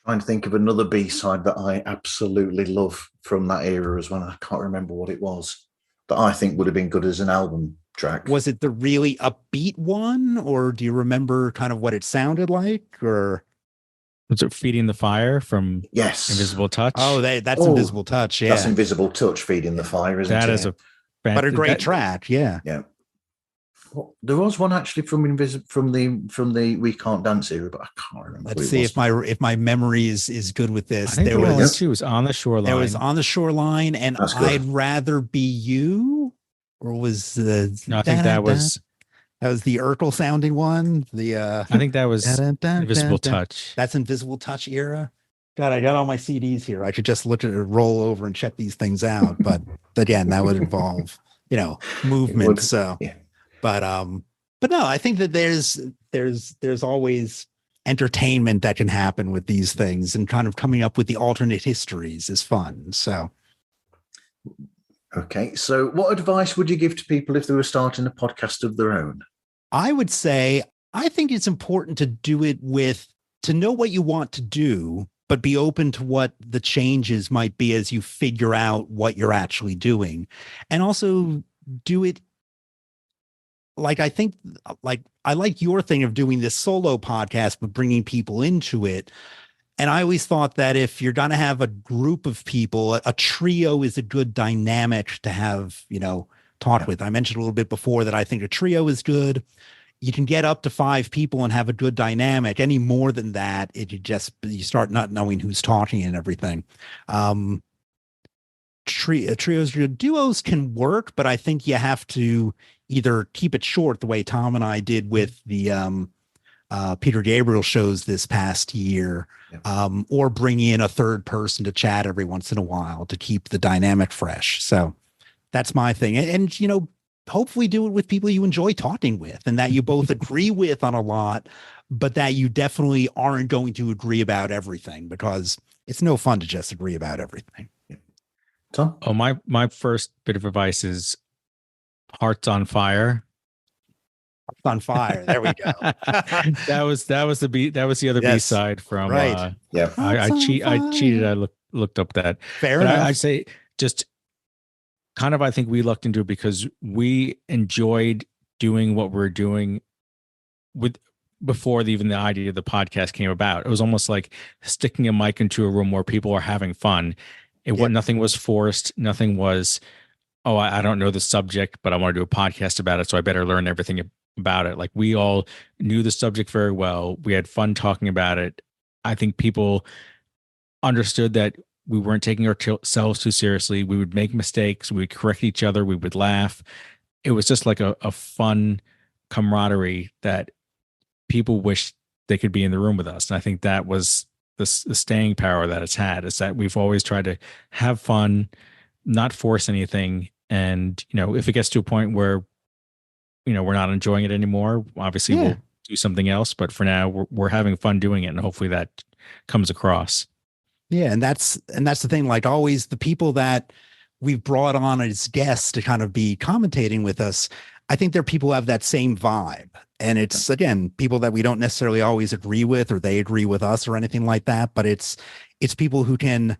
Trying to think of another B-side that I absolutely love from that era as well. I can't remember what it was that I think would have been good as an album track. Was it the really upbeat one, or do you remember kind of what it sounded like? Or was it Feeding the Fire from Invisible Touch? Oh, that's Invisible Touch. Yeah, that's Invisible Touch, Feeding the Fire, isn't it? That is but a great track. Yeah. Well, there was one actually from the We Can't Dance era, but I can't remember. Let's see if my memory is good with this. I think there was On the Shoreline. There was On the Shoreline, and I'd Rather Be You, or was the? No, I think that was the Urkel sounding one. I think that was Invisible Touch. That's Invisible Touch era. God, I got all my CDs here. I could just look at it, roll over, and check these things out. But again, that would involve movement. So. Yeah. But no, I think that there's always entertainment that can happen with these things, and kind of coming up with the alternate histories is fun. So, okay. So what advice would you give to people if they were starting a podcast of their own? I would say, I think it's important to do it to know what you want to do, but be open to what the changes might be as you figure out what you're actually doing, and also do it. I think I like your thing of doing this solo podcast, but bringing people into it. And I always thought that if you're going to have a group of people, a trio is a good dynamic to have, talk with. I mentioned a little bit before that I think a trio is good. You can get up to 5 people and have a good dynamic. Any more than that, you start not knowing who's talking and everything. Trios, duos can work, but I think you have to either keep it short the way Tom and I did with the Peter Gabriel shows this past year, or bring in a third person to chat every once in a while to keep the dynamic fresh. So that's my thing. And hopefully do it with people you enjoy talking with and that you both agree with on a lot, but that you definitely aren't going to agree about everything, because it's no fun to just agree about everything. Tom? Oh, my first bit of advice is Hearts on Fire. Hearts on Fire. There we go. that was the other B-side from right. I cheated. I looked up that. Fair enough. I'd say just kind of, I think we looked into it because we enjoyed doing what we're doing before even the idea of the podcast came about. It was almost like sticking a mic into a room where people are having fun. Nothing was forced. Nothing was, I don't know the subject, but I want to do a podcast about it, so I better learn everything about it. Like, we all knew the subject very well. We had fun talking about it. I think people understood that we weren't taking ourselves too seriously. We would make mistakes. We would correct each other. We would laugh. It was just like a fun camaraderie that people wished they could be in the room with us. And I think that was the staying power that it's had, is that we've always tried to have fun, not force anything. And, if it gets to a point where, we're not enjoying it anymore, obviously we'll do something else. But for now, we're having fun doing it. And hopefully that comes across. Yeah. And that's the thing, like always, the people that we've brought on as guests to kind of be commentating with us, I think they're people who have that same vibe. And it's, again, people that we don't necessarily always agree with, or they agree with us or anything like that. But it's people who can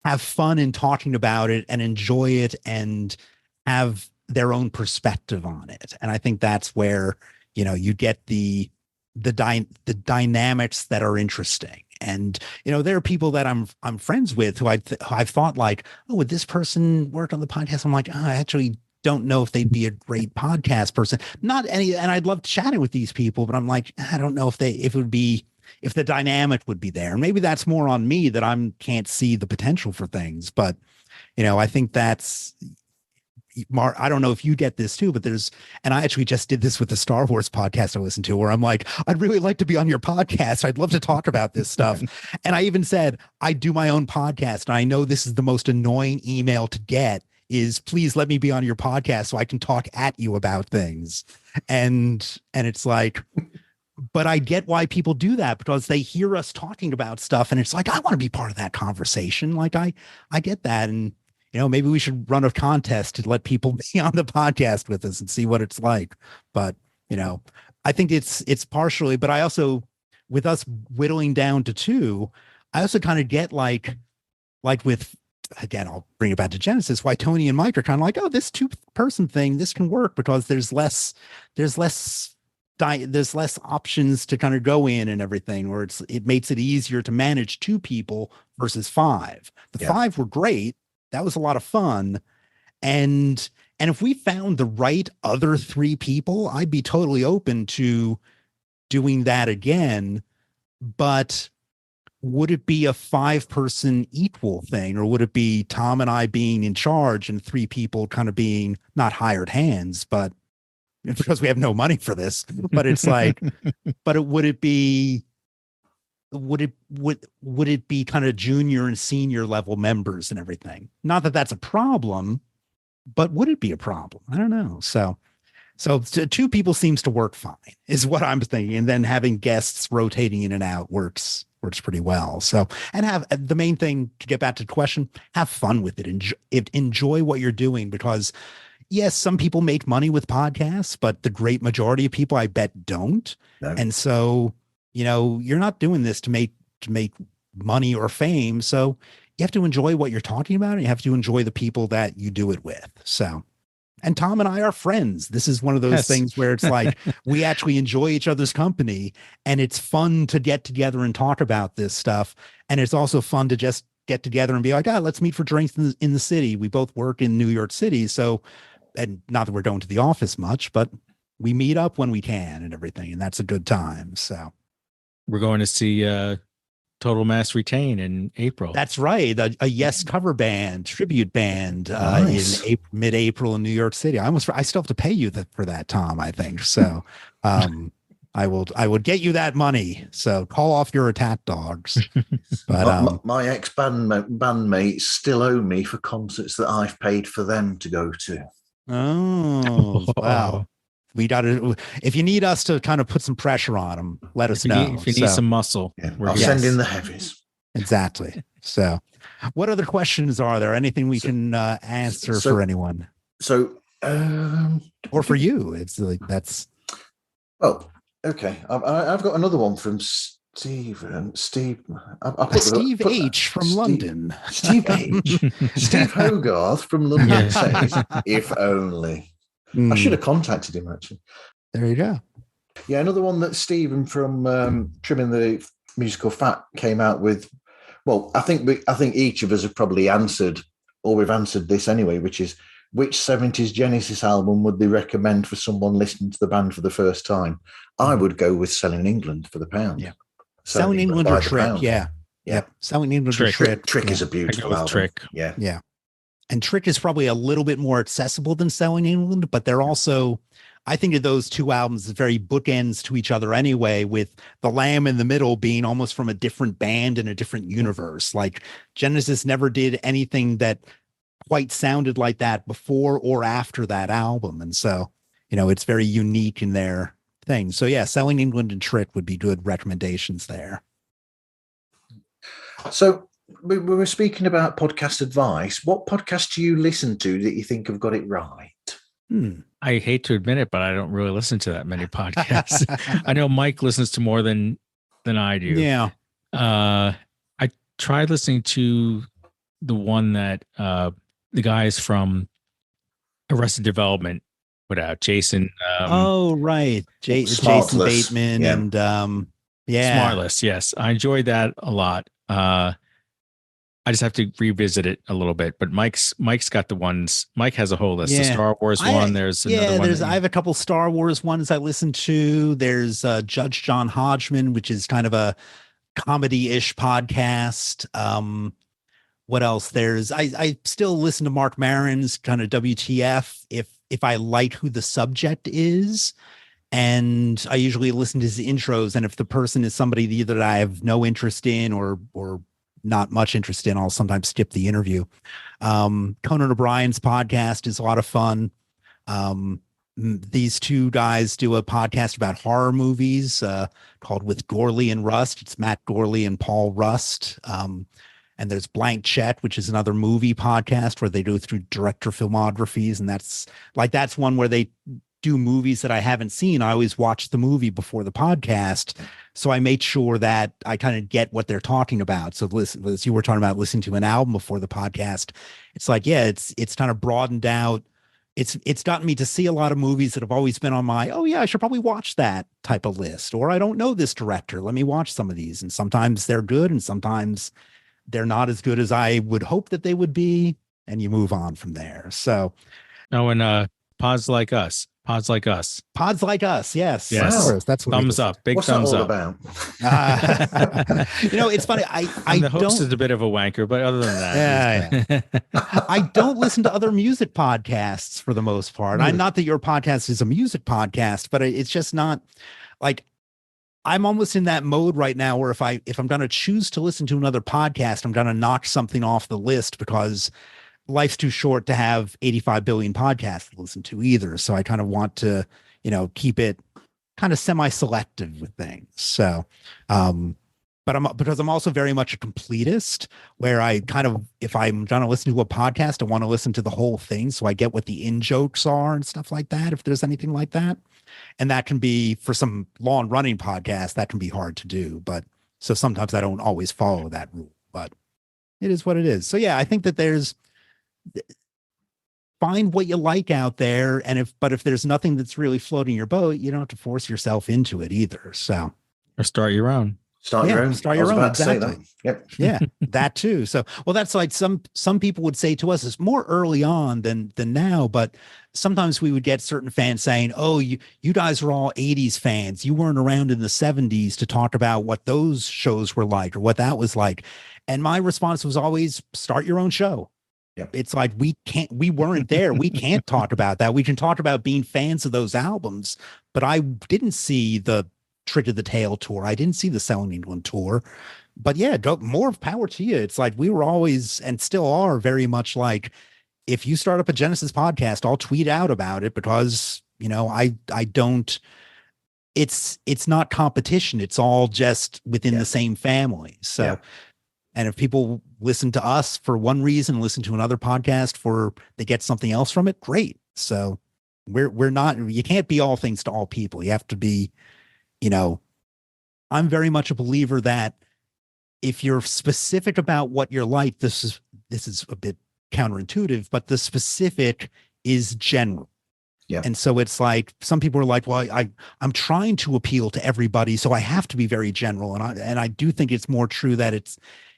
have fun in talking about it and enjoy it and have their own perspective on it. And I think that's where, you get the dynamics that are interesting. And, there are people that I'm friends with who I've thought like, would this person work on the podcast? I'm like, I actually don't know if they'd be a great podcast person. And I'd love chatting with these people, but I'm like, I don't know if the dynamic would be there. And maybe that's more on me that can't see the potential for things. But, I think that's, I don't know if you get this too, but and I actually just did this with the Star Wars podcast I listened to, where I'm like, I'd really like to be on your podcast. I'd love to talk about this stuff. And I even said, I do my own podcast. And I know this is the most annoying email to get, is please let me be on your podcast so I can talk at you about things. And it's like, but I get why people do that, because they hear us talking about stuff and it's like, I want to be part of that conversation. Like I get that. And, maybe we should run a contest to let people be on the podcast with us and see what it's like. But, I think it's partially, but I also, with us whittling down to 2, I also kind of get like with, again, I'll bring it back to Genesis, why Tony and Mike are kind of like, oh, this 2-person thing, this can work because there's less options to kind of go in and everything, or it makes it easier to manage 2 people versus 5. The 5 were great. That was a lot of fun. And if we found the right other 3 people, I'd be totally open to doing that again. But would it be a 5-person equal thing, or would it be Tom and I being in charge and 3 people kind of being not hired hands, but because we have no money for this? But it's like, would it be kind of junior and senior level members and everything? Not that that's a problem, but would it be a problem? I don't know. So 2 people seems to work fine, is what I'm thinking. And then having guests rotating in and out works pretty well. So, and have the main thing, to get back to the question, have fun with it. Enjoy what you're doing, because yes, some people make money with podcasts, but the great majority of people, I bet, don't. No. And so, you're not doing this to make money or fame. So you have to enjoy what you're talking about, and you have to enjoy the people that you do it with. So, and Tom and I are friends. This is one of those things where it's like, we actually enjoy each other's company, and it's fun to get together and talk about this stuff. And it's also fun to just get together and be like, let's meet for drinks in the city. We both work in New York City. So, and not that we're going to the office much, but we meet up when we can and everything. And that's a good time. So we're going to see Total Mass Retain in April. That's right. A Yes cover band, tribute band Nice. in mid-April in New York City. I still have to pay you for that, Tom, I think. So I will get you that money. So call off your attack dogs. But my ex-bandmates still owe me for concerts that I've paid for them to go to. Oh, wow. We got to, if you need us to kind of put some pressure on them, let us know. If you need some muscle, I'll send in the heavies. Exactly. So what other questions are there? Anything we can answer for anyone? So, or for you? It's like, that's. Oh, okay. I've got another one from Steve. Steve H from London. Steve H. Steve Hogarth from London says, if only. I should have contacted him, actually. There you go. Yeah, another one that Stephen from Trimming the Musical Fat came out with. Well, I think each of us have probably answered, or we've answered this anyway, which is, which 70s Genesis album would they recommend for someone listening to the band for the first time? I would go with Selling England for the Pound. Yeah. Selling England or Trick. Pound. Yeah. Selling England or Trick. Trick is a beautiful album. Trick. Yeah. Yeah. And Trick is probably a little bit more accessible than Selling England, but they're also, I think of those 2 albums as very bookends to each other anyway, with The Lamb in the middle being almost from a different band and a different universe. Like Genesis never did anything that quite sounded like that before or after that album. And so, it's very unique in their thing. So yeah, Selling England and Trick would be good recommendations there. So we were speaking about podcast advice. What podcast do you listen to that you think have got it right? I hate to admit it, but I don't really listen to that many podcasts. I know Mike listens to more than I do. Yeah. I tried listening to the one that the guys from Arrested Development put out, Jason. Right. Jason Bateman and Smartless. Yes. I enjoyed that a lot. I just have to revisit it a little bit, but Mike's got the ones. Mike has a whole list. The Star Wars one. There's another one. I have a couple Star Wars ones I listen to. There's Judge John Hodgman, which is kind of a comedy-ish podcast. what else? I still listen to Mark Maron's kind of WTF if I like who the subject is. And I usually listen to his intros. And if the person is somebody either that I have no interest in or not much interest in, I'll sometimes skip the interview. Conan O'Brien's podcast is a lot of fun. These two guys do a podcast about horror movies called With Gorley and Rust. It's Matt Gorley and Paul Rust. And there's Blank Check, which is another movie podcast where they go through director filmographies. And that's one where they do movies that I haven't seen. I always watch the movie before the podcast. So I make sure that I kind of get what they're talking about. So listen, as you were talking about listening to an album before the podcast, it's like, yeah, it's kind of broadened out. It's gotten me to see a lot of movies that have always been on my, oh yeah, I should probably watch that type of list. Or I don't know this director. Let me watch some of these. And sometimes they're good and sometimes they're not as good as I would hope that they would be. And you move on from there. So. Oh, and Pods Like Us. Pods Like Us. Pods Like Us. Yes. Yes. That's what thumbs up. Big What's thumbs that all up. about? It's funny. The host is a bit of a wanker, but other than that, yeah. I don't listen to other music podcasts for the most part. I'm not that your podcast is a music podcast, but it's just not like I'm almost in that mode right now where if I'm going to choose to listen to another podcast, I'm going to knock something off the list because life's too short to have 85 billion podcasts to listen to either. So I kind of want to, keep it kind of semi-selective with things. So, because I'm also very much a completist where I kind of, if I'm going to listen to a podcast, I want to listen to the whole thing. So I get what the in-jokes are and stuff like that, if there's anything like that. And that can be, for some long running podcasts, that can be hard to do. But so sometimes I don't always follow that rule, but it is what it is. So yeah, I think that find what you like out there. And if there's nothing that's really floating your boat, you don't have to force yourself into it either. So, or start your own. Start your own. Exactly. Yep. Yeah, that too. So, well, that's like some people would say to us, it's more early on than now, but sometimes we would get certain fans saying, oh, you guys are all 80s fans. You weren't around in the 70s to talk about what those shows were like or what that was like. And my response was always, start your own show. Yep. It's like, we weren't there. We can't talk about that. We can talk about being fans of those albums, but I didn't see the Trick of the Tail tour. I didn't see the Selling England tour, but yeah, more power to you. It's like, we were always, and still are very much like, if you start up a Genesis podcast, I'll tweet out about it because, I don't, it's not competition. It's all just within the same family. So, yeah. And if people listen to us for one reason, listen to another podcast for they get something else from it, great. So we're not, you can't be all things to all people. You have to be, I'm very much a believer that if you're specific about what you're like, this is a bit counterintuitive, but the specific is general. Yeah. And so it's like, some people are like, well, I'm trying to appeal to everybody, so I have to be very general. And I do think it's more true that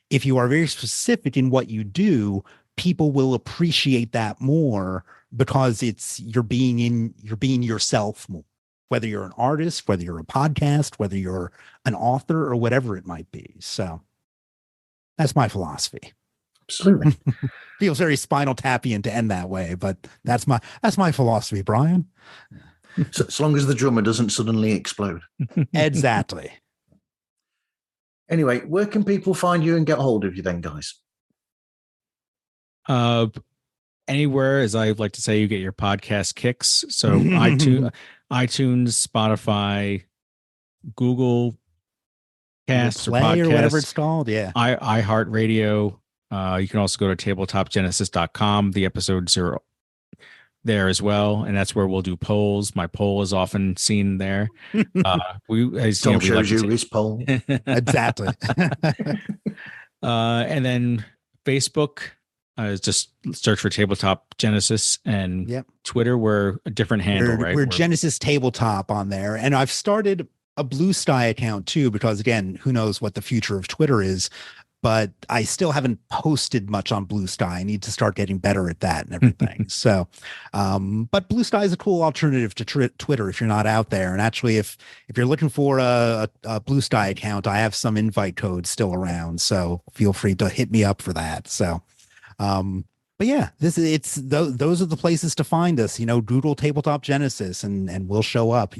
if you are very specific in what you do, people will appreciate that more because you're being yourself more, whether you're an artist, whether you're a podcast, whether you're an author or whatever it might be. So that's my philosophy. Absolutely. Feels very Spinal Tapian to end that way, but that's my philosophy, Brian. So, as long as the drummer doesn't suddenly explode. Exactly. Anyway, where can people find you and get hold of you then, guys? Anywhere, as I like to say, you get your podcast kicks. So iTunes, Spotify, Google Cast or Podcast, or whatever it's called. Yeah. iHeartRadio. You can also go to tabletopgenesis.com. The episodes are there as well, and that's where we'll do polls. My poll is often seen there. Tom shows you his poll. Exactly. And then Facebook, just search for Tabletop Genesis, and Twitter, we're a different handle, right? We're Genesis Tabletop on there, and I've started a Blue Sky account too, because again, who knows what the future of Twitter is. but I still haven't posted much on Blue Sky. I need to start getting better at that and everything. So, but Blue Sky is a cool alternative to Twitter if you're not out there. And actually, if you're looking for a Blue Sky account, I have some invite codes still around. So feel free to hit me up for that. So, but yeah, those are the places to find us. Google Tabletop Genesis, and we'll show up.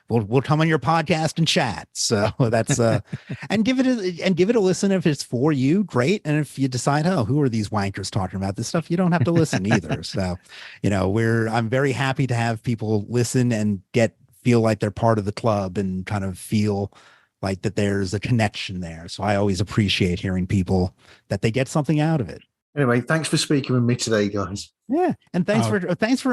We'll come on your podcast and chat. So that's and give it a listen if it's for you. Great, and if you decide, who are these wankers talking about this stuff, you don't have to listen either. So, I'm very happy to have people listen and feel like they're part of the club and kind of feel like that there's a connection there. So I always appreciate hearing people that they get something out of it. Anyway, thanks for speaking with me today, guys. Yeah, and thanks for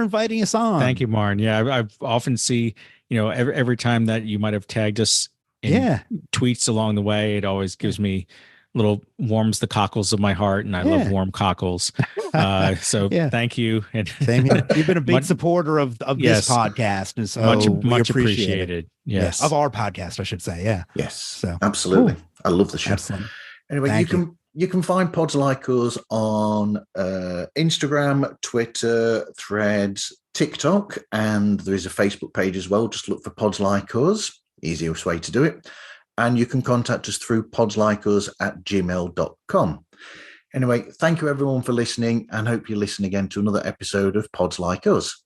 inviting us on. Thank you, Martin. Yeah, I've often see every time that you might have tagged us in tweets along the way, it always gives me warms the cockles of my heart, and I love warm cockles. So thank you. And same here. You've been a big supporter of this podcast, and so much appreciated. Yes, of our podcast, I should say. Yeah. Yes. So absolutely, cool. I love the show. Excellent. Anyway, you can find Pods Like Us on Instagram, Twitter, Threads, TikTok, and there is a Facebook page as well. Just look for Pods Like Us. Easiest way to do it. And you can contact us through podslikeus@gmail.com. Anyway, thank you everyone for listening, and hope you listen again to another episode of Pods Like Us.